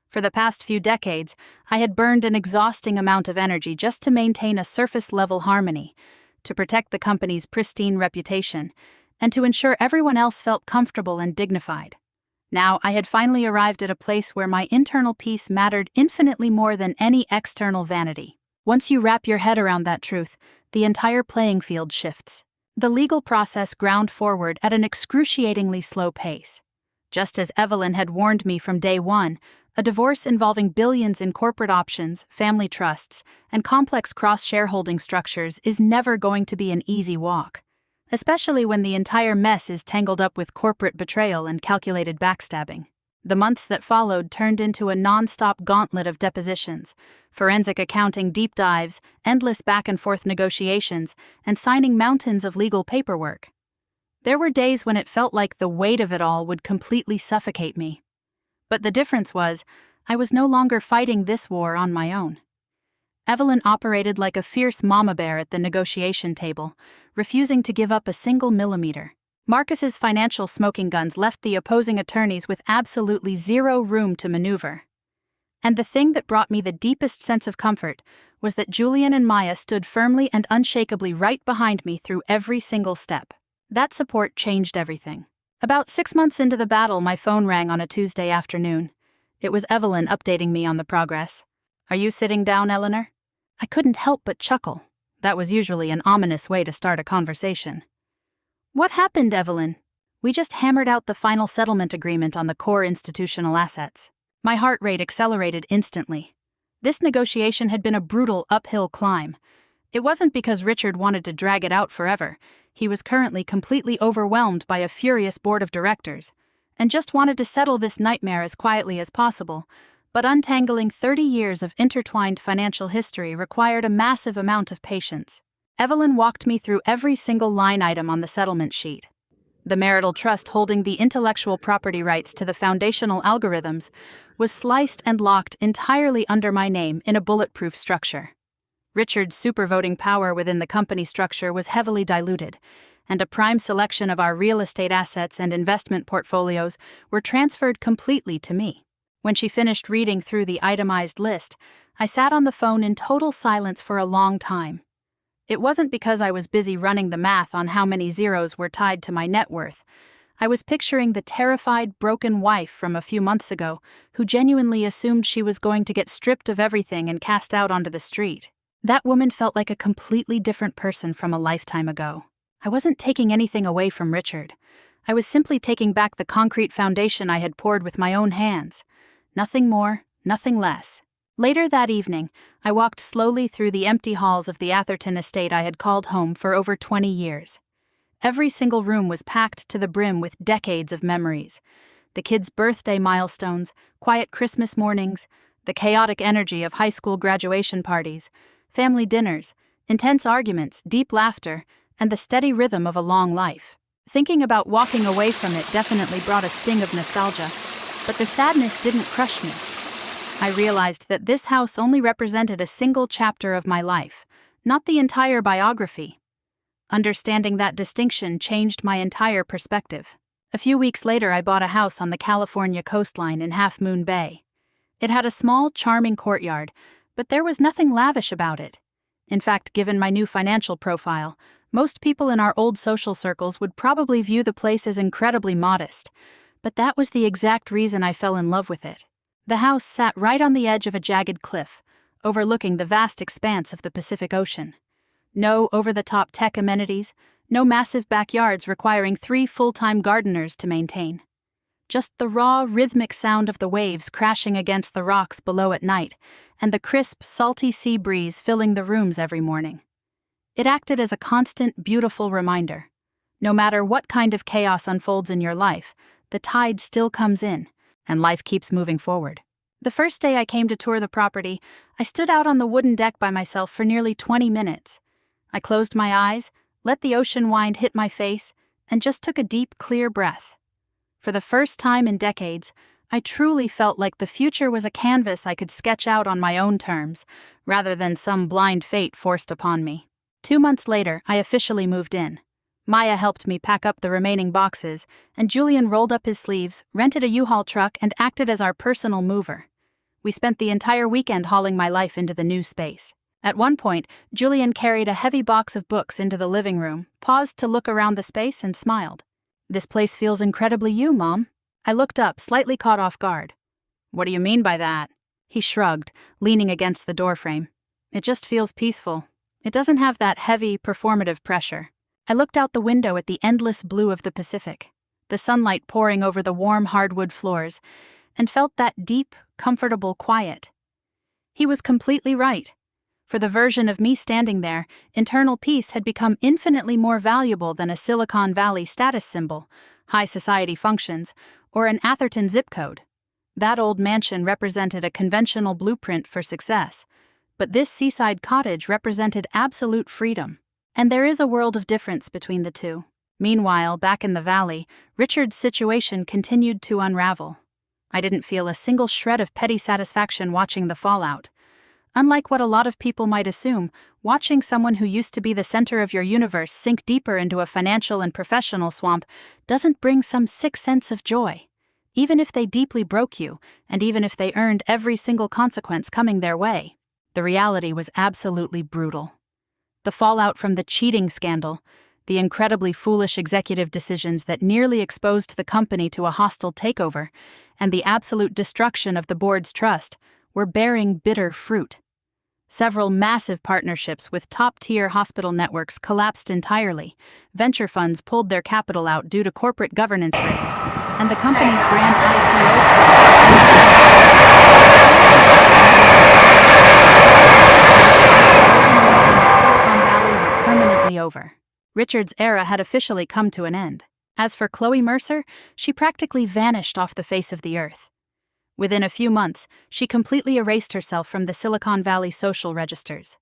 For the past few decades, I had burned an exhausting amount of energy just to maintain a surface-level harmony, to protect the company's pristine reputation, and to ensure everyone else felt comfortable and dignified. Now, I had finally arrived at a place where my internal peace mattered infinitely more than any external vanity. Once you wrap your head around that truth, the entire playing field shifts. The legal process ground forward at an excruciatingly slow pace. Just as Evelyn had warned me from day one, a divorce involving billions in corporate options, family trusts, and complex cross-shareholding structures is never going to be an easy walk. Especially when the entire mess is tangled up with corporate betrayal and calculated backstabbing. The months that followed turned into a non-stop gauntlet of depositions, forensic accounting deep dives, endless back-and-forth negotiations, and signing mountains of legal paperwork. There were days when it felt like the weight of it all would completely suffocate me. But the difference was, I was no longer fighting this war on my own. Evelyn operated like a fierce mama bear at the negotiation table, refusing to give up a single millimeter. Marcus's financial smoking guns left the opposing attorneys with absolutely zero room to maneuver. And the thing that brought me the deepest sense of comfort was that Julian and Maya stood firmly and unshakably right behind me through every single step. That support changed everything. About 6 months into the battle, my phone rang on a Tuesday afternoon. It was Evelyn updating me on the progress. "Are you sitting down, Eleanor?" I couldn't help but chuckle. That was usually an ominous way to start a conversation. "What happened, Evelyn?" "We just hammered out the final settlement agreement on the core institutional assets." My heart rate accelerated instantly. This negotiation had been a brutal uphill climb. It wasn't because Richard wanted to drag it out forever. He was currently completely overwhelmed by a furious board of directors, and just wanted to settle this nightmare as quietly as possible. But untangling 30 years of intertwined financial history required a massive amount of patience. Evelyn walked me through every single line item on the settlement sheet. The marital trust holding the intellectual property rights to the foundational algorithms was sliced and locked entirely under my name in a bulletproof structure. Richard's supervoting power within the company structure was heavily diluted, and a prime selection of our real estate assets and investment portfolios were transferred completely to me. When she finished reading through the itemized list, I sat on the phone in total silence for a long time. It wasn't because I was busy running the math on how many zeros were tied to my net worth. I was picturing the terrified, broken wife from a few months ago who genuinely assumed she was going to get stripped of everything and cast out onto the street. That woman felt like a completely different person from a lifetime ago. I wasn't taking anything away from Richard. I was simply taking back the concrete foundation I had poured with my own hands. Nothing more, nothing less. Later that evening, I walked slowly through the empty halls of the Atherton estate I had called home for over 20 years. Every single room was packed to the brim with decades of memories. The kids' birthday milestones, quiet Christmas mornings, the chaotic energy of high school graduation parties, family dinners, intense arguments, deep laughter, and the steady rhythm of a long life. Thinking about walking away from it definitely brought a sting of nostalgia, but the sadness didn't crush me. I realized that this house only represented a single chapter of my life, not the entire biography. Understanding that distinction changed my entire perspective. A few weeks later, I bought a house on the California coastline in Half Moon Bay. It had a small, charming courtyard, but there was nothing lavish about it. In fact, given my new financial profile, most people in our old social circles would probably view the place as incredibly modest, but that was the exact reason I fell in love with it. The house sat right on the edge of a jagged cliff, overlooking the vast expanse of the Pacific Ocean. No over-the-top tech amenities, no massive backyards requiring 3 full-time gardeners to maintain. Just the raw, rhythmic sound of the waves crashing against the rocks below at night, and the crisp, salty sea breeze filling the rooms every morning. It acted as a constant, beautiful reminder. No matter what kind of chaos unfolds in your life, the tide still comes in, and life keeps moving forward. The first day I came to tour the property, I stood out on the wooden deck by myself for nearly 20 minutes. I closed my eyes, let the ocean wind hit my face, and just took a deep, clear breath. For the first time in decades, I truly felt like the future was a canvas I could sketch out on my own terms, rather than some blind fate forced upon me. 2 months later, I officially moved in. Maya helped me pack up the remaining boxes, and Julian rolled up his sleeves, rented a U-Haul truck, and acted as our personal mover. We spent the entire weekend hauling my life into the new space. At one point, Julian carried a heavy box of books into the living room, paused to look around the space, and smiled. "This place feels incredibly you, Mom." I looked up, slightly caught off guard. "What do you mean by that?" He shrugged, leaning against the doorframe. "It just feels peaceful. It doesn't have that heavy, performative pressure." I looked out the window at the endless blue of the Pacific, the sunlight pouring over the warm hardwood floors, and felt that deep, comfortable quiet. He was completely right. For the version of me standing there, internal peace had become infinitely more valuable than a Silicon Valley status symbol, high society functions, or an Atherton zip code. That old mansion represented a conventional blueprint for success, but this seaside cottage represented absolute freedom. And there is a world of difference between the two. Meanwhile, back in the valley, Richard's situation continued to unravel. I didn't feel a single shred of petty satisfaction watching the fallout. Unlike what a lot of people might assume, watching someone who used to be the center of your universe sink deeper into a financial and professional swamp doesn't bring some sick sense of joy. Even if they deeply broke you, and even if they earned every single consequence coming their way, the reality was absolutely brutal. The fallout from the cheating scandal, the incredibly foolish executive decisions that nearly exposed the company to a hostile takeover, and the absolute destruction of the board's trust were bearing bitter fruit. Several massive partnerships with top-tier hospital networks collapsed entirely, venture funds pulled their capital out due to corporate governance risks, and the company's grand Silicon Valley were permanently over. Richard's era had officially come to an end. As for Chloe Mercer, she practically vanished off the face of the earth. Within a few months, she completely erased herself from the Silicon Valley social registers.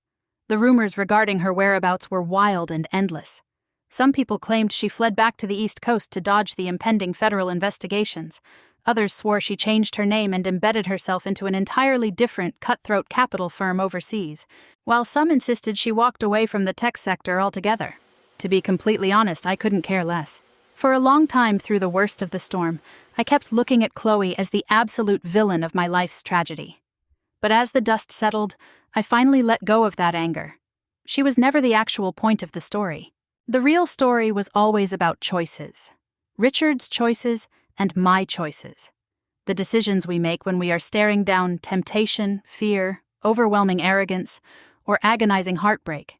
The rumors regarding her whereabouts were wild and endless. Some people claimed she fled back to the East Coast to dodge the impending federal investigations. Others swore she changed her name and embedded herself into an entirely different, cutthroat capital firm overseas, while some insisted she walked away from the tech sector altogether. To be completely honest, I couldn't care less. For a long time through the worst of the storm, I kept looking at Chloe as the absolute villain of my life's tragedy. But as the dust settled, I finally let go of that anger. She was never the actual point of the story. The real story was always about choices. Richard's choices and my choices. The decisions we make when we are staring down temptation, fear, overwhelming arrogance, or agonizing heartbreak.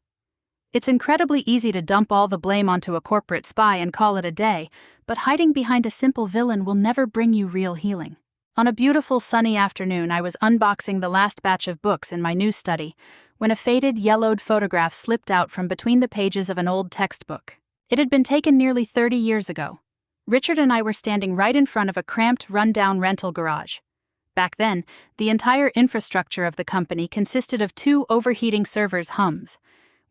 It's incredibly easy to dump all the blame onto a corporate spy and call it a day, but hiding behind a simple villain will never bring you real healing. On a beautiful sunny afternoon, I was unboxing the last batch of books in my new study when a faded, yellowed photograph slipped out from between the pages of an old textbook. It had been taken nearly 30 years ago. Richard and I were standing right in front of a cramped, run-down rental garage. Back then, the entire infrastructure of the company consisted of 2 overheating servers' hums.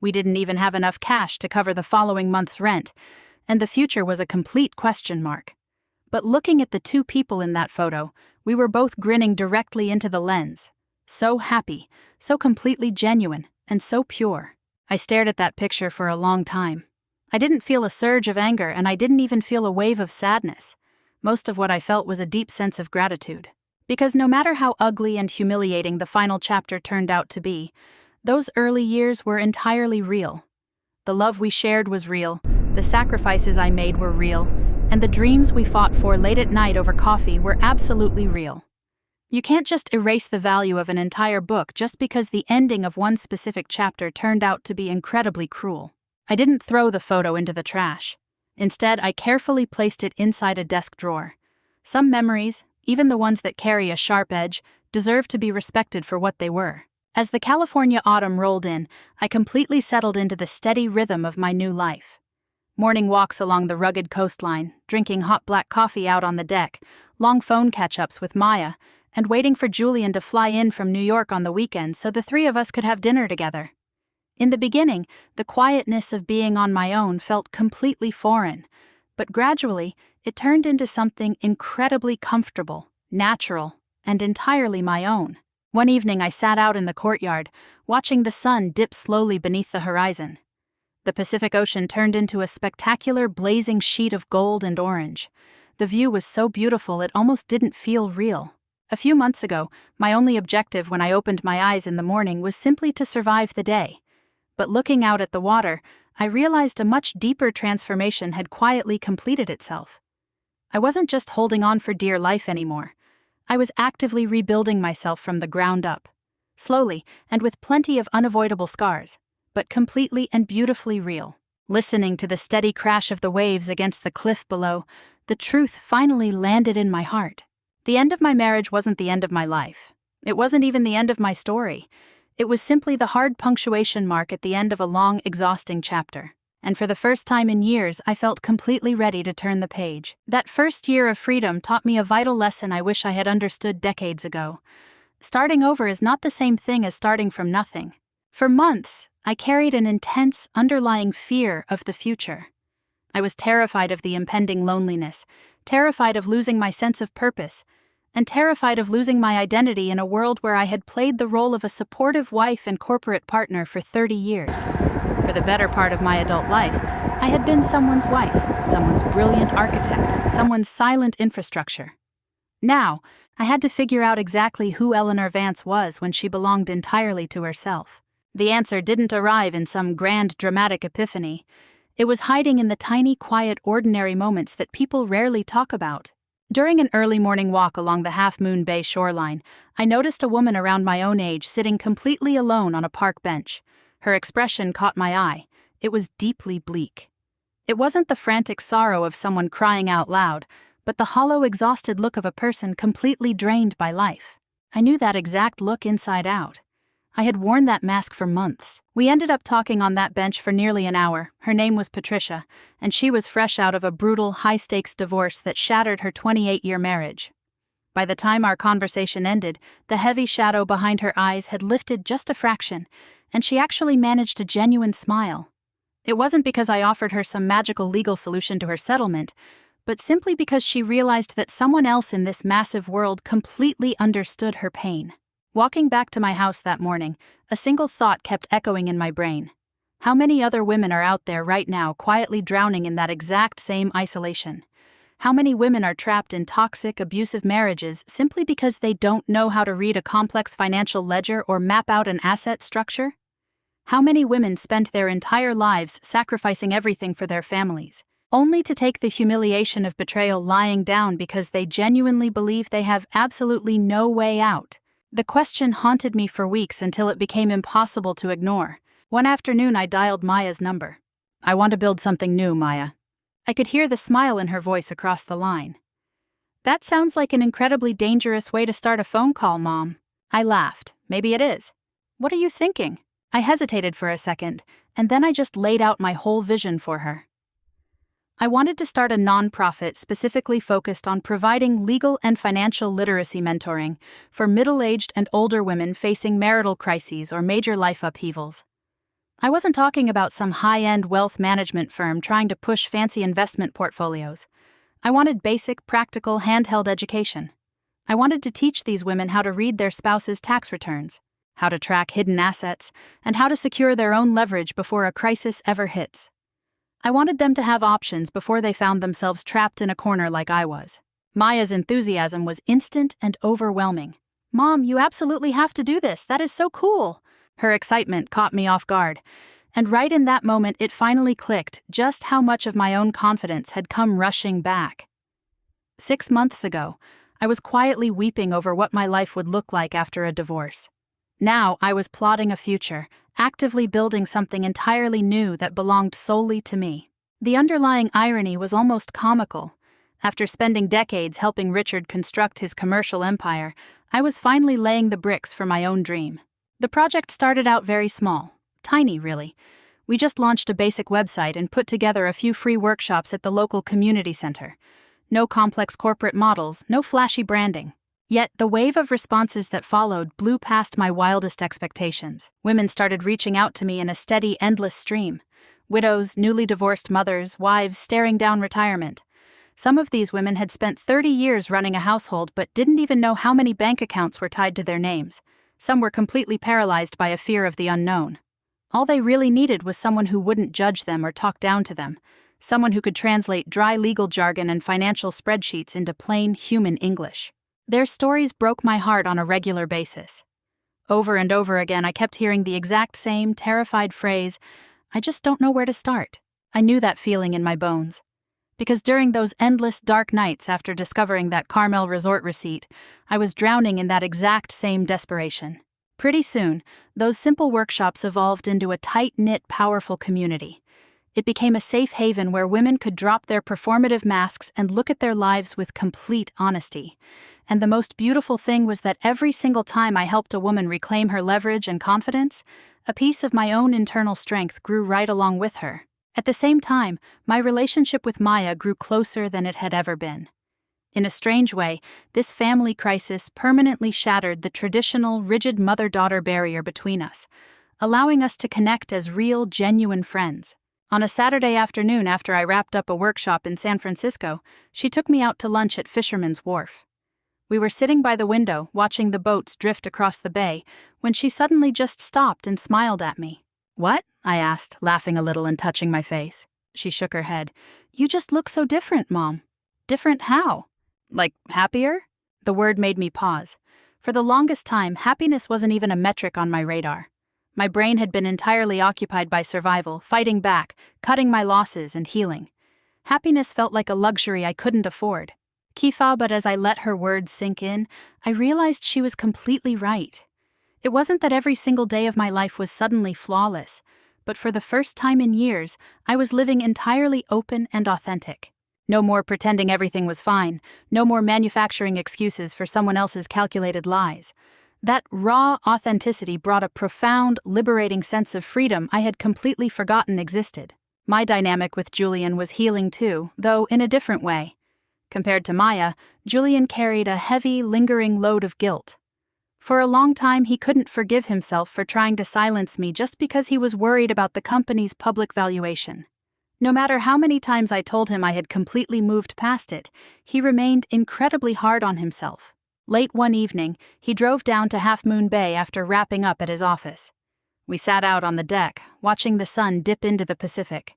We didn't even have enough cash to cover the following month's rent, and the future was a complete question mark. But looking at the 2 people in that photo, we were both grinning directly into the lens. So happy, so completely genuine, and so pure. I stared at that picture for a long time. I didn't feel a surge of anger, and I didn't even feel a wave of sadness. Most of what I felt was a deep sense of gratitude. Because no matter how ugly and humiliating the final chapter turned out to be, those early years were entirely real. The love we shared was real, the sacrifices I made were real, and the dreams we fought for late at night over coffee were absolutely real. You can't just erase the value of an entire book just because the ending of one specific chapter turned out to be incredibly cruel. I didn't throw the photo into the trash. Instead, I carefully placed it inside a desk drawer. Some memories, even the ones that carry a sharp edge, deserve to be respected for what they were. As the California autumn rolled in, I completely settled into the steady rhythm of my new life. Morning walks along the rugged coastline, drinking hot black coffee out on the deck, long phone catch-ups with Maya, and waiting for Julian to fly in from New York on the weekend so the 3 of us could have dinner together. In the beginning, the quietness of being on my own felt completely foreign, but gradually, it turned into something incredibly comfortable, natural, and entirely my own. One evening I sat out in the courtyard, watching the sun dip slowly beneath the horizon. The Pacific Ocean turned into a spectacular blazing sheet of gold and orange. The view was so beautiful it almost didn't feel real. A few months ago, my only objective when I opened my eyes in the morning was simply to survive the day. But looking out at the water, I realized a much deeper transformation had quietly completed itself. I wasn't just holding on for dear life anymore. I was actively rebuilding myself from the ground up. Slowly, and with plenty of unavoidable scars, but completely and beautifully real. Listening to the steady crash of the waves against the cliff below, the truth finally landed in my heart. The end of my marriage wasn't the end of my life. It wasn't even the end of my story. It was simply the hard punctuation mark at the end of a long, exhausting chapter. And for the first time in years, I felt completely ready to turn the page. That first year of freedom taught me a vital lesson I wish I had understood decades ago. Starting over is not the same thing as starting from nothing. For months, I carried an intense, underlying fear of the future. I was terrified of the impending loneliness, terrified of losing my sense of purpose, and terrified of losing my identity in a world where I had played the role of a supportive wife and corporate partner for 30 years. For the better part of my adult life, I had been someone's wife, someone's brilliant architect, someone's silent infrastructure. Now, I had to figure out exactly who Eleanor Vance was when she belonged entirely to herself. The answer didn't arrive in some grand, dramatic epiphany. It was hiding in the tiny, quiet, ordinary moments that people rarely talk about. During an early morning walk along the Half Moon Bay shoreline, I noticed a woman around my own age sitting completely alone on a park bench. Her expression caught my eye. It was deeply bleak. It wasn't the frantic sorrow of someone crying out loud, but the hollow, exhausted look of a person completely drained by life. I knew that exact look inside out. I had worn that mask for months. We ended up talking on that bench for nearly an hour. Her name was Patricia, and she was fresh out of a brutal, high-stakes divorce that shattered her 28-year marriage. By the time our conversation ended, the heavy shadow behind her eyes had lifted just a fraction, and she actually managed a genuine smile. It wasn't because I offered her some magical legal solution to her settlement, but simply because she realized that someone else in this massive world completely understood her pain. Walking back to my house that morning, a single thought kept echoing in my brain. How many other women are out there right now quietly drowning in that exact same isolation? How many women are trapped in toxic, abusive marriages simply because they don't know how to read a complex financial ledger or map out an asset structure? How many women spend their entire lives sacrificing everything for their families, only to take the humiliation of betrayal lying down because they genuinely believe they have absolutely no way out? The question haunted me for weeks until it became impossible to ignore. One afternoon I dialed Maya's number. "I want to build something new, Maya." I could hear the smile in her voice across the line. "That sounds like an incredibly dangerous way to start a phone call, Mom." I laughed. "Maybe it is. What are you thinking?" I hesitated for a second, and then I just laid out my whole vision for her. I wanted to start a nonprofit specifically focused on providing legal and financial literacy mentoring for middle-aged and older women facing marital crises or major life upheavals. I wasn't talking about some high-end wealth management firm trying to push fancy investment portfolios. I wanted basic, practical, handheld education. I wanted to teach these women how to read their spouse's tax returns, how to track hidden assets, and how to secure their own leverage before a crisis ever hits. I wanted them to have options before they found themselves trapped in a corner like I was. Maya's enthusiasm was instant and overwhelming. "Mom, you absolutely have to do this. That is so cool." Her excitement caught me off guard, and right in that moment it finally clicked just how much of my own confidence had come rushing back. 6 months ago, I was quietly weeping over what my life would look like after a divorce. Now I was plotting a future, actively building something entirely new that belonged solely to me. The underlying irony was almost comical. After spending decades helping Richard construct his commercial empire, I was finally laying the bricks for my own dream. The project started out very small, tiny really. We just launched a basic website and put together a few free workshops at the local community center. No complex corporate models, no flashy branding. Yet the wave of responses that followed blew past my wildest expectations. Women started reaching out to me in a steady, endless stream. Widows, newly divorced mothers, wives staring down retirement. Some of these women had spent 30 years running a household but didn't even know how many bank accounts were tied to their names. Some were completely paralyzed by a fear of the unknown. All they really needed was someone who wouldn't judge them or talk down to them. Someone who could translate dry legal jargon and financial spreadsheets into plain human English. Their stories broke my heart on a regular basis. Over and over again, I kept hearing the exact same terrified phrase, "I just don't know where to start." I knew that feeling in my bones. Because during those endless dark nights after discovering that Carmel resort receipt, I was drowning in that exact same desperation. Pretty soon, those simple workshops evolved into a tight-knit, powerful community. It became a safe haven where women could drop their performative masks and look at their lives with complete honesty. And the most beautiful thing was that every single time I helped a woman reclaim her leverage and confidence, a piece of my own internal strength grew right along with her. At the same time, my relationship with Maya grew closer than it had ever been. In a strange way, this family crisis permanently shattered the traditional, rigid mother-daughter barrier between us, allowing us to connect as real, genuine friends. On a Saturday afternoon after I wrapped up a workshop in San Francisco, she took me out to lunch at Fisherman's Wharf. We were sitting by the window, watching the boats drift across the bay, when she suddenly just stopped and smiled at me. "What?" I asked, laughing a little and touching my face. She shook her head. "You just look so different, Mom." "Different how?" "Like, happier?" The word made me pause. For the longest time, happiness wasn't even a metric on my radar. My brain had been entirely occupied by survival, fighting back, cutting my losses, and healing. Happiness felt like a luxury I couldn't afford. Kifa, but as I let her words sink in, I realized she was completely right. It wasn't that every single day of my life was suddenly flawless, but for the first time in years, I was living entirely open and authentic. No more pretending everything was fine, no more manufacturing excuses for someone else's calculated lies. That raw authenticity brought a profound, liberating sense of freedom I had completely forgotten existed. My dynamic with Julian was healing too, though in a different way. Compared to Maya, Julian carried a heavy, lingering load of guilt. For a long time, he couldn't forgive himself for trying to silence me just because he was worried about the company's public valuation. No matter how many times I told him I had completely moved past it, he remained incredibly hard on himself. Late one evening, he drove down to Half Moon Bay after wrapping up at his office. We sat out on the deck, watching the sun dip into the Pacific.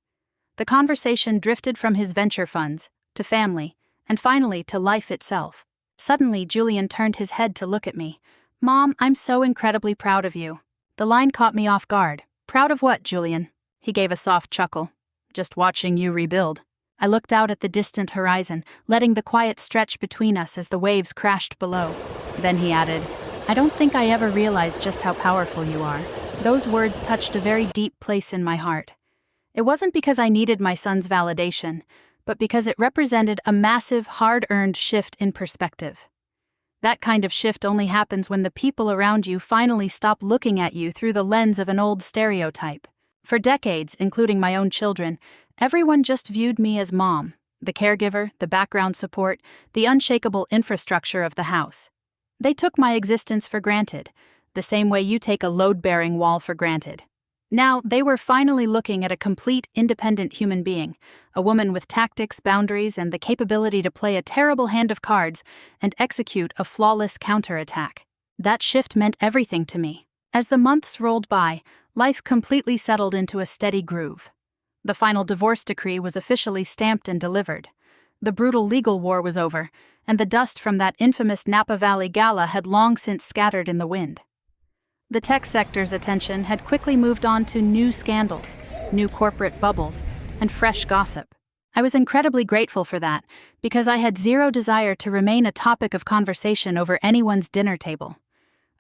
The conversation drifted from his venture funds, to family, and finally to life itself. Suddenly, Julian turned his head to look at me. "Mom, I'm so incredibly proud of you." The line caught me off guard. Proud of what, Julian? He gave a soft chuckle. Just watching you rebuild. I looked out at the distant horizon, letting the quiet stretch between us as the waves crashed below. Then he added, I don't think I ever realized just how powerful you are. Those words touched a very deep place in my heart. It wasn't because I needed my son's validation, but because it represented a massive, hard-earned shift in perspective. That kind of shift only happens when the people around you finally stop looking at you through the lens of an old stereotype. For decades, including my own children, everyone just viewed me as mom, the caregiver, the background support, the unshakable infrastructure of the house. They took my existence for granted, the same way you take a load-bearing wall for granted. Now, they were finally looking at a complete, independent human being, a woman with tactics, boundaries, and the capability to play a terrible hand of cards and execute a flawless counterattack. That shift meant everything to me. As the months rolled by, life completely settled into a steady groove. The final divorce decree was officially stamped and delivered. The brutal legal war was over, and the dust from that infamous Napa Valley Gala had long since scattered in the wind. The tech sector's attention had quickly moved on to new scandals, new corporate bubbles, and fresh gossip. I was incredibly grateful for that, because I had zero desire to remain a topic of conversation over anyone's dinner table.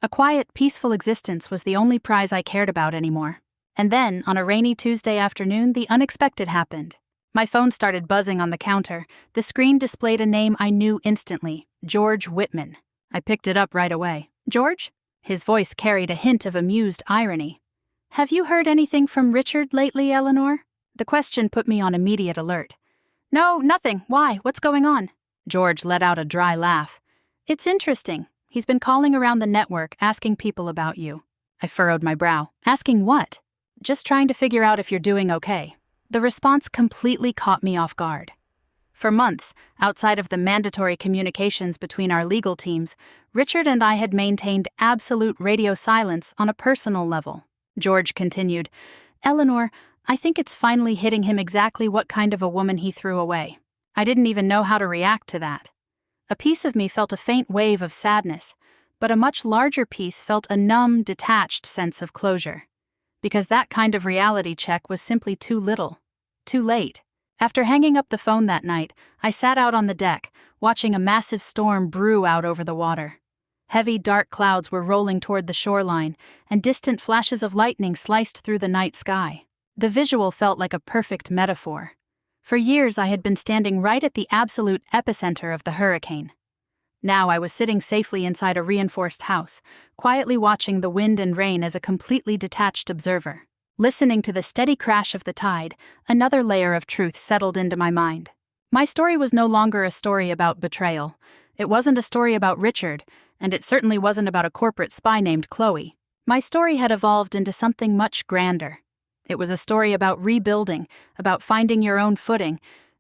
A quiet, peaceful existence was the only prize I cared about anymore. And then, on a rainy Tuesday afternoon, the unexpected happened. My phone started buzzing on the counter. The screen displayed a name I knew instantly, George Whitman. I picked it up right away. George? His voice carried a hint of amused irony. Have you heard anything from Richard lately, Eleanor? The question put me on immediate alert. No, nothing. Why? What's going on? George let out a dry laugh. It's interesting. He's been calling around the network, asking people about you. I furrowed my brow. Asking what? Just trying to figure out if you're doing okay. The response completely caught me off guard. For months, outside of the mandatory communications between our legal teams, Richard and I had maintained absolute radio silence on a personal level. George continued, Eleanor, I think it's finally hitting him exactly what kind of a woman he threw away. I didn't even know how to react to that. A piece of me felt a faint wave of sadness, but a much larger piece felt a numb, detached sense of closure. Because that kind of reality check was simply too little, too late. After hanging up the phone that night, I sat out on the deck, watching a massive storm brew out over the water. Heavy, dark clouds were rolling toward the shoreline, and distant flashes of lightning sliced through the night sky. The visual felt like a perfect metaphor. For years, I had been standing right at the absolute epicenter of the hurricane. Now I was sitting safely inside a reinforced house, quietly watching the wind and rain as a completely detached observer. Listening to the steady crash of the tide, another layer of truth settled into my mind. My story was no longer a story about betrayal. It wasn't a story about Richard, and it certainly wasn't about a corporate spy named Chloe. My story had evolved into something much grander. It was a story about rebuilding, about finding your own footing,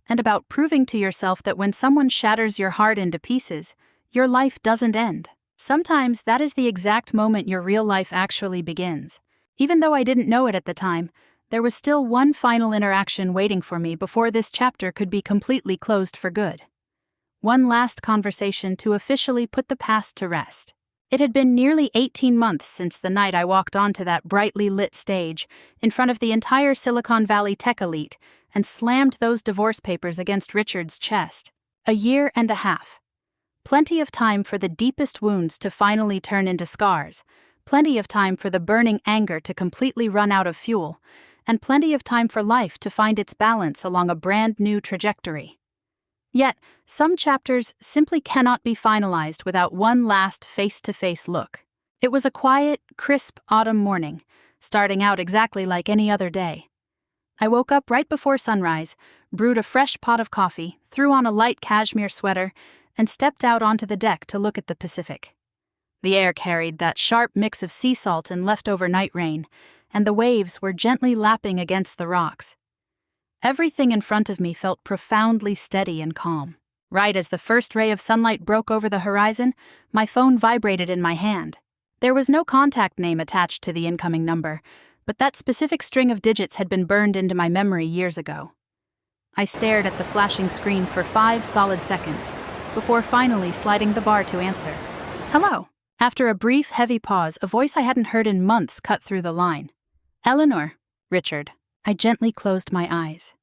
and about proving to yourself that when someone shatters your heart into pieces, your life doesn't end. Sometimes that is the exact moment your real life actually begins. Even though I didn't know it at the time, there was still one final interaction waiting for me before this chapter could be completely closed for good. One last conversation to officially put the past to rest. It had been nearly 18 months since the night I walked onto that brightly lit stage, in front of the entire Silicon Valley tech elite, and slammed those divorce papers against Richard's chest. A year and a half. Plenty of time for the deepest wounds to finally turn into scars, plenty of time for the burning anger to completely run out of fuel, and plenty of time for life to find its balance along a brand new trajectory. Yet, some chapters simply cannot be finalized without one last face-to-face look. It was a quiet, crisp autumn morning, starting out exactly like any other day. I woke up right before sunrise, brewed a fresh pot of coffee, threw on a light cashmere sweater, and stepped out onto the deck to look at the Pacific. The air carried that sharp mix of sea salt and leftover night rain, and the waves were gently lapping against the rocks. Everything in front of me felt profoundly steady and calm. Right as the first ray of sunlight broke over the horizon, my phone vibrated in my hand. There was no contact name attached to the incoming number, but that specific string of digits had been burned into my memory years ago. I stared at the flashing screen for 5 solid seconds, before finally sliding the bar to answer. Hello. After a brief, heavy pause, a voice I hadn't heard in months cut through the line. Eleanor, Richard. I gently closed my eyes.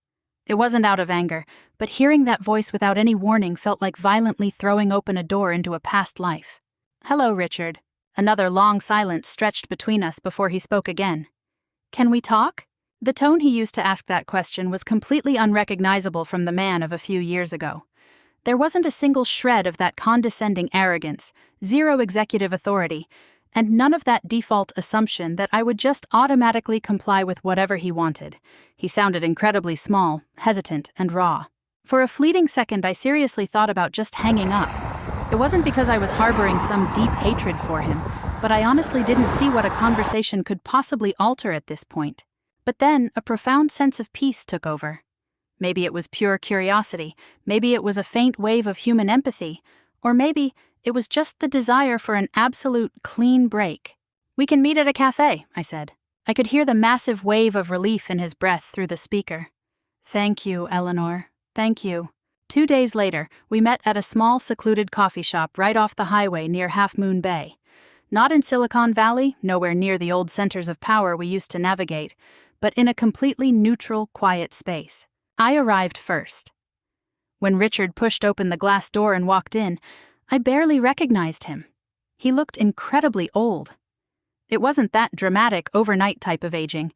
It wasn't out of anger, but hearing that voice without any warning felt like violently throwing open a door into a past life. Hello, Richard. Another long silence stretched between us before he spoke again. Can we talk? The tone he used to ask that question was completely unrecognizable from the man of a few years ago. There wasn't a single shred of that condescending arrogance, zero executive authority, and none of that default assumption that I would just automatically comply with whatever he wanted. He sounded incredibly small, hesitant, and raw. For a fleeting second, I seriously thought about just hanging up. It wasn't because I was harboring some deep hatred for him, but I honestly didn't see what a conversation could possibly alter at this point. But then, a profound sense of peace took over. Maybe it was pure curiosity, maybe it was a faint wave of human empathy, or maybe it was just the desire for an absolute clean break. We can meet at a cafe, I said. I could hear the massive wave of relief in his breath through the speaker. Thank you, Eleanor. Thank you. 2 days later, we met at a small secluded coffee shop right off the highway near Half Moon Bay. Not in Silicon Valley, nowhere near the old centers of power we used to navigate, but in a completely neutral, quiet space. I arrived first. When Richard pushed open the glass door and walked in, I barely recognized him. He looked incredibly old. It wasn't that dramatic overnight type of aging,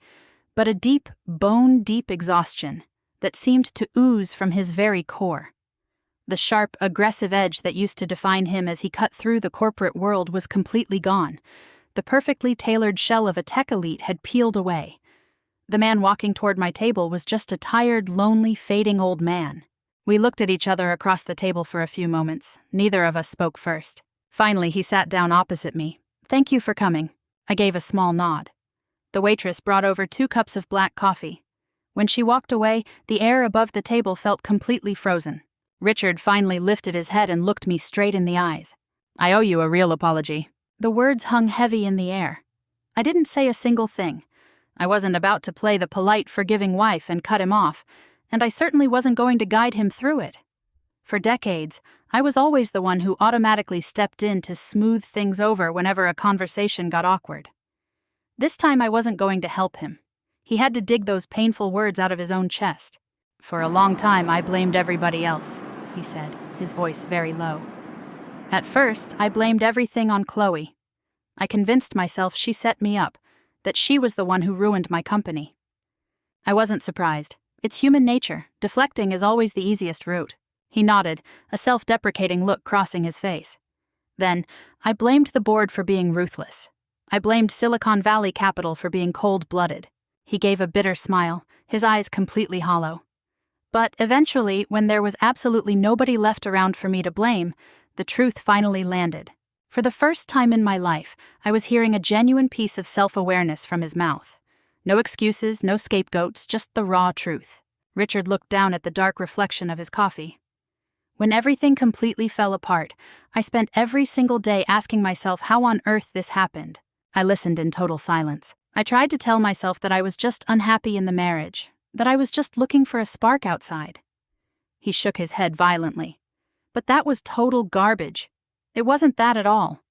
but a deep, bone-deep exhaustion that seemed to ooze from his very core. The sharp, aggressive edge that used to define him as he cut through the corporate world was completely gone. The perfectly tailored shell of a tech elite had peeled away. The man walking toward my table was just a tired, lonely, fading old man. We looked at each other across the table for a few moments. Neither of us spoke first. Finally, he sat down opposite me. Thank you for coming. I gave a small nod. The waitress brought over 2 cups of black coffee. When she walked away, the air above the table felt completely frozen. Richard finally lifted his head and looked me straight in the eyes. I owe you a real apology. The words hung heavy in the air. I didn't say a single thing. I wasn't about to play the polite, forgiving wife and cut him off, and I certainly wasn't going to guide him through it. For decades, I was always the one who automatically stepped in to smooth things over whenever a conversation got awkward. This time I wasn't going to help him. He had to dig those painful words out of his own chest. For a long time, I blamed everybody else, he said, his voice very low. At first, I blamed everything on Chloe. I convinced myself she set me up, that she was the one who ruined my company. I wasn't surprised. It's human nature. Deflecting is always the easiest route. He nodded, a self-deprecating look crossing his face. Then, I blamed the board for being ruthless. I blamed Silicon Valley Capital for being cold-blooded. He gave a bitter smile, his eyes completely hollow. But eventually, when there was absolutely nobody left around for me to blame, the truth finally landed. For the first time in my life, I was hearing a genuine piece of self-awareness from his mouth. No excuses, no scapegoats, just the raw truth. Richard looked down at the dark reflection of his coffee. When everything completely fell apart, I spent every single day asking myself how on earth this happened. I listened in total silence. I tried to tell myself that I was just unhappy in the marriage, that I was just looking for a spark outside. He shook his head violently. But that was total garbage. It wasn't that at all.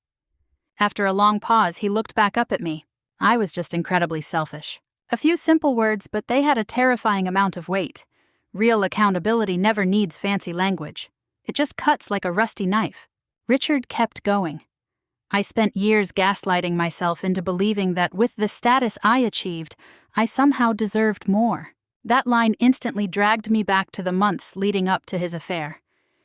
After a long pause, he looked back up at me. I was just incredibly selfish. A few simple words, but they had a terrifying amount of weight. Real accountability never needs fancy language. It just cuts like a rusty knife. Richard kept going. I spent years gaslighting myself into believing that with the status I achieved, I somehow deserved more. That line instantly dragged me back to the months leading up to his affair.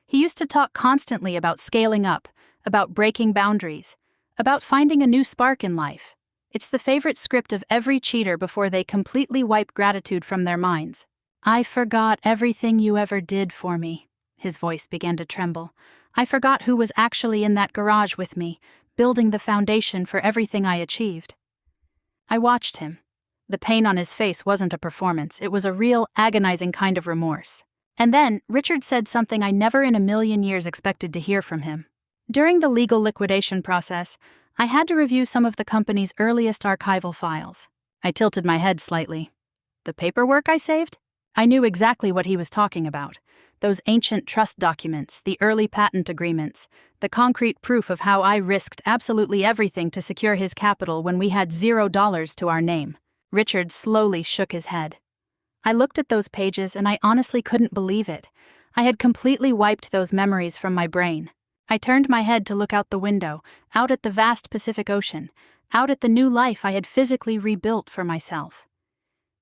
He used to talk constantly about scaling up, about breaking boundaries, about finding a new spark in life. It's the favorite script of every cheater before they completely wipe gratitude from their minds. I forgot everything you ever did for me. His voice began to tremble. I forgot who was actually in that garage with me, building the foundation for everything I achieved. I watched him. The pain on his face wasn't a performance, it was a real, agonizing kind of remorse. And then, Richard said something I never in a million years expected to hear from him. During the legal liquidation process, I had to review some of the company's earliest archival files. I tilted my head slightly. The paperwork I saved? I knew exactly what he was talking about. Those ancient trust documents, the early patent agreements, the concrete proof of how I risked absolutely everything to secure his capital when we had $0 to our name. Richard slowly shook his head. I looked at those pages and I honestly couldn't believe it. I had completely wiped those memories from my brain. I turned my head to look out the window, out at the vast Pacific Ocean, out at the new life I had physically rebuilt for myself.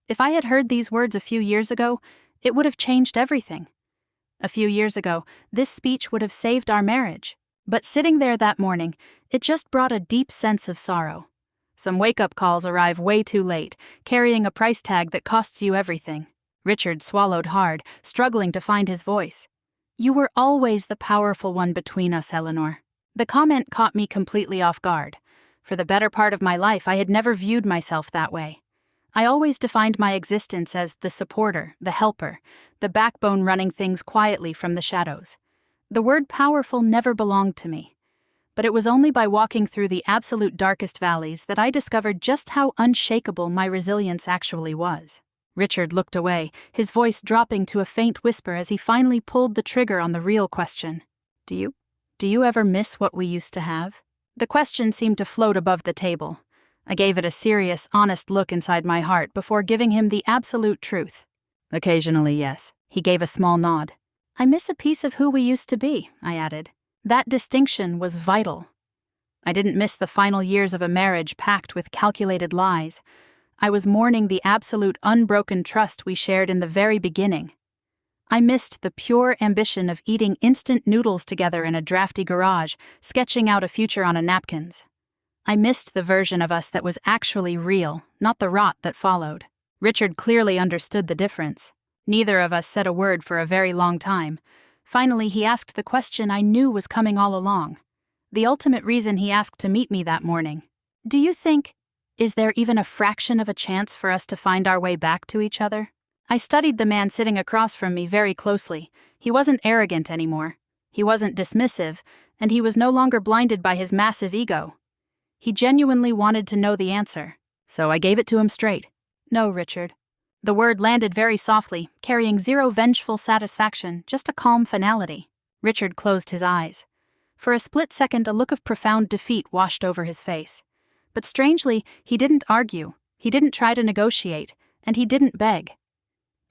If I had heard these words a few years ago, it would have changed everything. A few years ago, this speech would have saved our marriage. But sitting there that morning, it just brought a deep sense of sorrow. Some wake-up calls arrive way too late, carrying a price tag that costs you everything. Richard swallowed hard, struggling to find his voice. "You were always the powerful one between us, Eleanor." The comment caught me completely off guard. For the better part of my life, I had never viewed myself that way. I always defined my existence as the supporter, the helper, the backbone running things quietly from the shadows. The word powerful never belonged to me. But it was only by walking through the absolute darkest valleys that I discovered just how unshakable my resilience actually was. Richard looked away, his voice dropping to a faint whisper as he finally pulled the trigger on the real question. Do you ever miss what we used to have?" The question seemed to float above the table. I gave it a serious, honest look inside my heart before giving him the absolute truth. "Occasionally, yes." He gave a small nod. "I miss a piece of who we used to be," I added. That distinction was vital. I didn't miss the final years of a marriage packed with calculated lies. I was mourning the absolute unbroken trust we shared in the very beginning. I missed the pure ambition of eating instant noodles together in a drafty garage, sketching out a future on napkins. I missed the version of us that was actually real, not the rot that followed. Richard clearly understood the difference. Neither of us said a word for a very long time. Finally, he asked the question I knew was coming all along. The ultimate reason he asked to meet me that morning. "Do you think, is there even a fraction of a chance for us to find our way back to each other?" I studied the man sitting across from me very closely. He wasn't arrogant anymore. He wasn't dismissive, and he was no longer blinded by his massive ego. He genuinely wanted to know the answer, so I gave it to him straight. "No, Richard." The word landed very softly, carrying zero vengeful satisfaction, just a calm finality. Richard closed his eyes. For a split second, a look of profound defeat washed over his face. But strangely, he didn't argue, he didn't try to negotiate, and he didn't beg.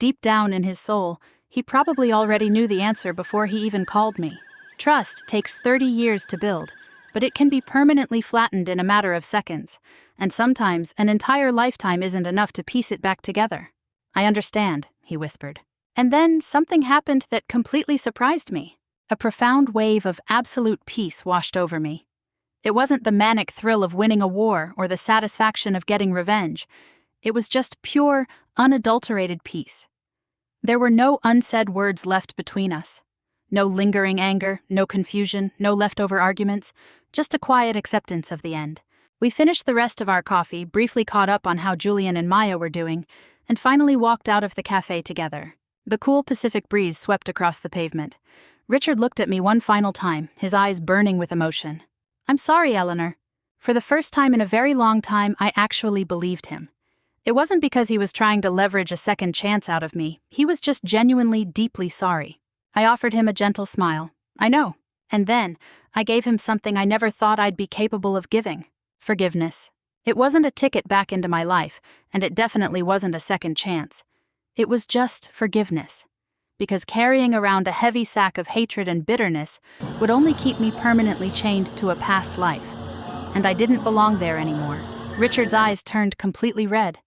Deep down in his soul, he probably already knew the answer before he even called me. Trust takes 30 years to build, but it can be permanently flattened in a matter of seconds, and sometimes an entire lifetime isn't enough to piece it back together. "I understand," he whispered. And then something happened that completely surprised me. A profound wave of absolute peace washed over me. It wasn't the manic thrill of winning a war or the satisfaction of getting revenge. It was just pure, unadulterated peace. There were no unsaid words left between us. No lingering anger, no confusion, no leftover arguments, just a quiet acceptance of the end. We finished the rest of our coffee, briefly caught up on how Julian and Maya were doing, and finally walked out of the cafe together. The cool Pacific breeze swept across the pavement. Richard looked at me one final time, his eyes burning with emotion. "I'm sorry, Eleanor." For the first time in a very long time, I actually believed him. It wasn't because he was trying to leverage a second chance out of me. He was just genuinely deeply sorry. I offered him a gentle smile. "I know." And then, I gave him something I never thought I'd be capable of giving. Forgiveness. It wasn't a ticket back into my life, and it definitely wasn't a second chance. It was just forgiveness. Because carrying around a heavy sack of hatred and bitterness would only keep me permanently chained to a past life. And I didn't belong there anymore. Richard's eyes turned completely red.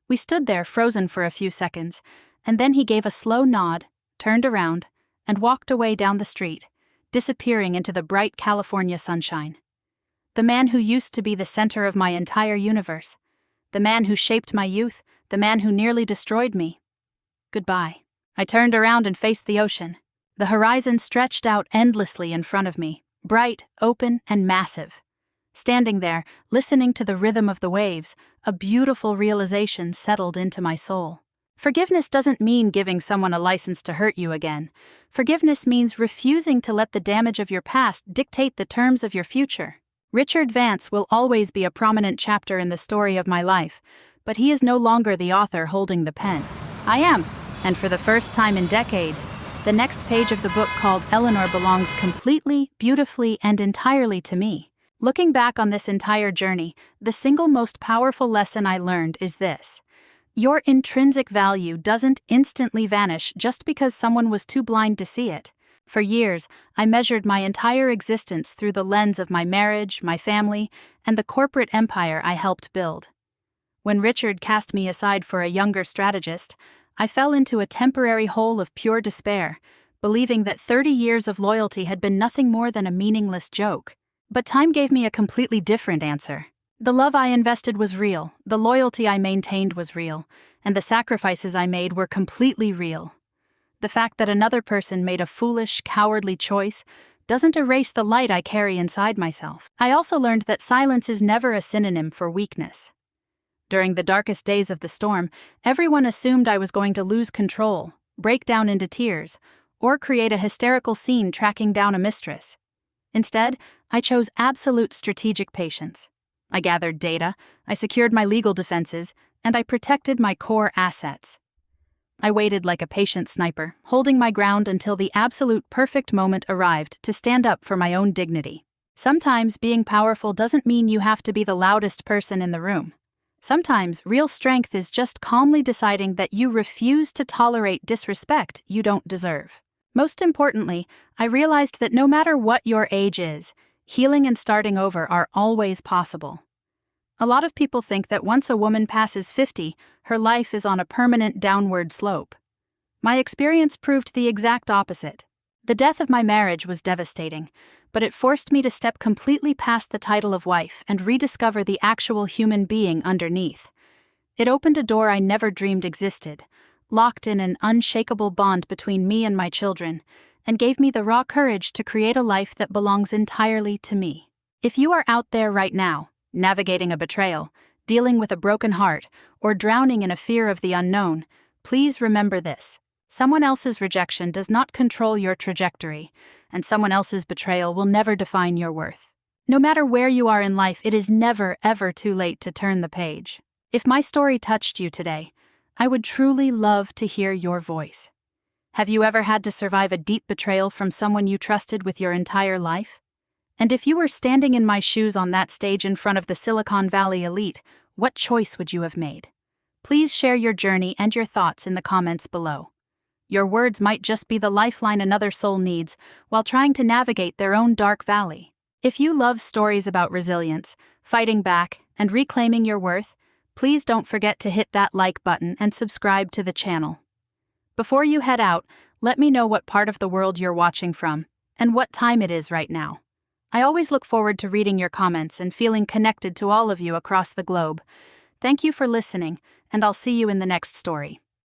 We stood there frozen for a few seconds, and then he gave a slow nod, turned around, and walked away down the street, disappearing into the bright California sunshine. The man who used to be the center of my entire universe. The man who shaped my youth, the man who nearly destroyed me. Goodbye. I turned around and faced the ocean. The horizon stretched out endlessly in front of me, bright, open, and massive. Standing there, listening to the rhythm of the waves, a beautiful realization settled into my soul. Forgiveness doesn't mean giving someone a license to hurt you again. Forgiveness means refusing to let the damage of your past dictate the terms of your future. Richard Vance will always be a prominent chapter in the story of my life, but he is no longer the author holding the pen. I am, and for the first time in decades, the next page of the book called Eleanor belongs completely, beautifully, and entirely to me. Looking back on this entire journey, the single most powerful lesson I learned is this. Your intrinsic value doesn't instantly vanish just because someone was too blind to see it. For years, I measured my entire existence through the lens of my marriage, my family, and the corporate empire I helped build. When Richard cast me aside for a younger strategist, I fell into a temporary hole of pure despair, believing that 30 years of loyalty had been nothing more than a meaningless joke. But time gave me a completely different answer. The love I invested was real, the loyalty I maintained was real, and the sacrifices I made were completely real. The fact that another person made a foolish, cowardly choice doesn't erase the light I carry inside myself. I also learned that silence is never a synonym for weakness. During the darkest days of the storm, everyone assumed I was going to lose control, break down into tears, or create a hysterical scene tracking down a mistress. Instead, I chose absolute strategic patience. I gathered data, I secured my legal defenses, and I protected my core assets. I waited like a patient sniper, holding my ground until the absolute perfect moment arrived to stand up for my own dignity. Sometimes being powerful doesn't mean you have to be the loudest person in the room. Sometimes real strength is just calmly deciding that you refuse to tolerate disrespect you don't deserve. Most importantly, I realized that no matter what your age is, healing and starting over are always possible. A lot of people think that once a woman passes 50, her life is on a permanent downward slope. My experience proved the exact opposite. The death of my marriage was devastating, but it forced me to step completely past the title of wife and rediscover the actual human being underneath. It opened a door I never dreamed existed, locked in an unshakable bond between me and my children, and gave me the raw courage to create a life that belongs entirely to me. If you are out there right now, navigating a betrayal, dealing with a broken heart, or drowning in a fear of the unknown, please remember this. Someone else's rejection does not control your trajectory, and someone else's betrayal will never define your worth. No matter where you are in life, it is never, ever too late to turn the page. If my story touched you today, I would truly love to hear your voice. Have you ever had to survive a deep betrayal from someone you trusted with your entire life? And if you were standing in my shoes on that stage in front of the Silicon Valley elite, what choice would you have made? Please share your journey and your thoughts in the comments below. Your words might just be the lifeline another soul needs while trying to navigate their own dark valley. If you love stories about resilience, fighting back, and reclaiming your worth, please don't forget to hit that like button and subscribe to the channel. Before you head out, let me know what part of the world you're watching from and what time it is right now. I always look forward to reading your comments and feeling connected to all of you across the globe. Thank you for listening, and I'll see you in the next story.